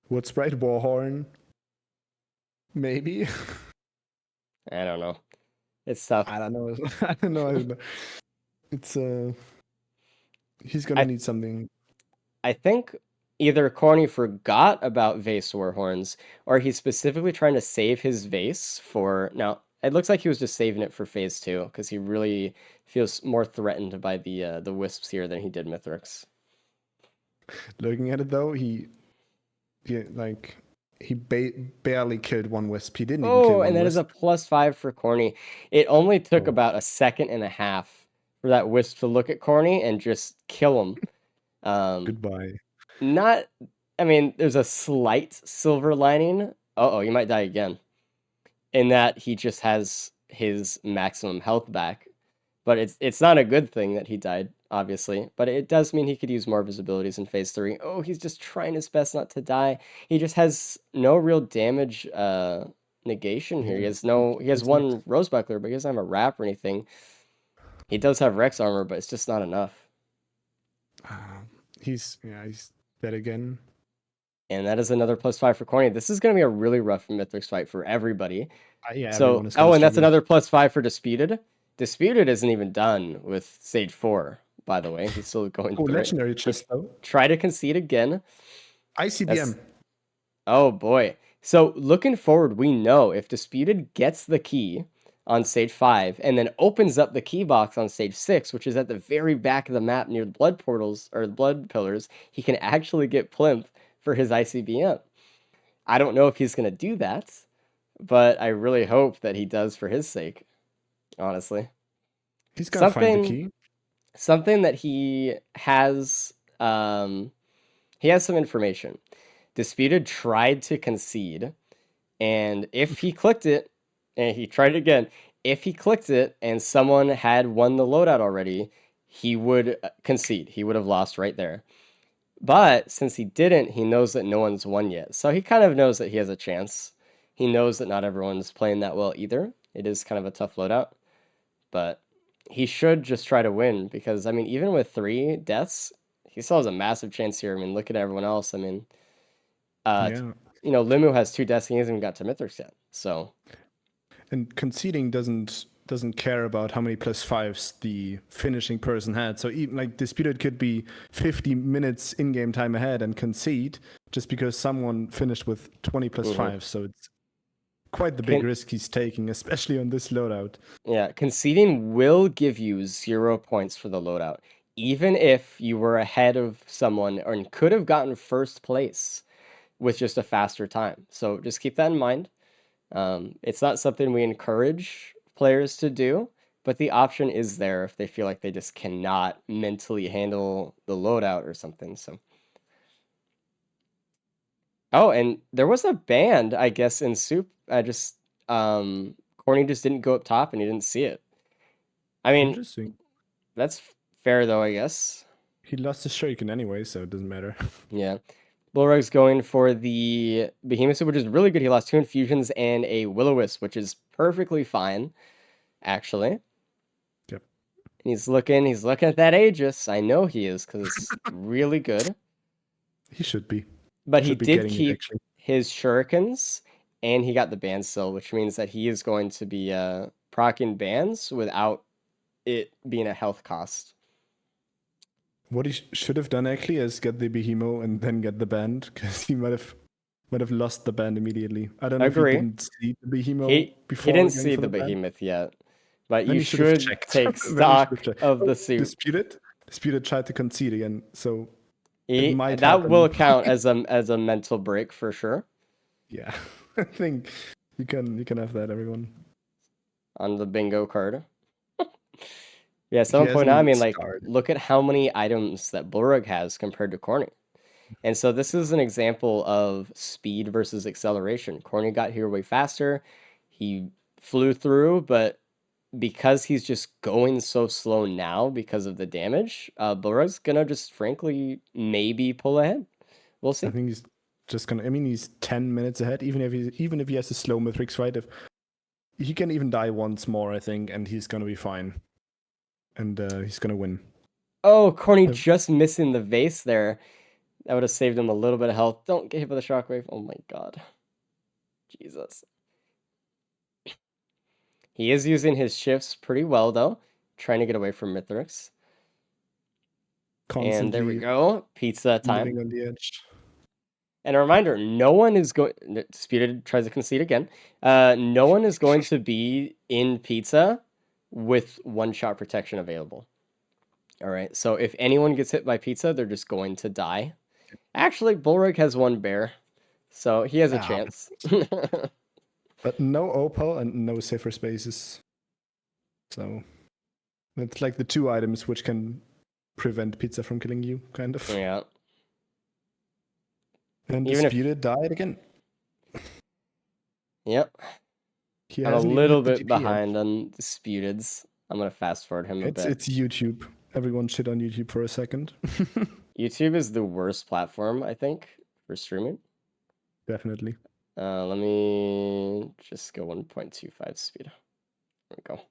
Wood Spread, war horn, maybe. I don't know. It's tough. I don't know. I don't know. It's he's gonna need something. I think either Corny forgot about Vase Warhorns, or he's specifically trying to save his Vase for now. It looks like he was just saving it for phase 2 because he really feels more threatened by the wisps here than he did Mithrix. Looking at it though, he barely killed one wisp. He didn't even kill one and that wisp. is a +5 for Corny. It only took about a second and a half for that wisp to look at Corny and just kill him. Goodbye. I mean, there's a slight silver lining. You might die again. In that he just has his maximum health back. But it's not a good thing that he died, obviously. But it does mean he could use more of his abilities in phase 3. Oh, he's just trying his best not to die. He just has no real damage negation here. He has one Rose Buckler, but he doesn't have a wrap or anything. He does have Rex armor, but it's just not enough. He's dead again. And that is another +5 for Corny. This is going to be a really rough Mithrix fight for everybody. So, and that's another +5 for Disputed. Disputed isn't even done with stage 4, by the way. He's still going through legendary chest though. Try to concede again. ICBM. Oh boy. So looking forward, we know if Disputed gets the key on stage 5 and then opens up the key box on stage 6, which is at the very back of the map near the blood portals or the blood pillars, he can actually get plinth for his ICBM. I don't know if he's going to do that, but I really hope that he does for his sake, honestly. He's going to find the key. Something that he has some information. Disputed tried to concede, and if he clicked it, and he tried it again, if he clicked it and someone had won the loadout already, he would concede. He would have lost right there. But since he didn't, he knows that no one's won yet. So he kind of knows that he has a chance. He knows that not everyone's playing that well either. It is kind of a tough loadout. But he should just try to win because, I mean, even with 3 deaths, he still has a massive chance here. I mean, look at everyone else. I mean, Yeah. Limu has 2 deaths. He hasn't even got to Mithrix yet. So, And conceding doesn't care about how many +5s the finishing person had. So even like Disputed could be 50 minutes in-game time ahead and concede just because someone finished with 20 +5. So it's quite the big risk he's taking, especially on this loadout. yeah, conceding will give you 0 points for the loadout, even if you were ahead of someone and could have gotten first place with just a faster time. So just keep that in mind. It's not something we encourage players to do, but the option is there if they feel like they just cannot mentally handle the loadout or something. So, oh, and there was a band, I guess, in Soup. Corny just didn't go up top and he didn't see it. I mean, Interesting. that's fair though, I guess. He lost his shuriken anyway, so it doesn't matter. Yeah. Bullrug's going for the Behemoth, which is really good. He lost 2 infusions and a Will-O-Wisp, which is perfectly fine, actually. Yep. And he's looking at that Aegis. I know he is, because it's really good. He should be. But he Should be did getting it, keep actually. his shurikens, and he got the ban still, which means that he is going to be proccing bans without it being a health cost. What he should have done actually is get the Behemoth and then get the band, because he might have lost the band immediately. I don't know Agree. if he didn't see the Behemoth He before. didn't going see for the band. Behemoth yet, but Then you he should have should checked. take Then he should stock have checked. of Oh, the suit. Disputed tried to concede again, so it might that happen. will count as a mental break for sure. Yeah, I think you can have that, everyone. On the bingo card. Yeah, someone He point out, I hasn't mean, like, started. look at how many items that Bullrug has compared to Corny. And so this is an example of speed versus acceleration. Corny got here way faster. He flew through, but because he's just going so slow now because of the damage, Bullrug's gonna just frankly maybe pull ahead. We'll see. I think he's just gonna. I mean, he's 10 minutes ahead. Even if he has a slow Mithrix fight, if he can even die once more, I think, and he's gonna be fine. And he's gonna win. Oh, Corny just missing the vase there. That would have saved him a little bit of health. Don't get hit by the shockwave. Oh my god. Jesus. He is using his shifts pretty well, though. Trying to get away from Mithrix. And there we Constantly go. Pizza time. living on the edge. And a reminder, no one is going... Disputed tries to concede again. No one is going to be in pizza with one-shot protection available. All right, so if anyone gets hit by pizza, they're just going to die. Actually, Bullrug has 1 bear, so he has a chance. But no opal and no safer spaces. So that's like the 2 items which can prevent pizza from killing you, kind of. Yeah. And Even if- Disputed died again. Yep. He I'm a hasn't even little hit the bit GP yet. behind on Disputeds. I'm going to fast forward him a bit. It's YouTube. Everyone shit on YouTube for a second. YouTube is the worst platform, I think, for streaming. Definitely. Let me just go 1.25 speed. There we go.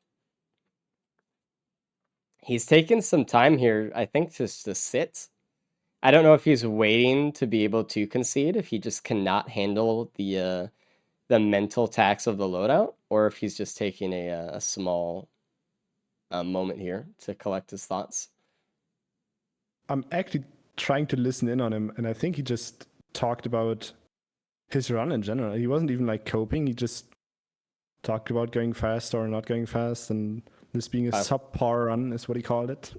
He's taken some time here, I think, just to sit. I don't know if he's waiting to be able to concede, if he just cannot handle the mental tax of the loadout, or if he's just taking a small moment here to collect his thoughts. I'm actually trying to listen in on him, and I think he just talked about his run in general. He wasn't even like coping. He just talked about going fast or not going fast, and this being a subpar run is what he called it.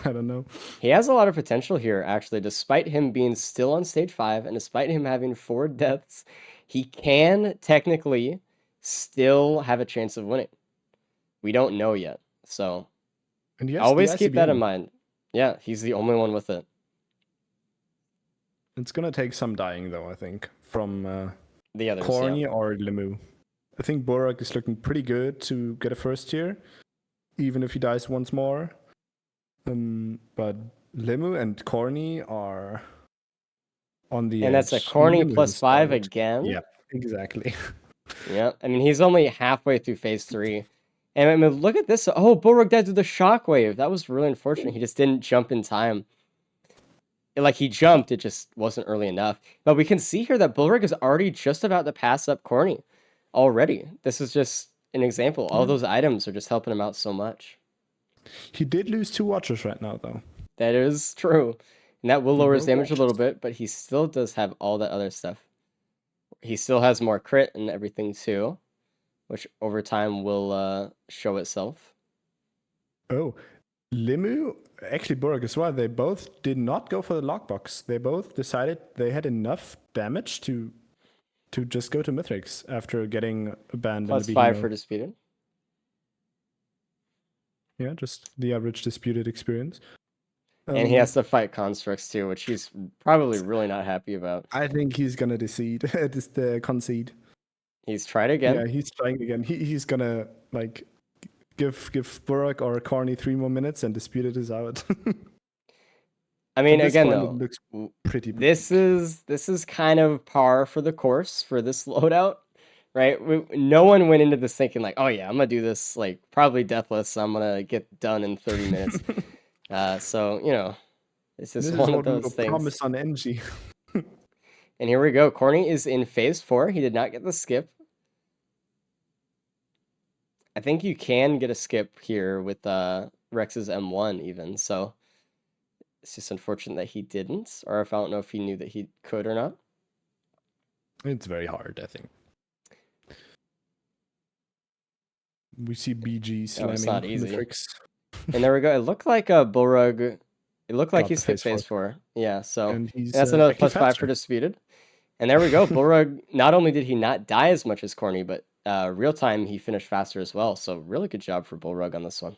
I don't know. He has a lot of potential here, actually, despite him being still on stage 5 and despite him having 4 deaths. He can technically still have a chance of winning. We don't know yet, so And yes, always keep that in mind. Yeah, he's the only one with it. It's gonna take some dying, though, I think, from the others, Corny yeah. or Lemu. I think Bullrug is looking pretty good to get a first tier, even if he dies once more. But Lemu and Corny are on the And that's a edge. corny Limu plus has 5 started. again. Yep, exactly. Yeah, I mean, he's only halfway through phase 3. And I mean, look at this. Oh, Bulwark died to the shockwave. That was really unfortunate. He just didn't jump in time. Like, he jumped, it just wasn't early enough. But we can see here that Bulwark is already just about to pass up Corny already. This is just an example. All those items are just helping him out so much. He did lose 2 watchers right now, though. That is true. And that will lower his Both damage a little watches. bit, but he still does have all that other stuff. He still has more crit and everything too, which over time will show itself. Oh, Limu, actually Burg as well, they both did not go for the lockbox. They both decided they had enough damage to just go to Mithrix after getting banned Plus in the 5 Behemoth. for disputed. Yeah, just the average disputed experience. And he has to fight constructs too, which he's probably really not happy about. I think he's gonna concede. He's tried again. Yeah, he's trying again. He's gonna like give Burek or Corny 3 more minutes and disputed is out. I mean, At this again point, though, it looks pretty. this is kind of par for the course for this loadout, right? No one went into this thinking like, oh yeah, I'm gonna do this like probably deathless. I'm gonna get done in 30 minutes. So you know, it's just This is one of what we those were things. promised on NG. And here we go. Corny is in phase 4. He did not get the skip. I think you can get a skip here with Rex's M1 even. So it's just unfortunate that he didn't, or if I don't know if he knew that he could or not. It's very hard, I think. We see BG slamming it's not easy. Mithrix. And there we go. It looked like a Bullrug. It looked like Got he the skipped phase phase 4. Yeah, so And he's that's another actually plus 5 for faster. disputed. And there we go. Bullrug, not only did he not die as much as Corny, but real time he finished faster as well. So really good job for Bullrug on this one.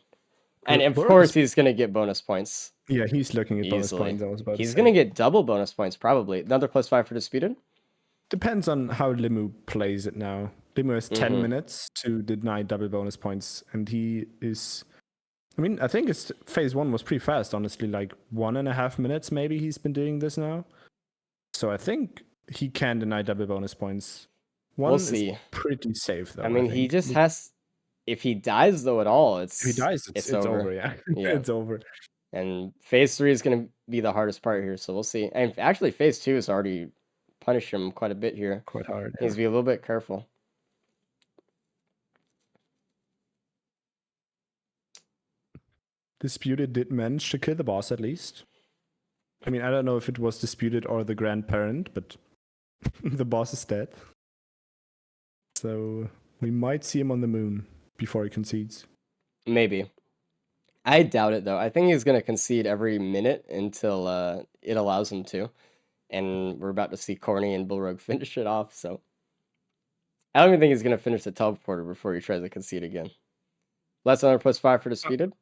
And of Bullrug course is- he's going to get bonus points. Yeah, he's looking at bonus Easily. points. I was about He's to going to say. get double bonus points probably. Another plus 5 for disputed. Depends on how Limu plays it now. Limu has 10 Mhm. minutes to deny double bonus points, and he is. I mean, I think his phase 1 was pretty fast, honestly. Like 1.5 minutes, maybe he's been doing this now. So I think he can deny double bonus points. One We'll is see. pretty safe, though. I mean, he think. just has. If he dies though at all, If he dies, it's over. Yeah, Yeah. it's over. And phase 3 is going to be the hardest part here, so we'll see. And actually, phase 2 has already punished him quite a bit here. Quite hard. He needs to be a little bit careful. Disputed did manage to kill the boss at least. I mean, I don't know if it was Disputed or the grandparent, but the boss is dead. So we might see him on the moon before he concedes. Maybe. I doubt it, though. I think he's going to concede every minute until it allows him to. And we're about to see Corny and Bullrug finish it off, so... I don't even think he's going to finish the teleporter before he tries to concede again. That's another plus 5 for disputed.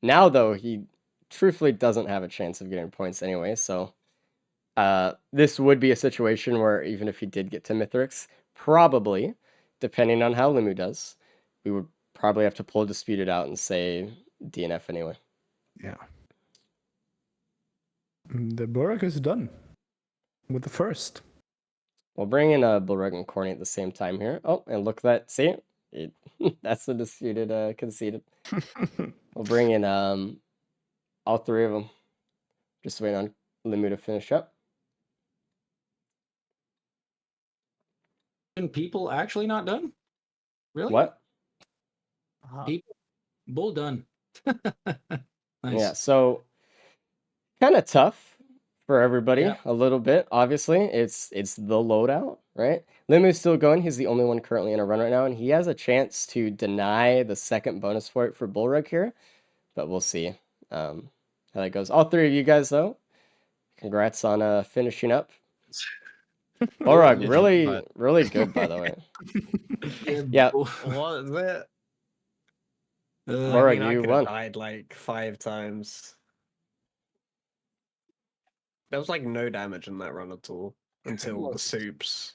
Now, though, he truthfully doesn't have a chance of getting points anyway, so... this would be a situation where even if he did get to Mithrix, probably, depending on how Limu does, we would probably have to pull disputed out and say DNF anyway. Yeah. The Burak is done with the first. We'll bring in Bullrug and Corny at the same time here. Oh, and look at that. See? That's the disputed conceded. We'll bring in all 3 of them. Just waiting on Limu to finish up. And people actually not done? Really? What? People, bull done. Nice. Yeah, so kind of tough for everybody Yeah. a little bit. Obviously, it's the loadout, right? Limu's still going. He's the only one currently in a run right now, and he has a chance to deny the second bonus for it for Bullrug here, but we'll see how that goes. All 3 of you guys, though, congrats on finishing up. Bullrug, Yeah, really, but- really good, by the way. Yeah. Yeah. bull- What is it? Or I you could won. have died like 5 times. There was like no damage in that run at all until the soups.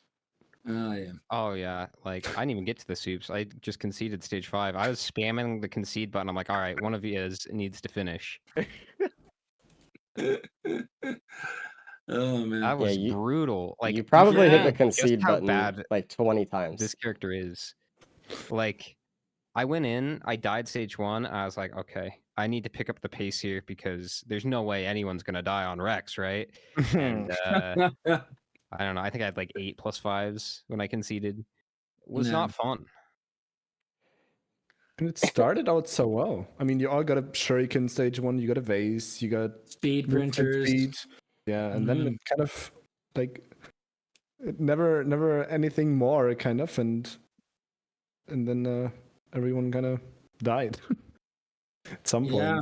Oh yeah. Oh yeah, like I didn't even get to the soups. I just conceded stage 5. I was spamming the concede button. I'm like, all right, one of you needs to finish. Oh man. That was you- brutal. Like, you probably hit the yeah, concede how button bad like 20 times. this character is. Like, I went in, I died stage 1, I was like, okay, I need to pick up the pace here because there's no way anyone's gonna die on Rex, right? And I don't know, I think I had like 8 plus 5s when I conceded. It was Yeah. not fun. And it started out so well. I mean, you all got a shuriken stage 1, you got a vase, you got Speed movement printers. speed. Yeah, and then it kind of like it never anything more kind of, and then everyone kind of died at some Yeah.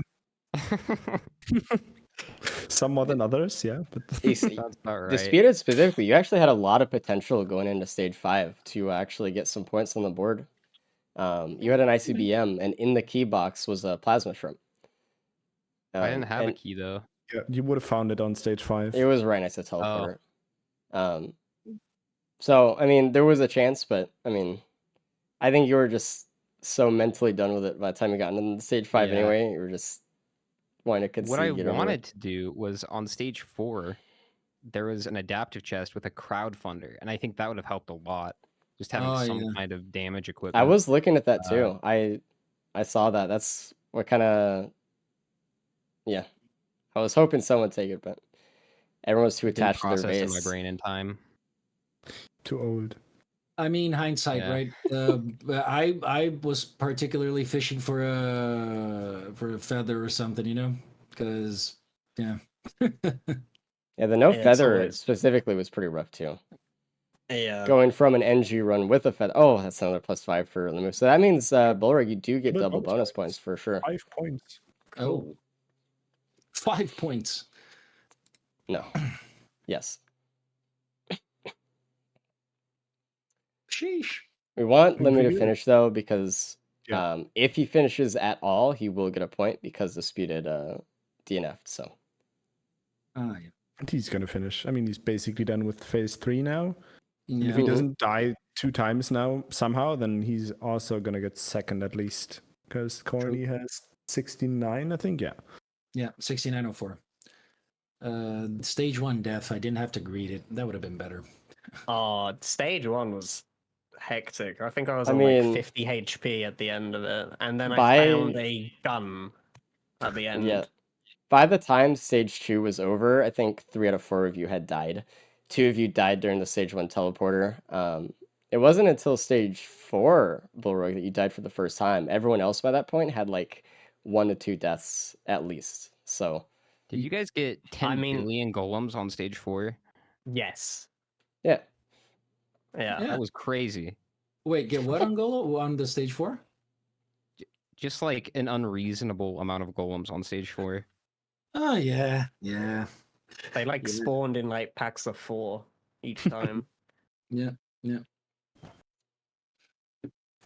point. Some more than others, yeah. But That's about right. Disputed specifically, you actually had a lot of potential going into stage 5 to actually get some points on the board. You had an ICBM, and in the key box was a plasma shrimp. I didn't have a and key though. yeah, you would have found it on stage 5. it was right next to teleporter. So I mean, there was a chance, but I mean, I think you were just so mentally done with it by the time you got into stage 5 Yeah. anyway. You were just wanting to concede. What I get over with. wanted to do was on stage 4, there was an adaptive chest with a crowdfunder, and I think that would have helped a lot. Just having Oh, some yeah. kind of damage I equipment. was looking at that too. I saw that. That's what kind of, yeah. I was hoping someone would take it, but everyone was too Didn't attached to their process in my base. brain in time. Too old. I mean, hindsight, Yeah. right? I was particularly fishing for a feather or something, you know, because yeah. Yeah, the no Yeah, it's feather always- specifically was pretty rough too. Yeah. Going from an NG run with a feather. Oh, that's another +5 for Limu. So that means Bullrug, you do get But double bonus bonus points for sure. 5 points. Oh, 5 points. No. Yes. Sheesh. We want Pretty Limu to good. finish though, because Yeah. if he finishes at all, he will get a point because disputed DNF'd. So Ah, yeah. And he's gonna finish. I mean, he's basically done with phase 3 now. And Yeah. if he Mhm. doesn't die 2 times now somehow, then he's also gonna get second at least. Because Corny has 69, I think. Yeah. Yeah, 6904. Stage 1 death. I didn't have to greet it. That would have been better. Oh, stage 1 was hectic. I think I was I on mean, like 50 HP at the end of it, and then by- I found a gun at the end. yeah. By the time stage 2 was over, I think 3 out of 4 of you had died. 2 of you died during the stage 1 teleporter. It wasn't until stage 4, Bullrug, that you died for the first time. Everyone else by that point had like 1 to 2 deaths at least. So Did you guys get 10 mean- billion golems on stage 4? Yes. yeah, Yeah. Yeah. That was crazy. Wait, get what on Golo on the stage 4? Just like an unreasonable amount of golems on stage 4. Oh yeah, yeah, They like Yeah. spawned in like packs of 4 each time. yeah.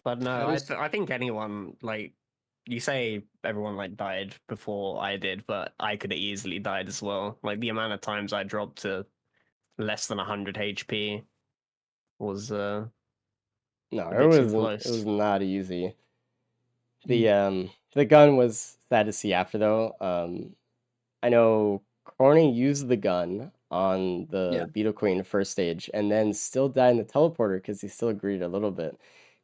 But no, That is- I think anyone like you say everyone like died before I did, but I could have easily died as well. Like the amount of times I dropped to less than 100 HP was no, A it bit too was close. not easy. The gun was sad to see after though. I know Corny used the gun on the Yeah. Beetle Queen first stage and then still died in the teleporter because he still agreed a little bit.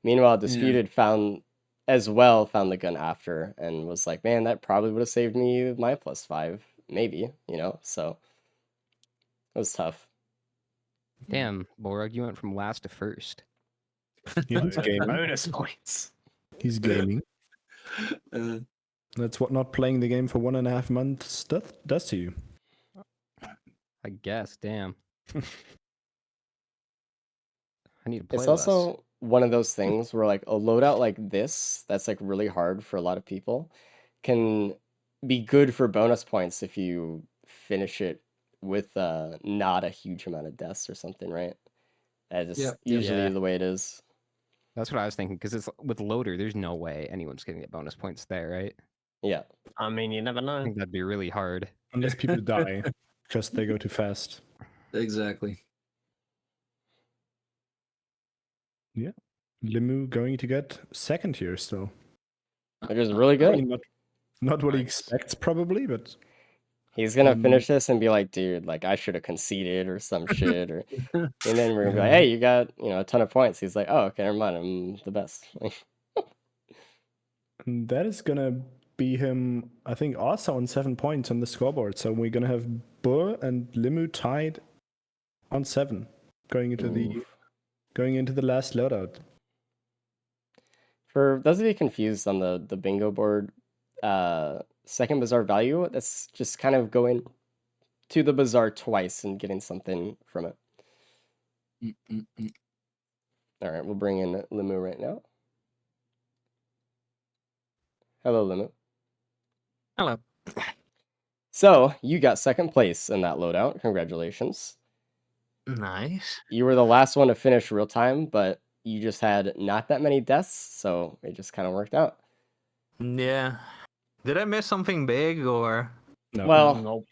Meanwhile, Disputed found the gun after and was like, man, that probably would have saved me my +5, maybe, so it was tough. Damn, Borg, you went from last to first. Yeah, he's gaming. bonus points. He's gaming. Uh, That's what not playing the game for 1.5 months does to you. I guess, damn. I need to play It's less. also one of those things where like a loadout like this, that's like really hard for a lot of people, can be good for bonus points if you finish it with not a huge amount of deaths or something, right? That's just Yep. usually Yeah. the way it is. That's what I was thinking, because it's with Loader, there's no way anyone's going to get bonus points there, right? Yeah. I mean, you never I know. think that'd be really hard. Unless people die because they go too fast. exactly. Limu going to get second here still. Which is really I good. mean, not what he Nice. expects probably, but He's gonna Um, finish this and be like, dude, like I should have conceded or some shit, or and then we're gonna be like, Yeah. hey, you got a ton of points. He's like, oh, okay, never mind, I'm the best. And that is gonna be him, I think, also on 7 points on the scoreboard. So we're gonna have Burr and Limu tied on 7 going into the last loadout. For those of you confused on the bingo board, second bazaar value, that's just kind of going to the bazaar twice and getting something from it. All right, we'll bring in Limu right now. Hello, Limu. Hello. So you got second place in that loadout. Congratulations. Nice. You were the last one to finish real time, but you just had not that many deaths, so it just kind of worked out. Yeah. Did I miss something big or? No. Well, Nope.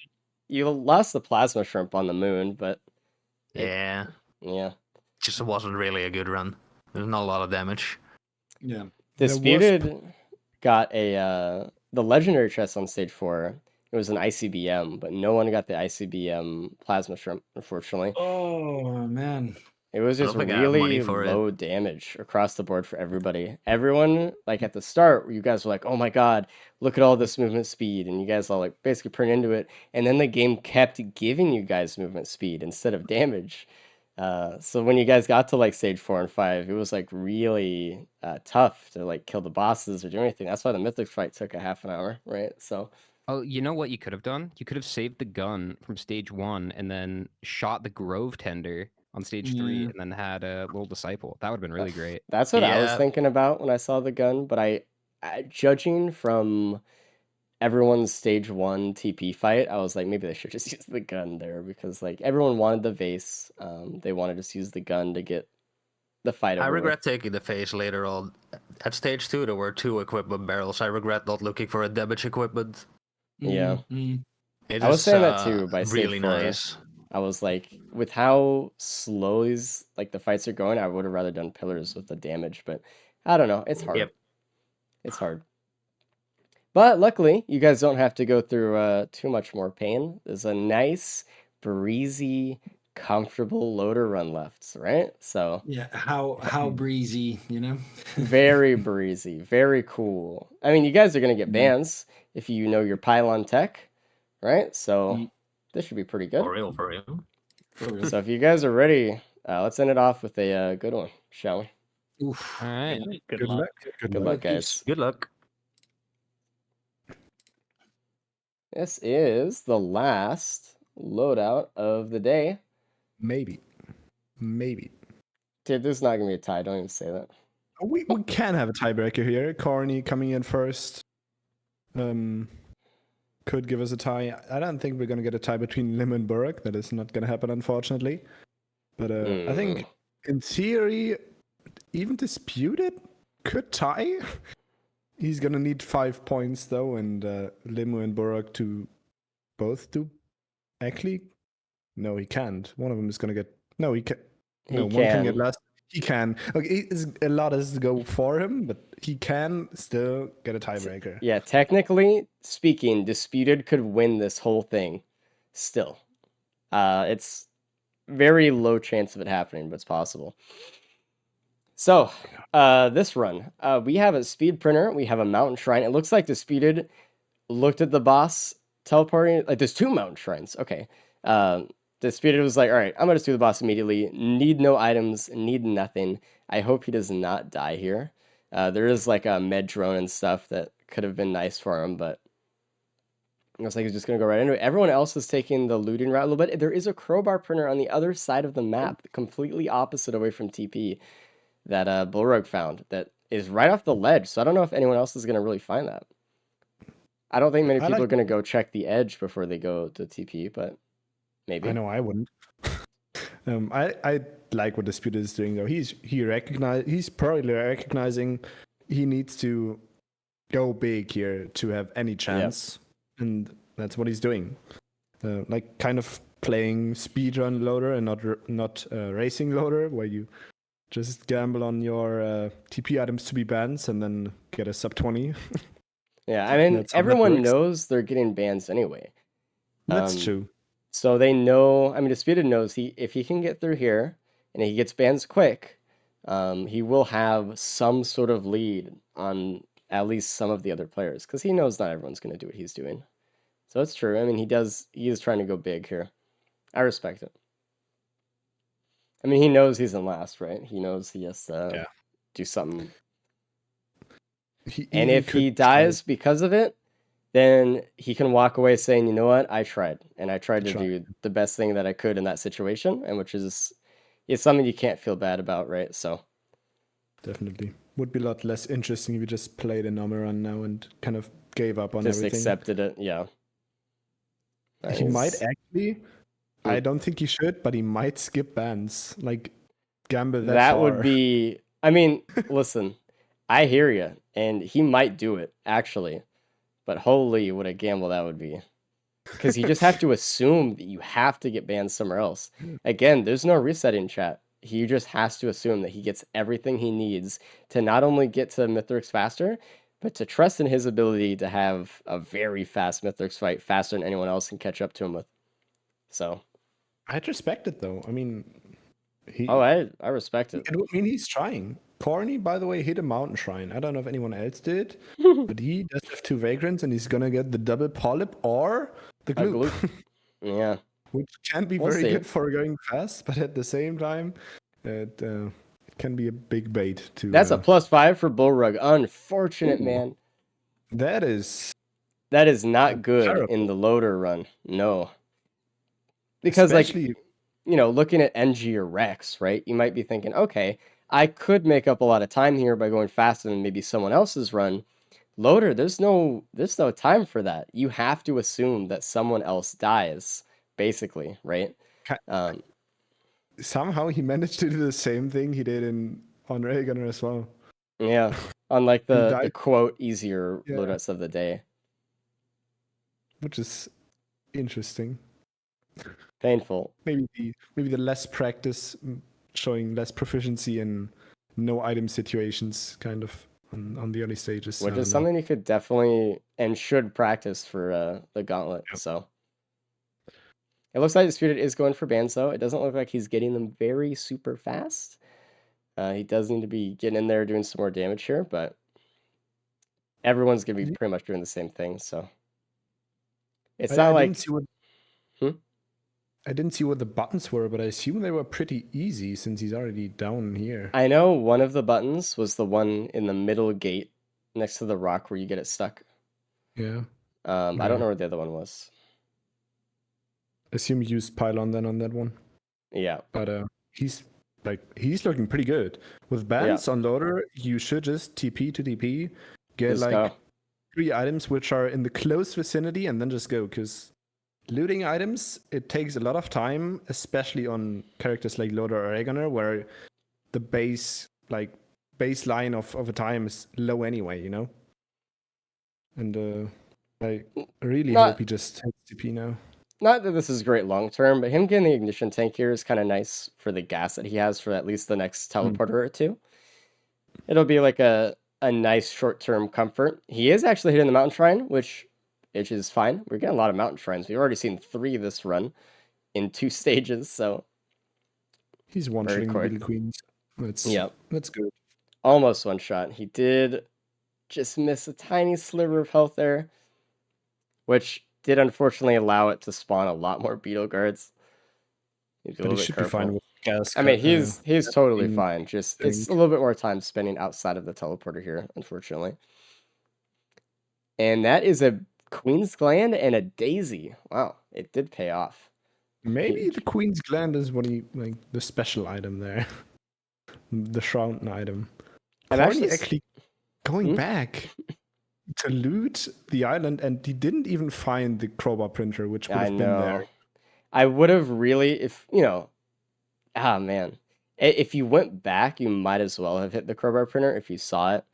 you lost the plasma shrimp on the moon, but Yeah. yeah. Just wasn't really a good run. There's not a lot of damage. Yeah. There was Disputed got the legendary chest on stage 4. It was an ICBM, but no one got the ICBM plasma shrimp, unfortunately. Oh man. It was I just don't think I have money really for it. low damage across the board for everybody. Everyone, like at the start, you guys were like, "Oh my god, look at all this movement speed," and you guys all like basically turned into it. And then the game kept giving you guys movement speed instead of damage. So when you guys got to like stage 4 and 5, it was like really tough to like kill the bosses or do anything. That's why the Mithrix fight took a half an hour, right? So Oh, you know what you could have done? You could have saved the gun from stage 1 and then shot the Grove Tender on stage 3 Yeah. and then had a little disciple. That would have been really great. that's what I was Yeah. thinking about when I saw the gun. But judging from everyone's stage 1 TP fight, I was like, maybe they should just use the gun there because like everyone wanted the vase. They wanted to just use the gun to get the fight I over regret taking the phase later on. At stage 2, there were 2 equipment barrels. I regret not looking for a damage equipment. with. Yeah, It I was is saying that too by stage really 4. nice. I was like, with how slow like the fights are going, I would have rather done pillars with the damage, but I don't know. It's hard. Yep. It's hard. But luckily, you guys don't have to go through too much more pain. There's a nice, breezy, comfortable loader run left, right? So Yeah. How breezy, you know? very breezy, very cool. I mean, you guys are gonna get bans if you know your pylon tech, right? So this should be pretty good. For real, for real. For real. So if you guys are ready, let's end it off with a good one, shall we? Oof. All right. Yeah. Good Good luck. luck. Good luck, guys. Good luck. This is the last loadout of the day. Maybe. Dude, this is not gonna be a tie. Don't even say that. We can have a tiebreaker here. Corny coming in first. Could give us a tie. I don't think we're gonna get a tie between Lim and Burke. That is not gonna happen, unfortunately. But I think in theory, even Disputed could tie. He's gonna need 5 points though, and Limu and Burke to both do. Actually, no, he can't. One of them is gonna get. No, he can. No, one can get last. He can. Okay, a lot has to go for him, but he can still get a tiebreaker. Yeah, technically speaking, Disputed could win this whole thing. Still, it's very low chance of it happening, but it's possible. So, this run, we have a speed printer. We have a mountain shrine. It looks like Disputed looked at the boss teleporting. Like, there's 2 mountain shrines. Okay. Disputed was like, all right, I'm going to do the boss immediately. Need no items, need nothing. I hope he does not die here. There is like a med drone and stuff that could have been nice for him, but it looks like he's just going to go right into it. Everyone else is taking the looting route a little bit. There is a crowbar printer on the other side of the map, completely opposite away from TP, that Bullrug found that is right off the ledge. So I don't know if anyone else is going to really find that. I don't think many people are going to go check the edge before they go to TP, but maybe. I know I wouldn't. I like what Disputed is doing though. He's probably recognizing he needs to go big here to have any chance, and that's what he's doing. Like kind of playing speedrun loader and not racing loader, where you just gamble on your TP items to be bans and then get a sub 20. Yeah, I mean, That's how that everyone works. knows they're getting bans anyway. That's Um, true. So they know. I mean, Disputed knows if he can get through here and he gets bans quick, he will have some sort of lead on at least some of the other players because he knows not everyone's going to do what he's doing. So it's true. I mean, he does. He is trying to go big here. I respect it. I mean, he knows he's in last, right? He knows he has to do something. He And even if he could try dies because of it, then he can walk away saying, you know what, I tried, and I tried to try. do the best thing that I could in that situation, and which is it's something you can't feel bad about, right? So Definitely. Would be a lot less interesting if you just played a normal run now and kind of gave up on just everything. accepted it, yeah. He might Nice. actually. I don't think he should, but he might skip bans. Like, gamble that That far. would be. I mean, listen, I hear you, and he might do it actually, but holy, what a gamble that would be. Because you just have to assume that you have to get banned somewhere else. Again, there's no resetting chat. He just has to assume that he gets everything he needs to not only get to Mithrix faster, but to trust in his ability to have a very fast Mithrix fight faster than anyone else can catch up to him with. So, I'd respect it though. I mean, he. oh, I respect it. I mean, he's trying. Corny, by the way, hit a mountain shrine. I don't know if anyone else did, but he does have 2 vagrants, and he's gonna get the double polyp or the A gloop, gloop. Yeah. which can be We'll very see. good for going fast, but at the same time, it can be a big bait to. That's a +5 for Bullrug. Unfortunate, Ooh. man. That is That is not good in terrible. the loader run. No. Because, especially. like, you know, looking at NG or Rex, right? You might be thinking, okay, I could make up a lot of time here by going faster than maybe someone else's run. Loader, there's no time for that. You have to assume that someone else dies, basically, right? Somehow he managed to do the same thing he did on Reagan as well. Yeah. Unlike He the died, quote easier Yeah. loadouts of the day. which is interesting. Painful. Maybe the less practice showing less proficiency in no item situations kind of on the early stages. Which I is don't know. something you could definitely and should practice for the gauntlet. Yep. So it looks like Disputed is going for bans though. It doesn't look like he's getting them very super fast. He does need to be getting in there doing some more damage here, but everyone's gonna be pretty much doing the same thing. So it's not I like didn't see what I didn't see what the buttons were, but I assume they were pretty easy since he's already down here. I know one of the buttons was the one in the middle gate next to the rock where you get it stuck. Yeah. I don't know where the other one was. Assume you used pylon then on that one. Yeah. But he's looking pretty good. With bans on loader, you should just TP to DP, get Just like go. 3 items which are in the close vicinity, and then just go. Because looting items, it takes a lot of time, especially on characters like Loader or Aegoner, where the baseline of a time is low anyway, you know. And I really hope he just hits TP now. Not that this is great long term, but him getting the ignition tank here is kind of nice for the gas that he has for at least the next teleporter or two. It'll be like a nice short term comfort. He is actually hitting the mountain shrine, which is fine. We're getting a lot of mountain shrines. We've already seen 3 this run in 2 stages, so He's one-shotting the Beetle Queens. That's good. Almost one shot. He did just miss a tiny sliver of health there, which did unfortunately allow it to spawn a lot more beetle guards. But he should be fine with gas. I mean, he's totally fine. Just it's a little bit more time spending outside of the teleporter here, unfortunately. And that is a Queen's Gland and a Daisy. Wow, it did pay off. Maybe the Queen's Gland is what the special item there. The Shroud item. I'm actually going back to loot the island, and he didn't even find the crowbar printer, which would have been there. I would have really, if man. If you went back, you might as well have hit the crowbar printer if you saw it.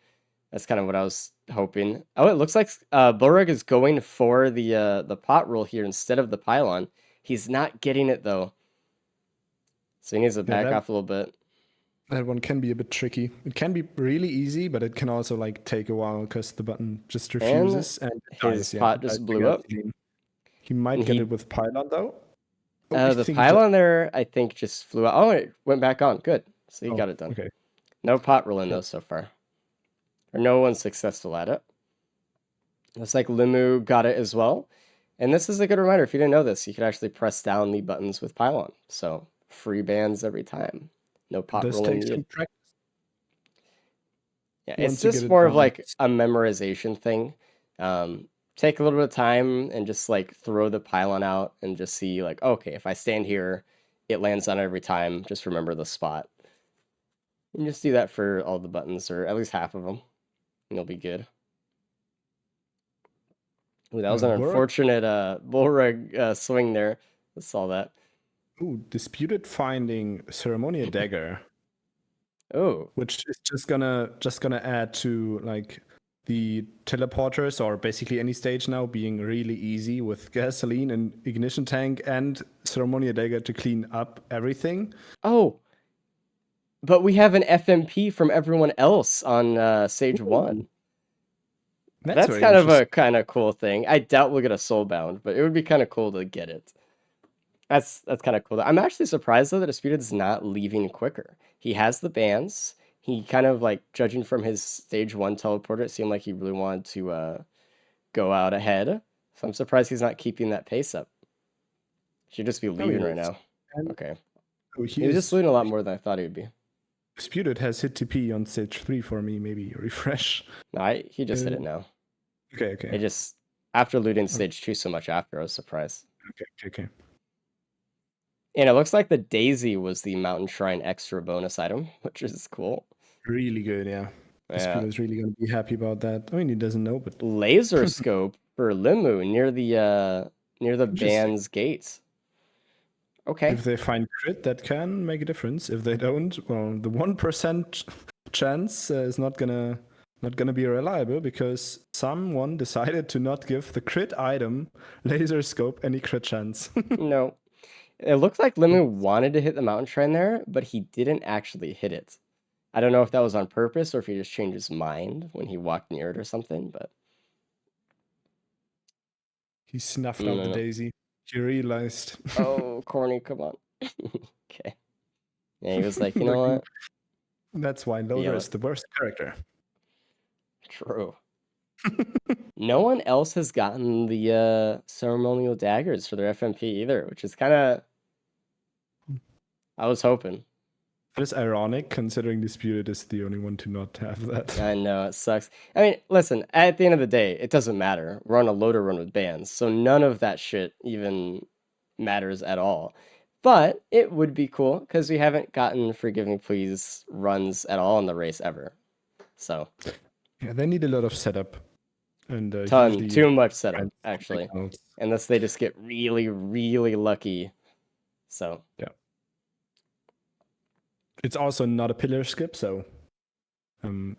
That's kind of what I was hoping. Oh, it looks like Bullrug is going for the pot roll here instead of the pylon. He's not getting it though. So he needs to back off a little bit. That one can be a bit tricky. It can be really easy, but it can also take a while because the button just refuses. And his pot just blew up. He might And get he- it with Pylon though. Oh, I The think he just- pylon there, I think, just flew out. Oh, it went back on. Good. So you oh, got it done. Okay. No pot rolling Sure. though so far. Or no one's successful at it. Looks like Limu got it as well. And this is a good reminder. If you didn't know this, you could actually press down the buttons with pylon. So free bans every time. No pot Does rolling take needed. some practice. Yeah, Once it's you just get it more of down, like it's- a memorization thing. Take a little bit of time and just like throw the pylon out and just see like, okay, if I stand here, it lands on it every time. Just remember the spot. And just do that for all the buttons, or at least half of them, and you'll be good. Ooh, that was an Borg- unfortunate bullrug swing there. I saw that. Ooh, disputed finding ceremonial dagger, Oh, which is just gonna add to like the teleporters or basically any stage now being really easy with gasoline and ignition tank and ceremonial dagger to clean up everything. oh, but we have an FMP from everyone else on stage Ooh. 1. That's That's very kind of a interesting. kind of cool thing. I doubt we'll get a soulbound, but it would be kind of cool to get it. That's kind of cool. I'm actually surprised though that Disputed's not leaving quicker. He has the bands. He kind of like, judging from his stage 1 teleporter, it seemed like he really wanted to go out ahead. So I'm surprised he's not keeping that pace up. Should just be he leaving right is. now. And Okay. oh, He was just looting a lot more than I thought he would be. Disputed has hit TP on stage 3 for me. Maybe refresh. No, he just hit Uh, it now. Okay, It okay, just, after looting stage 2 so much after, I was surprised. okay. And it looks like the Daisy was the Mountain Shrine extra bonus item, which is cool. Really good, yeah. Yeah. Disputed is really gonna be happy about that. I mean, he doesn't know, but Laser scope for Limu near the Interesting. band's gates. Okay. if they find crit, that can make a difference. If they don't, well, the 1% chance is not gonna be reliable because someone decided to not give the crit item laser scope any crit chance. No. It looked like Limu wanted to hit the Mountain Shrine there, but he didn't actually hit it. I don't know if that was on purpose or if he just changed his mind when he walked near it or something, but He snuffed No, out the no. daisy. He realized. oh, corny, come on. Okay. Yeah, he was like, you know what? That's why Loader Feel is it. the worst character. True. No one else has gotten the ceremonial daggers for their FMP either, which is kind of. I was hoping. That is ironic considering Disputed is the only one to not have that. I know it sucks. I mean, listen, at the end of the day, it doesn't matter. We're on a loader run with bans, so none of that shit even matters at all. But it would be cool because we haven't gotten Forgive Me Please runs at all in the race ever. So, Yeah, they need a lot of setup. And ton, usually too much setup, friends actually. accounts. Unless they just get really, really lucky. So, It's also not a pillar skip, so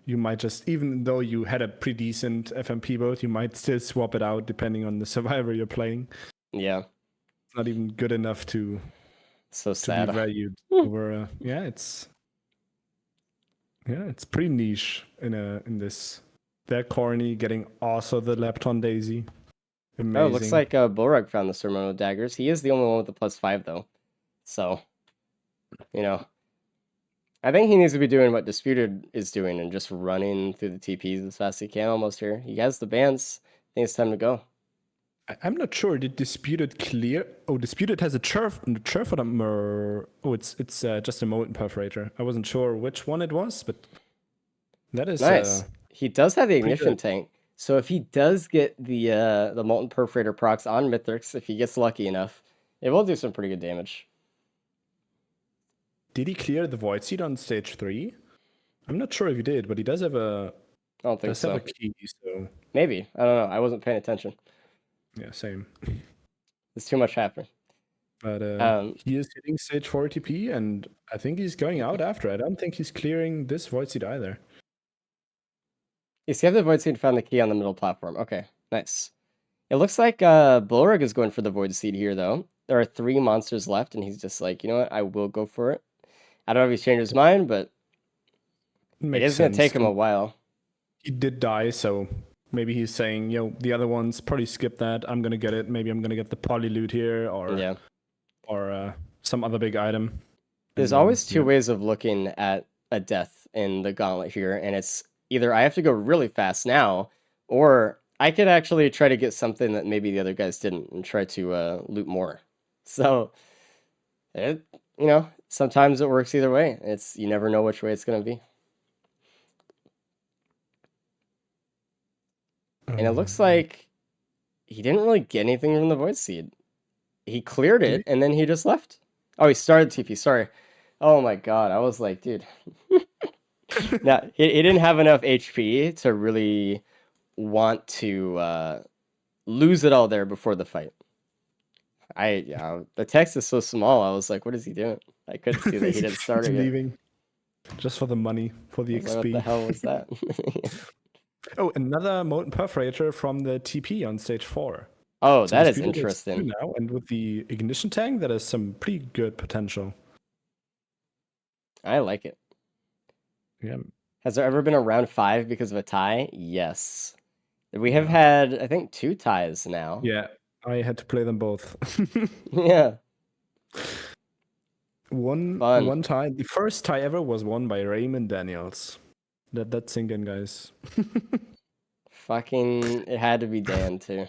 you might just, even though you had a pretty decent FMP build, you might still swap it out depending on the survivor you're playing. yeah, It's not even good enough to so be sad. valued over. It's pretty niche in this. They're corny, getting also the Lepton Daisy. Amazing. Oh, looks like Bullrug found the ceremonial daggers. He is the only one with the +5 though. So, I think he needs to be doing what Disputed is doing and just running through the TPs as fast as he can almost here. He has the bans. I think it's time to go. I'm not sure. Did Disputed clear? Oh, Disputed has a churf for the Oh, it's just a molten perforator. I wasn't sure which one it was, but that is Nice. He does have the pretty ignition good. tank. So if he does get the molten perforator procs on Mithrix, if he gets lucky enough, it will do some pretty good damage. Did he clear the void seed on stage 3? I'm not sure if he did, but he does have a I don't think so. have a key. So Maybe. I don't know. I wasn't paying attention. yeah, same. There's too much happening. But Um, he is hitting stage 4 TP, and I think he's going out after. I don't think he's clearing this void seed either. You see, have the Void Seed found the key on the middle platform. Okay, nice. It looks like Bullrug is going for the Void Seed here, though. There are 3 monsters left, and he's just like, you know what? I will go for it. I don't know if he's changed his mind, but it Makes is going to sense. take him a while. He did die, so maybe he's saying, the other ones probably skip that. I'm gonna get it. Maybe I'm gonna get the poly loot here, or some other big item. There's And, always two ways of looking at a death in the gauntlet here, and it's either I have to go really fast now, or I could actually try to get something that maybe the other guys didn't and try to loot more. So, sometimes it works either way. You never know which way it's going to be. And it looks like he didn't really get anything from the Void Seed. He cleared it, and then he just left. Oh, he started TP, sorry. Oh my god, I was like, dude. No, he didn't have enough HP to really want to lose it all there before the fight. The text is so small, I was like, what is he doing? I couldn't see that he didn't start it yet. Leaving. Just for the money, for the I was XP. like, what the hell was that? Oh, another Molten Perforator from the TP on stage 4. Oh, So that this is build interesting. now, and with the ignition tank, that is some pretty good potential. I like it. Yeah. Has there ever been a round 5 because of a tie? Yes. We have had, I think, 2 ties now. Yeah, I had to play them both. Yeah. One tie. The first tie ever was won by Raymond Daniels. That's sink in, guys. Fucking, it had to be Dan too.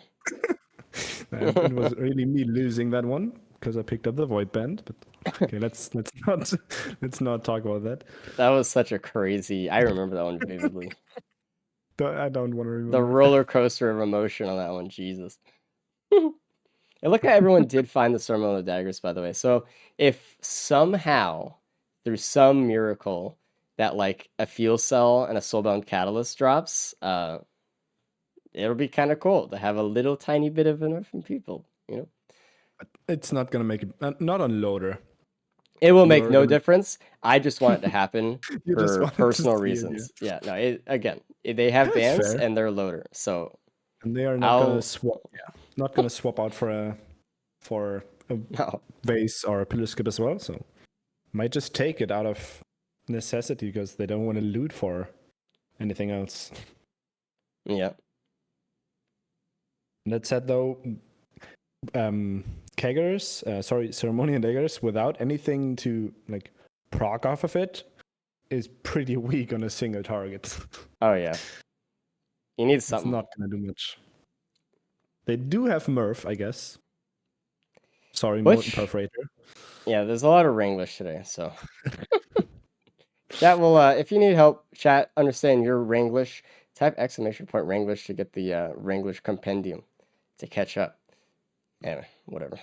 It was really me losing that one because I picked up the Void Band. But okay, let's not talk about that. That was such a crazy. I remember that one vividly. I don't want to remember. The roller coaster of emotion on that one, Jesus. And look how everyone did find the Ceremonial Daggers, by the way. So if somehow, through some miracle, that like a fuel cell and a soulbound catalyst drops, it'll be kind of cool to have a little tiny bit of enough from people, It's not gonna make it. Not on loader. It will make You're no gonna- difference. I just want it to happen You just for wanted to personal see it, reasons. Yeah, no. They have That's bans fair. and they're loader, so And they are not I'll- gonna swap. Yeah, not gonna swap out for a no. vase or a pillar skip as well. So might just take it out of necessity because they don't want to loot for anything else. Yeah. That said, though, Ceremonial Daggers without anything to like proc off of it is pretty weak on a single target. Oh yeah. You need It's something. not gonna do much. They do have Murph, I guess. Sorry, Molten Perforator. Yeah, there's a lot of Wranglish today, so. Chat will, if you need help, chat, understand your Wranglish, type !Wranglish to get the Wranglish compendium to catch up. Anyway, whatever.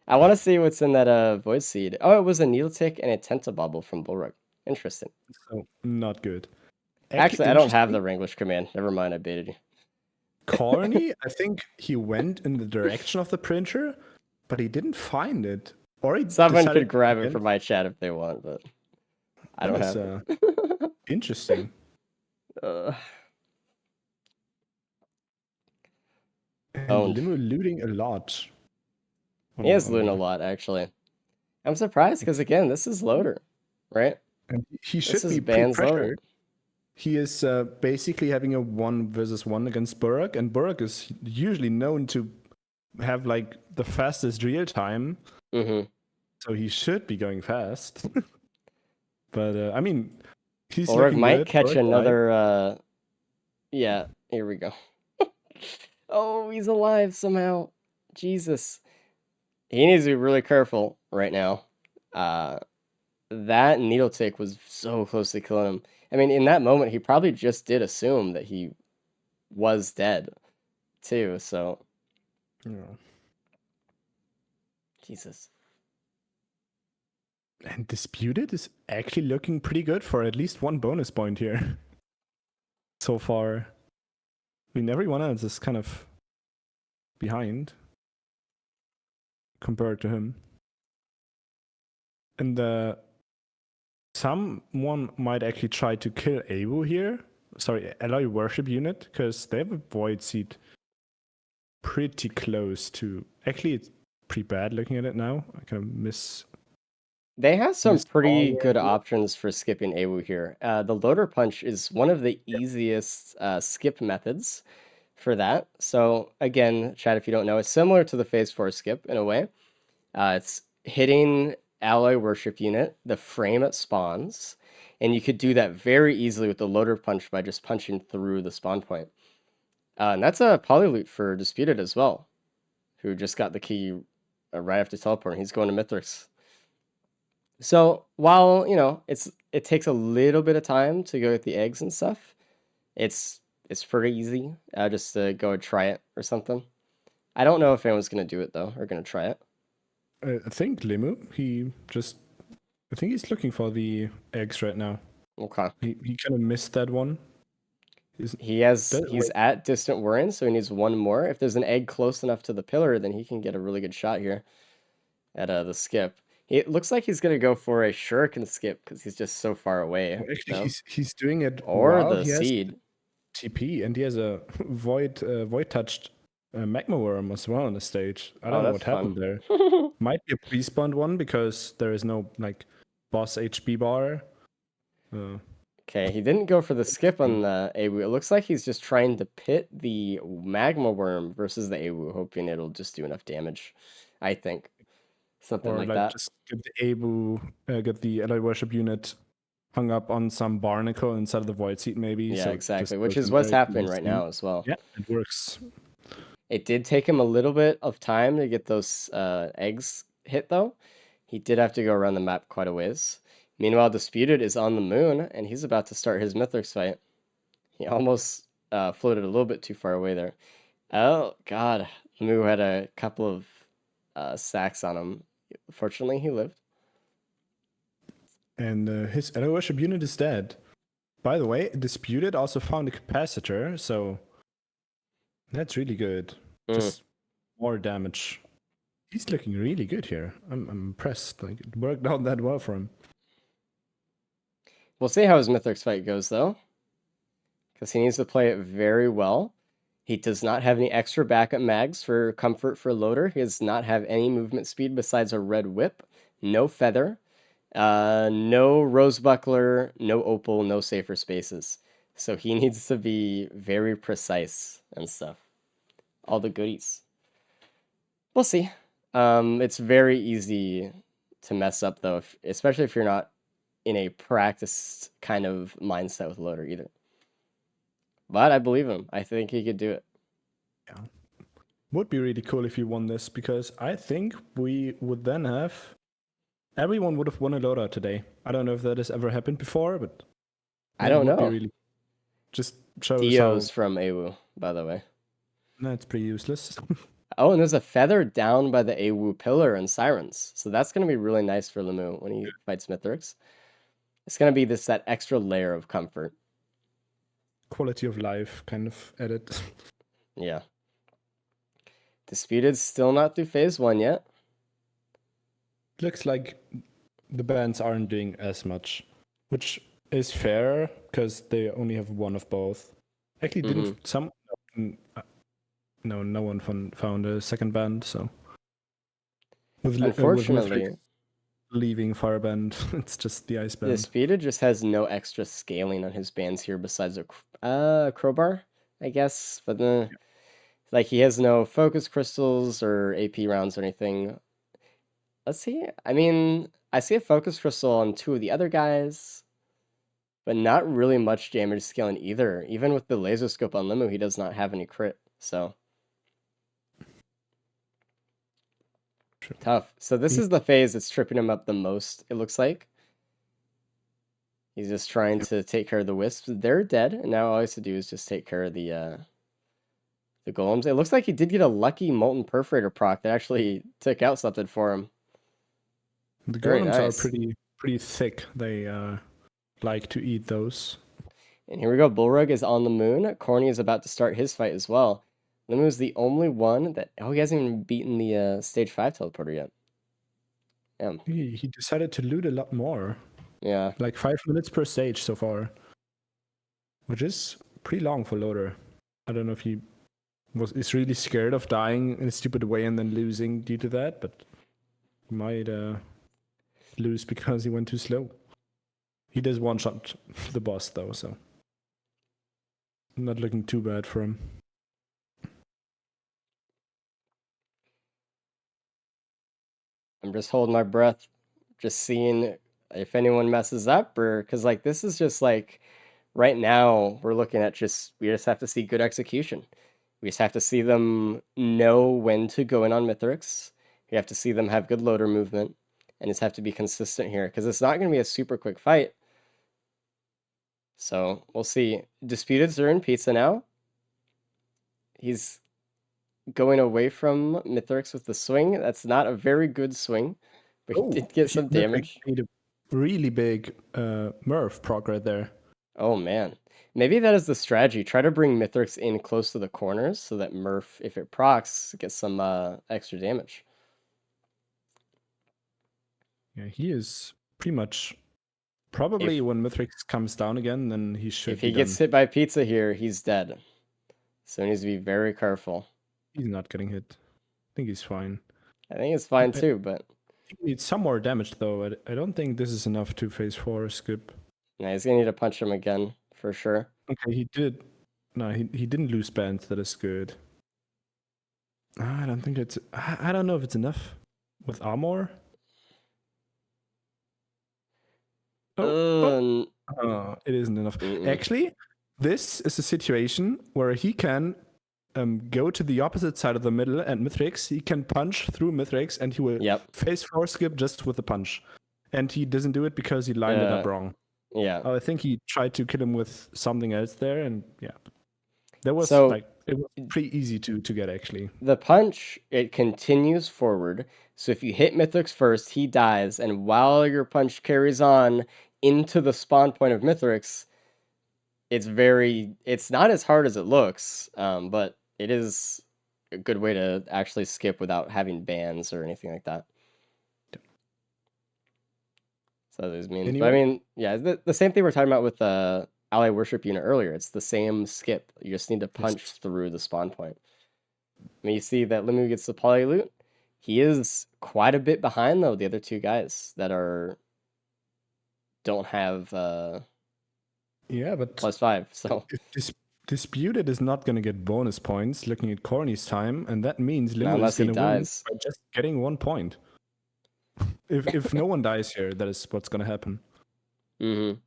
I want to see what's in that Void Seed. Oh, it was a Needle Tick and a Tentabobble from Bullrug. Interesting. So not good. Actually, I don't have the Wranglish command. Never mind, I baited you. Corny, I think he went in the direction of the printer, but he didn't find it. Or he Someone decided could grab it against- from my chat if they want, but I don't That have is, it. Interesting. And Owned. Limo looting a lot. He is looting a lot, actually. I'm surprised because, again, this is loader, right? And he should This is be Ban's pre-pressured. loader. He is basically having a 1v1 against Burak, and Burak is usually known to have like the fastest real time. Mm-hmm. So he should be going fast. But I mean, he's Ulrich looking might good. catch Burak, another. Yeah, here we go. Oh, he's alive somehow. Jesus. He needs to be really careful right now. That needle tick was so close to killing him. I mean, in that moment, he probably just did assume that he was dead, too. So, Yeah. Jesus. And Disputed is actually looking pretty good for at least one bonus point here. So far. I mean, everyone else is kind of behind compared to him. And someone might actually try to kill Abu here. Sorry, Alloy Worship Unit, because they have a Void Seed pretty close to... Actually, it's pretty bad looking at it now. I kind of miss They have some Missed pretty all good the- options for skipping AWU here. The loader punch is one of the easiest skip methods for that. So again, Chad, if you don't know, it's similar to the phase 4 skip in a way. It's hitting alloy worship unit, the frame it spawns, and you could do that very easily with the loader punch by just punching through the spawn point. And that's a polyloot for Disputed as well, who just got the key right after teleporting. He's going to Mithrix. So while it takes a little bit of time to go with the eggs and stuff, it's pretty easy. Just to go and try it or something. I don't know if anyone's gonna do it though, or gonna try it. I think Limu, I think he's looking for the eggs right now. Okay. He kind of missed that one. He's at distant worrying, so he needs one more. If there's an egg close enough to the pillar, then he can get a really good shot here at the skip. It looks like he's gonna go for a shuriken skip because he's just so far away. Actually, he's doing it Or while the he has seed. TP, and he has a void touched magma worm as well on the stage. I don't know what that's fun. happened there. Might be a pre-spawned one because there is no like boss HP bar. Okay, he didn't go for the skip on the AWU. It looks like he's just trying to pit the magma worm versus the AWU, hoping it'll just do enough damage. I think. Something Or like like that. just get the Abu, get the allied worship unit hung up on some barnacle inside of the void seat, maybe. Yeah, so exactly. just Which goes is in what's very happening right easily. now as well. Yeah, it works. It did take him a little bit of time to get those eggs hit, though. He did have to go around the map quite a ways. Meanwhile, Disputed is on the moon, and he's about to start his Mithrix fight. He almost floated a little bit too far away there. Oh, God. Moo had a couple of sacks on him. Fortunately, he lived. And his allied worship unit is dead. By the way, Disputed also found a capacitor, so that's really good. Just more damage. He's looking really good here. I'm impressed. Like it worked out that well for him. We'll see how his Mithrix fight goes, though, because he needs to play it very well. He does not have any extra backup mags for comfort for loader. He does not have any movement speed besides a red whip, no feather, no rose buckler, no opal, no safer spaces. So he needs to be very precise and stuff. All the goodies. We'll see. It's very easy to mess up though, especially if you're not in a practiced kind of mindset with loader either. But I believe him. I think he could do it. Yeah. Would be really cool if you won this, because I think we would then have everyone would have won a loadout today. I don't know if that has ever happened before, but I don't would be know. really just shows Dio's how from AWU, by the way. that's pretty useless. Oh, and there's a feather down by the AWU pillar and Sirens. So that's going to be really nice for Lemu when he fights Mithrix. It's going to be that extra layer of comfort. Quality of life kind of edit. Yeah. Disputed still not through phase 1 yet. Looks like the bands aren't doing as much, which is fair because they only have one of both. Actually, didn't some? No, no one found a second band. So Unfortunately, with leaving Fireband, it's just the Ice Band. Disputed just has no extra scaling on his bands here besides a crowbar, I guess. But like he has no focus crystals or AP rounds or anything. Let's see. I mean, I see a focus crystal on 2 of the other guys, but not really much damage scaling either. Even with the laser scope on Limu, he does not have any crit. So tough. So this is the phase that's tripping him up the most, it looks like. He's just trying to take care of the wisps. They're dead, and now all he has to do is just take care of the golems. It looks like he did get a lucky molten perforator proc that actually took out something for him. The Very golems nice. are pretty thick. They like to eat those. And here we go. Bullrug is on the moon. Corny is about to start his fight as well. Limu is the only one that... Oh, he hasn't even beaten the stage 5 teleporter yet. Yeah. He decided to loot a lot more. Yeah. Like 5 minutes per stage so far. Which is pretty long for loader. I don't know if he is really scared of dying in a stupid way and then losing due to that, but he might lose because he went too slow. He does one shot the boss though, so not looking too bad for him. I'm just holding my breath, just seeing if anyone messes up, or because like this is just like right now we're looking at we just have to see good execution. We just have to see them know when to go in on Mithrix. We have to see them have good loader movement, and just have to be consistent here because it's not going to be a super quick fight. So we'll see. Disputed's are in pizza now. He's going away from Mithrix with the swing. That's not a very good swing, but he did get some damage. Made a really big Murph proc right there. Oh man. Maybe that is the strategy. Try to bring Mithrix in close to the corners so that Murph, if it procs, gets some extra damage. Yeah, he is pretty much probably when Mithrix comes down again, then he should If he be gets done. hit by pizza here, he's dead. So he needs to be very careful. He's not getting hit. I think he's fine. I think it's fine too, but He needs some more damage though. I don't think this is enough to phase 4 skip. yeah, he's gonna need to punch him again for sure. Okay, he did. No, he didn't lose bands. That is good. I don't think it's. I don't know if it's enough with armor. Oh, it isn't enough. Mm-mm. Actually, this is a situation where he can go to the opposite side of the middle and Mithrix. He can punch through Mithrix and he will phase 4 skip just with the punch. And he doesn't do it because he lined it up wrong. Yeah. I think he tried to kill him with something else there, and yeah. That was So- like it was pretty easy to get actually. The punch, it continues forward. So if you hit Mithrix first, he dies, and while your punch carries on into the spawn point of Mithrix, it's not as hard as it looks, but it is a good way to actually skip without having bans or anything like that. So there's means. But I mean, yeah, the same thing we're talking about with the ally worship unit earlier. It's the same skip. You just need to punch through the spawn point. I mean, you see that Limu gets the poly loot. He is quite a bit behind though the other two guys that don't have but +5. So if Disputed is not going to get bonus points looking at Corny's time, and that means Limu unless is he going to win dies. by just getting 1 point. If no one dies here, that is what's going to happen. Mm-hmm.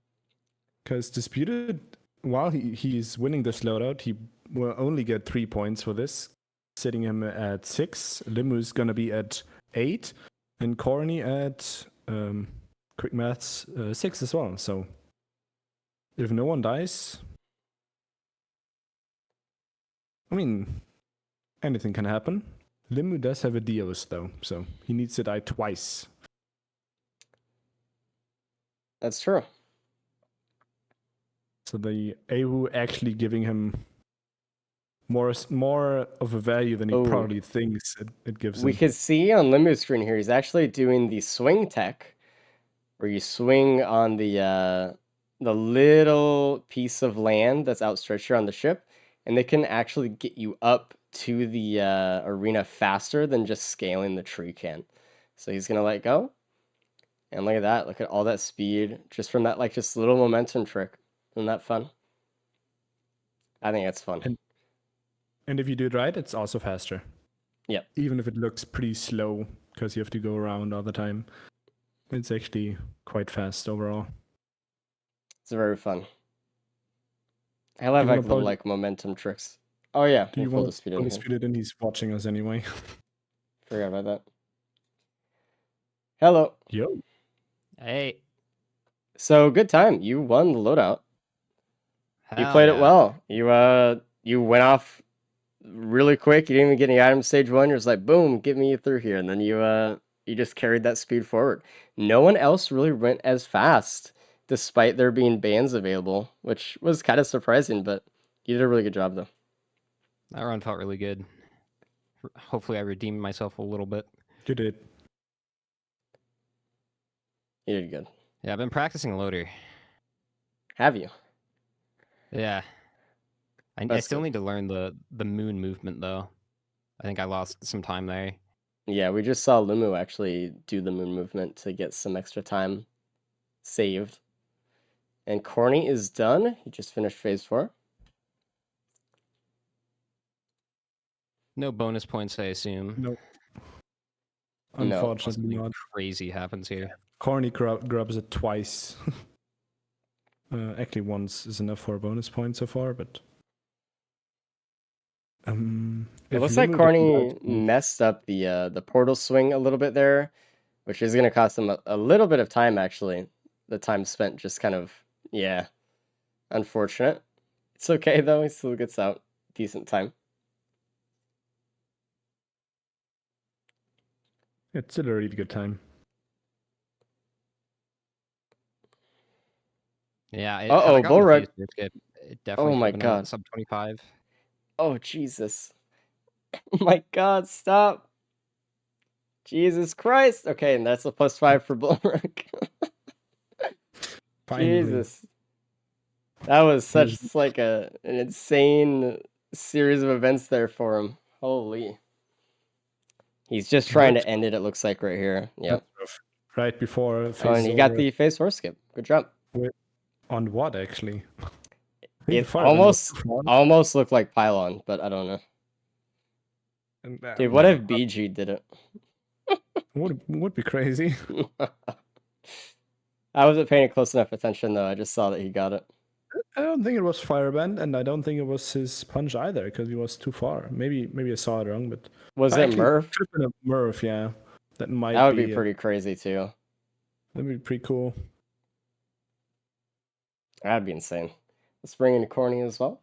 Because Disputed, while he's winning this loadout, he will only get 3 points for this, sitting him at 6. Limu's gonna be at 8, and Corny at quick maths 6 as well. So if no one dies, I mean, anything can happen. Limu does have a Dios though, so he needs to die twice. That's true. So the Awu actually giving him more of a value than he probably thinks it gives him. We could see on Limu's screen here, he's actually doing the swing tech, where you swing on the little piece of land that's outstretched here on the ship, and they can actually get you up to the arena faster than just scaling the tree can. So he's gonna let go, and look at that! Look at all that speed just from that like just little momentum trick. Isn't that fun? I think that's fun. And if you do it right, it's also faster. Yep. Even if it looks pretty slow because you have to go around all the time, it's actually quite fast overall. It's very fun. I love like little like momentum tricks. Oh yeah, Do you want to dispute it? And he's watching us anyway. Forgot about that. Hello. Yo. Hey. So good time. You won the loadout. You played it well. You went off really quick. You didn't even get any items stage 1. You're just like, boom, get me through here. And then you just carried that speed forward. No one else really went as fast, despite there being bans available, which was kind of surprising, but you did a really good job though. That run felt really good. Hopefully I redeemed myself a little bit. You did. You did good. Yeah, I've been practicing loader. Have you? Yeah. I still need to learn the moon movement though. I think I lost some time there. Yeah, we just saw Lumu actually do the moon movement to get some extra time saved. And Corny is done. He just finished phase 4. No bonus points, I assume. Nope. No. Unfortunately Something not. crazy happens here. Corny grabs it twice. Actually, once is enough for a bonus point so far, but. It looks like Corny messed up the portal swing a little bit there, which is going to cost him a little bit of time, actually. The time spent just kind of, yeah, unfortunate. It's okay, though. He still gets out decent time. It's still a really good time. Yeah. Uh-oh, had I gotten the Bullrug. phase four skip, it definitely Oh my could have been god. a sub 25. Oh, Jesus. Oh my god, stop. Jesus Christ. Okay, and that's a +5 for Bullrug. Finally. Jesus. That was such like an insane series of events there for him. Holy. He's just trying to end it, it looks like, right here. Yep. Right before Oh, phase and he got the phase 4 skip. Good job. On what, actually? It almost looked like Pylon, but I don't know. Dude, what if BG did it? Would be crazy. I wasn't paying close enough attention, though. I just saw that he got it. I don't think it was Fireband, and I don't think it was his punch either, because he was too far. Maybe I saw it wrong, but Was it Murph? Could have been a Murph, yeah. That would be pretty crazy too. That'd be pretty cool. That'd be insane. Let's bring in Corny as well.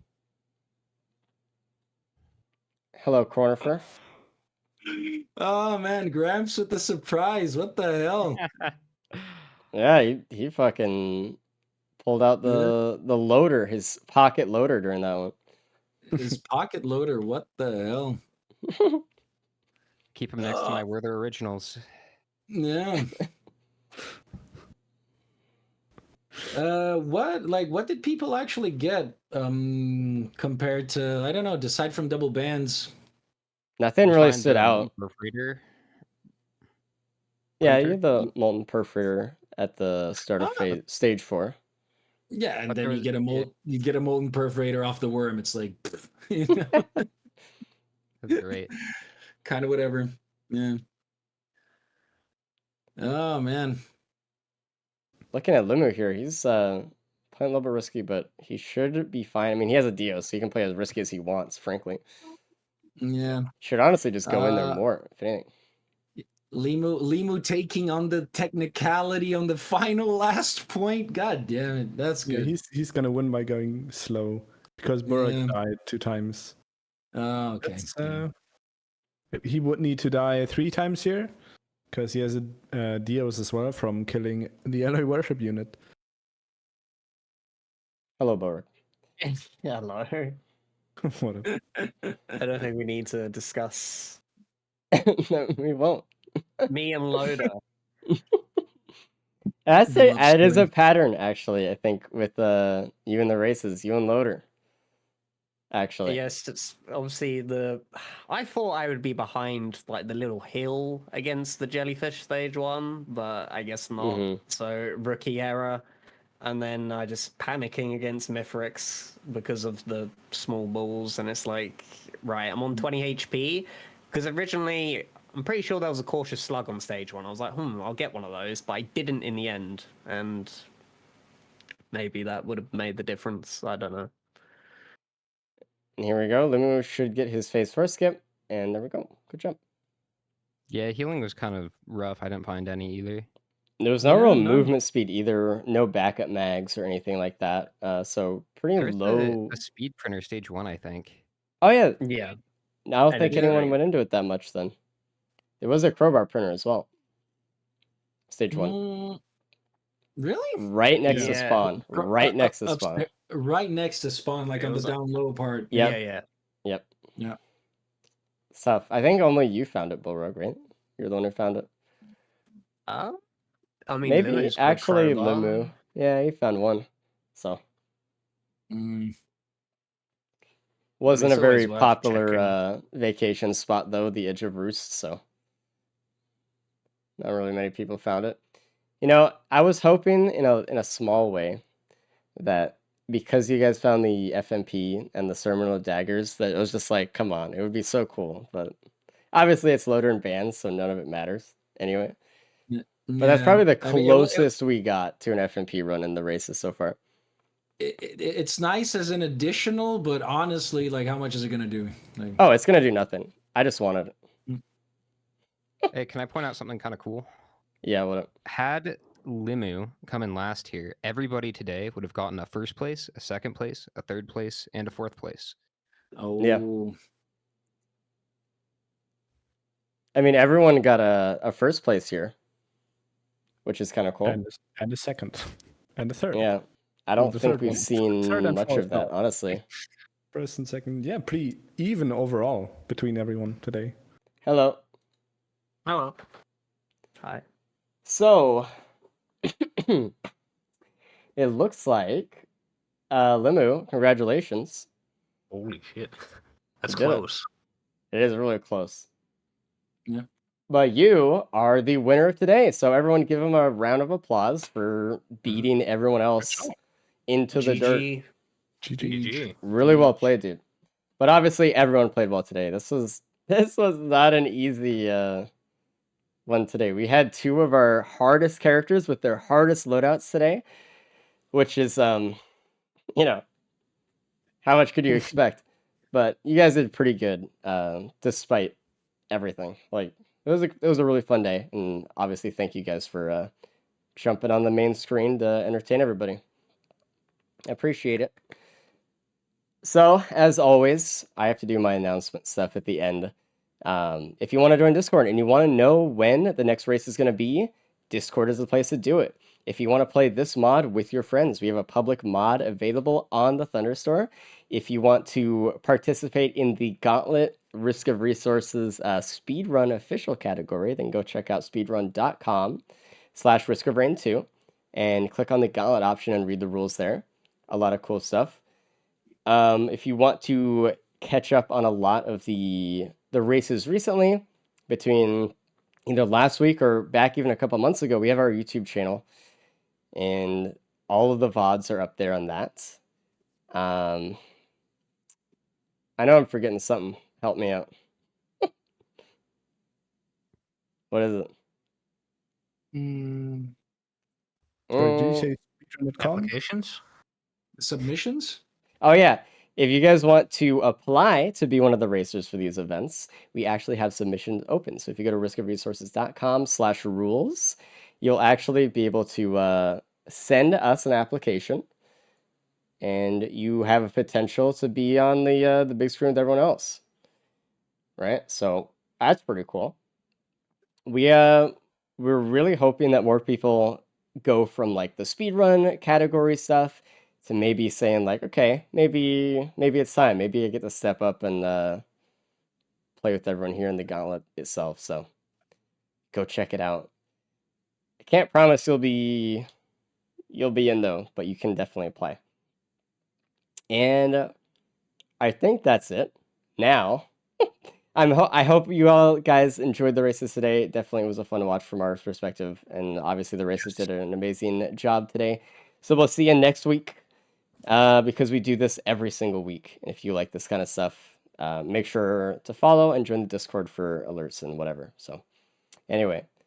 Hello, Cornifer. Oh man, Gramps with the surprise. What the hell? Yeah, he fucking pulled out the loader, his pocket loader during that one. His pocket loader. What the hell? Keep him next to my Werther originals. Yeah. What did people actually get compared to, I don't know, aside from double bands? Nothing really stood out. Perforator. Yeah, you have the molten perforator at the start of stage 4. Yeah, and But then you get a molten perforator off the worm. It's like, you know, That's great. kind of whatever. Yeah. Oh man. Looking at Limu here, he's playing a little bit risky, but he should be fine. I mean, he has a Dio, so he can play as risky as he wants, frankly. Yeah. Should honestly just go in there more, if anything. Limu taking on the technicality on the final last point. God damn it, that's good. Yeah, he's gonna win by going slow because Burak died 2 times. Oh, okay. He would need to die 3 times here because he has a Dios as well from killing the ally worship unit. Hello, Borik. Hello. I don't think we need to discuss No, we won't. me and Loader. I'd say it is a pattern, actually, I think, with you and the races, you and Loader. Actually. Yes, it's obviously I thought I would be behind like the little hill against the jellyfish stage 1, but I guess not. So rookie error. And then I just panicking against Mithrix because of the small balls, and it's like, right, I'm on 20 HP. Because originally, I'm pretty sure there was a cautious slug on stage 1. I was like, I'll get one of those, but I didn't in the end. And maybe that would have made the difference. I don't know. And here we go. Limu should get his phase 4 skip, and there we go. Good job. Yeah, healing was kind of rough. I didn't find any either. There was no real movement speed either, no backup mags or anything like that. So pretty low. A speed printer stage 1, I think. Oh yeah. Yeah. I don't think anyone went into it that much then. There was a crowbar printer as well. Stage 1. Really? Right next to spawn. Right next to spawn. Right next to spawn, like on the down low part. Yep. Yeah. Yeah. It's tough. I think only you found it, Bullrug, right? You're the one who found it. I mean, maybe actually Limu. Yeah, he found one. So wasn't a very popular vacation spot though, the Edge of Roost, so Not really many people found it. You know, I was hoping in a small way that because you guys found the FMP and the Sermon of Daggers, that it was just like, come on, it would be so cool. But obviously, it's loader and bands, so none of it matters anyway. But that's probably the I mean, closest we got to an FMP run in the races so far. it's nice as an additional, but honestly, like, how much is it gonna do? Like, Oh, it's gonna do nothing. I just wanted it. Hey, can I point out something kind of cool? Yeah, what? Had Limu come in last here, everybody today would have gotten a first place, a second place, a third place, and a fourth place. oh, I mean, everyone got a first place here, which is kind of cool. And a second. And a third. Yeah, I Well, don't the think third we've one. seen Third and much fourth, of that, no. honestly. First and second, yeah, pretty even overall between everyone today. Hello. Hello. Hi. So, it looks like Limu, congratulations. Holy shit. That's You did it. close. It is really close. Yeah. But you are the winner of today. So everyone give him a round of applause for beating everyone else into the dirt. GG. GG. GG. Really well played, dude. But obviously everyone played well today. This was not an easy one today. We had two of our hardest characters with their hardest loadouts today, which is you know, how much could you expect? But you guys did pretty good, despite everything. Like it was a really fun day, and obviously thank you guys for jumping on the main screen to entertain everybody. I appreciate it. So as always, I have to do my announcement stuff at the end. If you want to join Discord and you want to know when the next race is going to be, Discord is the place to do it. If you want to play this mod with your friends, we have a public mod available on the Thunderstore. If you want to participate in the Gauntlet Risk of Resources Speedrun official category, then go check out speedrun.com/Risk of Rain 2 and click on the Gauntlet option and read the rules there. A lot of cool stuff. If you want to catch up on a lot of the races recently, between either last week or back even a couple months ago, we have our YouTube channel, and all of the VODs are up there on that. I know I'm forgetting something. Help me out. What is it? Sorry, did you say speedrun.com? Applications? submissions. Oh yeah. If you guys want to apply to be one of the racers for these events, we actually have submissions open. So if you go to riskofresources.com/rules, you'll actually be able to send us an application, and you have a potential to be on the big screen with everyone else. Right? So that's pretty cool. We're really hoping that more people go from like the speedrun category stuff to maybe saying like, okay, maybe it's time. Maybe I get to step up and play with everyone here in the gauntlet itself. So go check it out. I can't promise you'll be in though, but you can definitely apply. And I think that's it. Now, I hope you all guys enjoyed the races today. It definitely was a fun watch from our perspective, and obviously the races did an amazing job today. So we'll see you next week, because we do this every single week. And if you like this kind of stuff, make sure to follow and join the Discord for alerts and whatever. So anyway,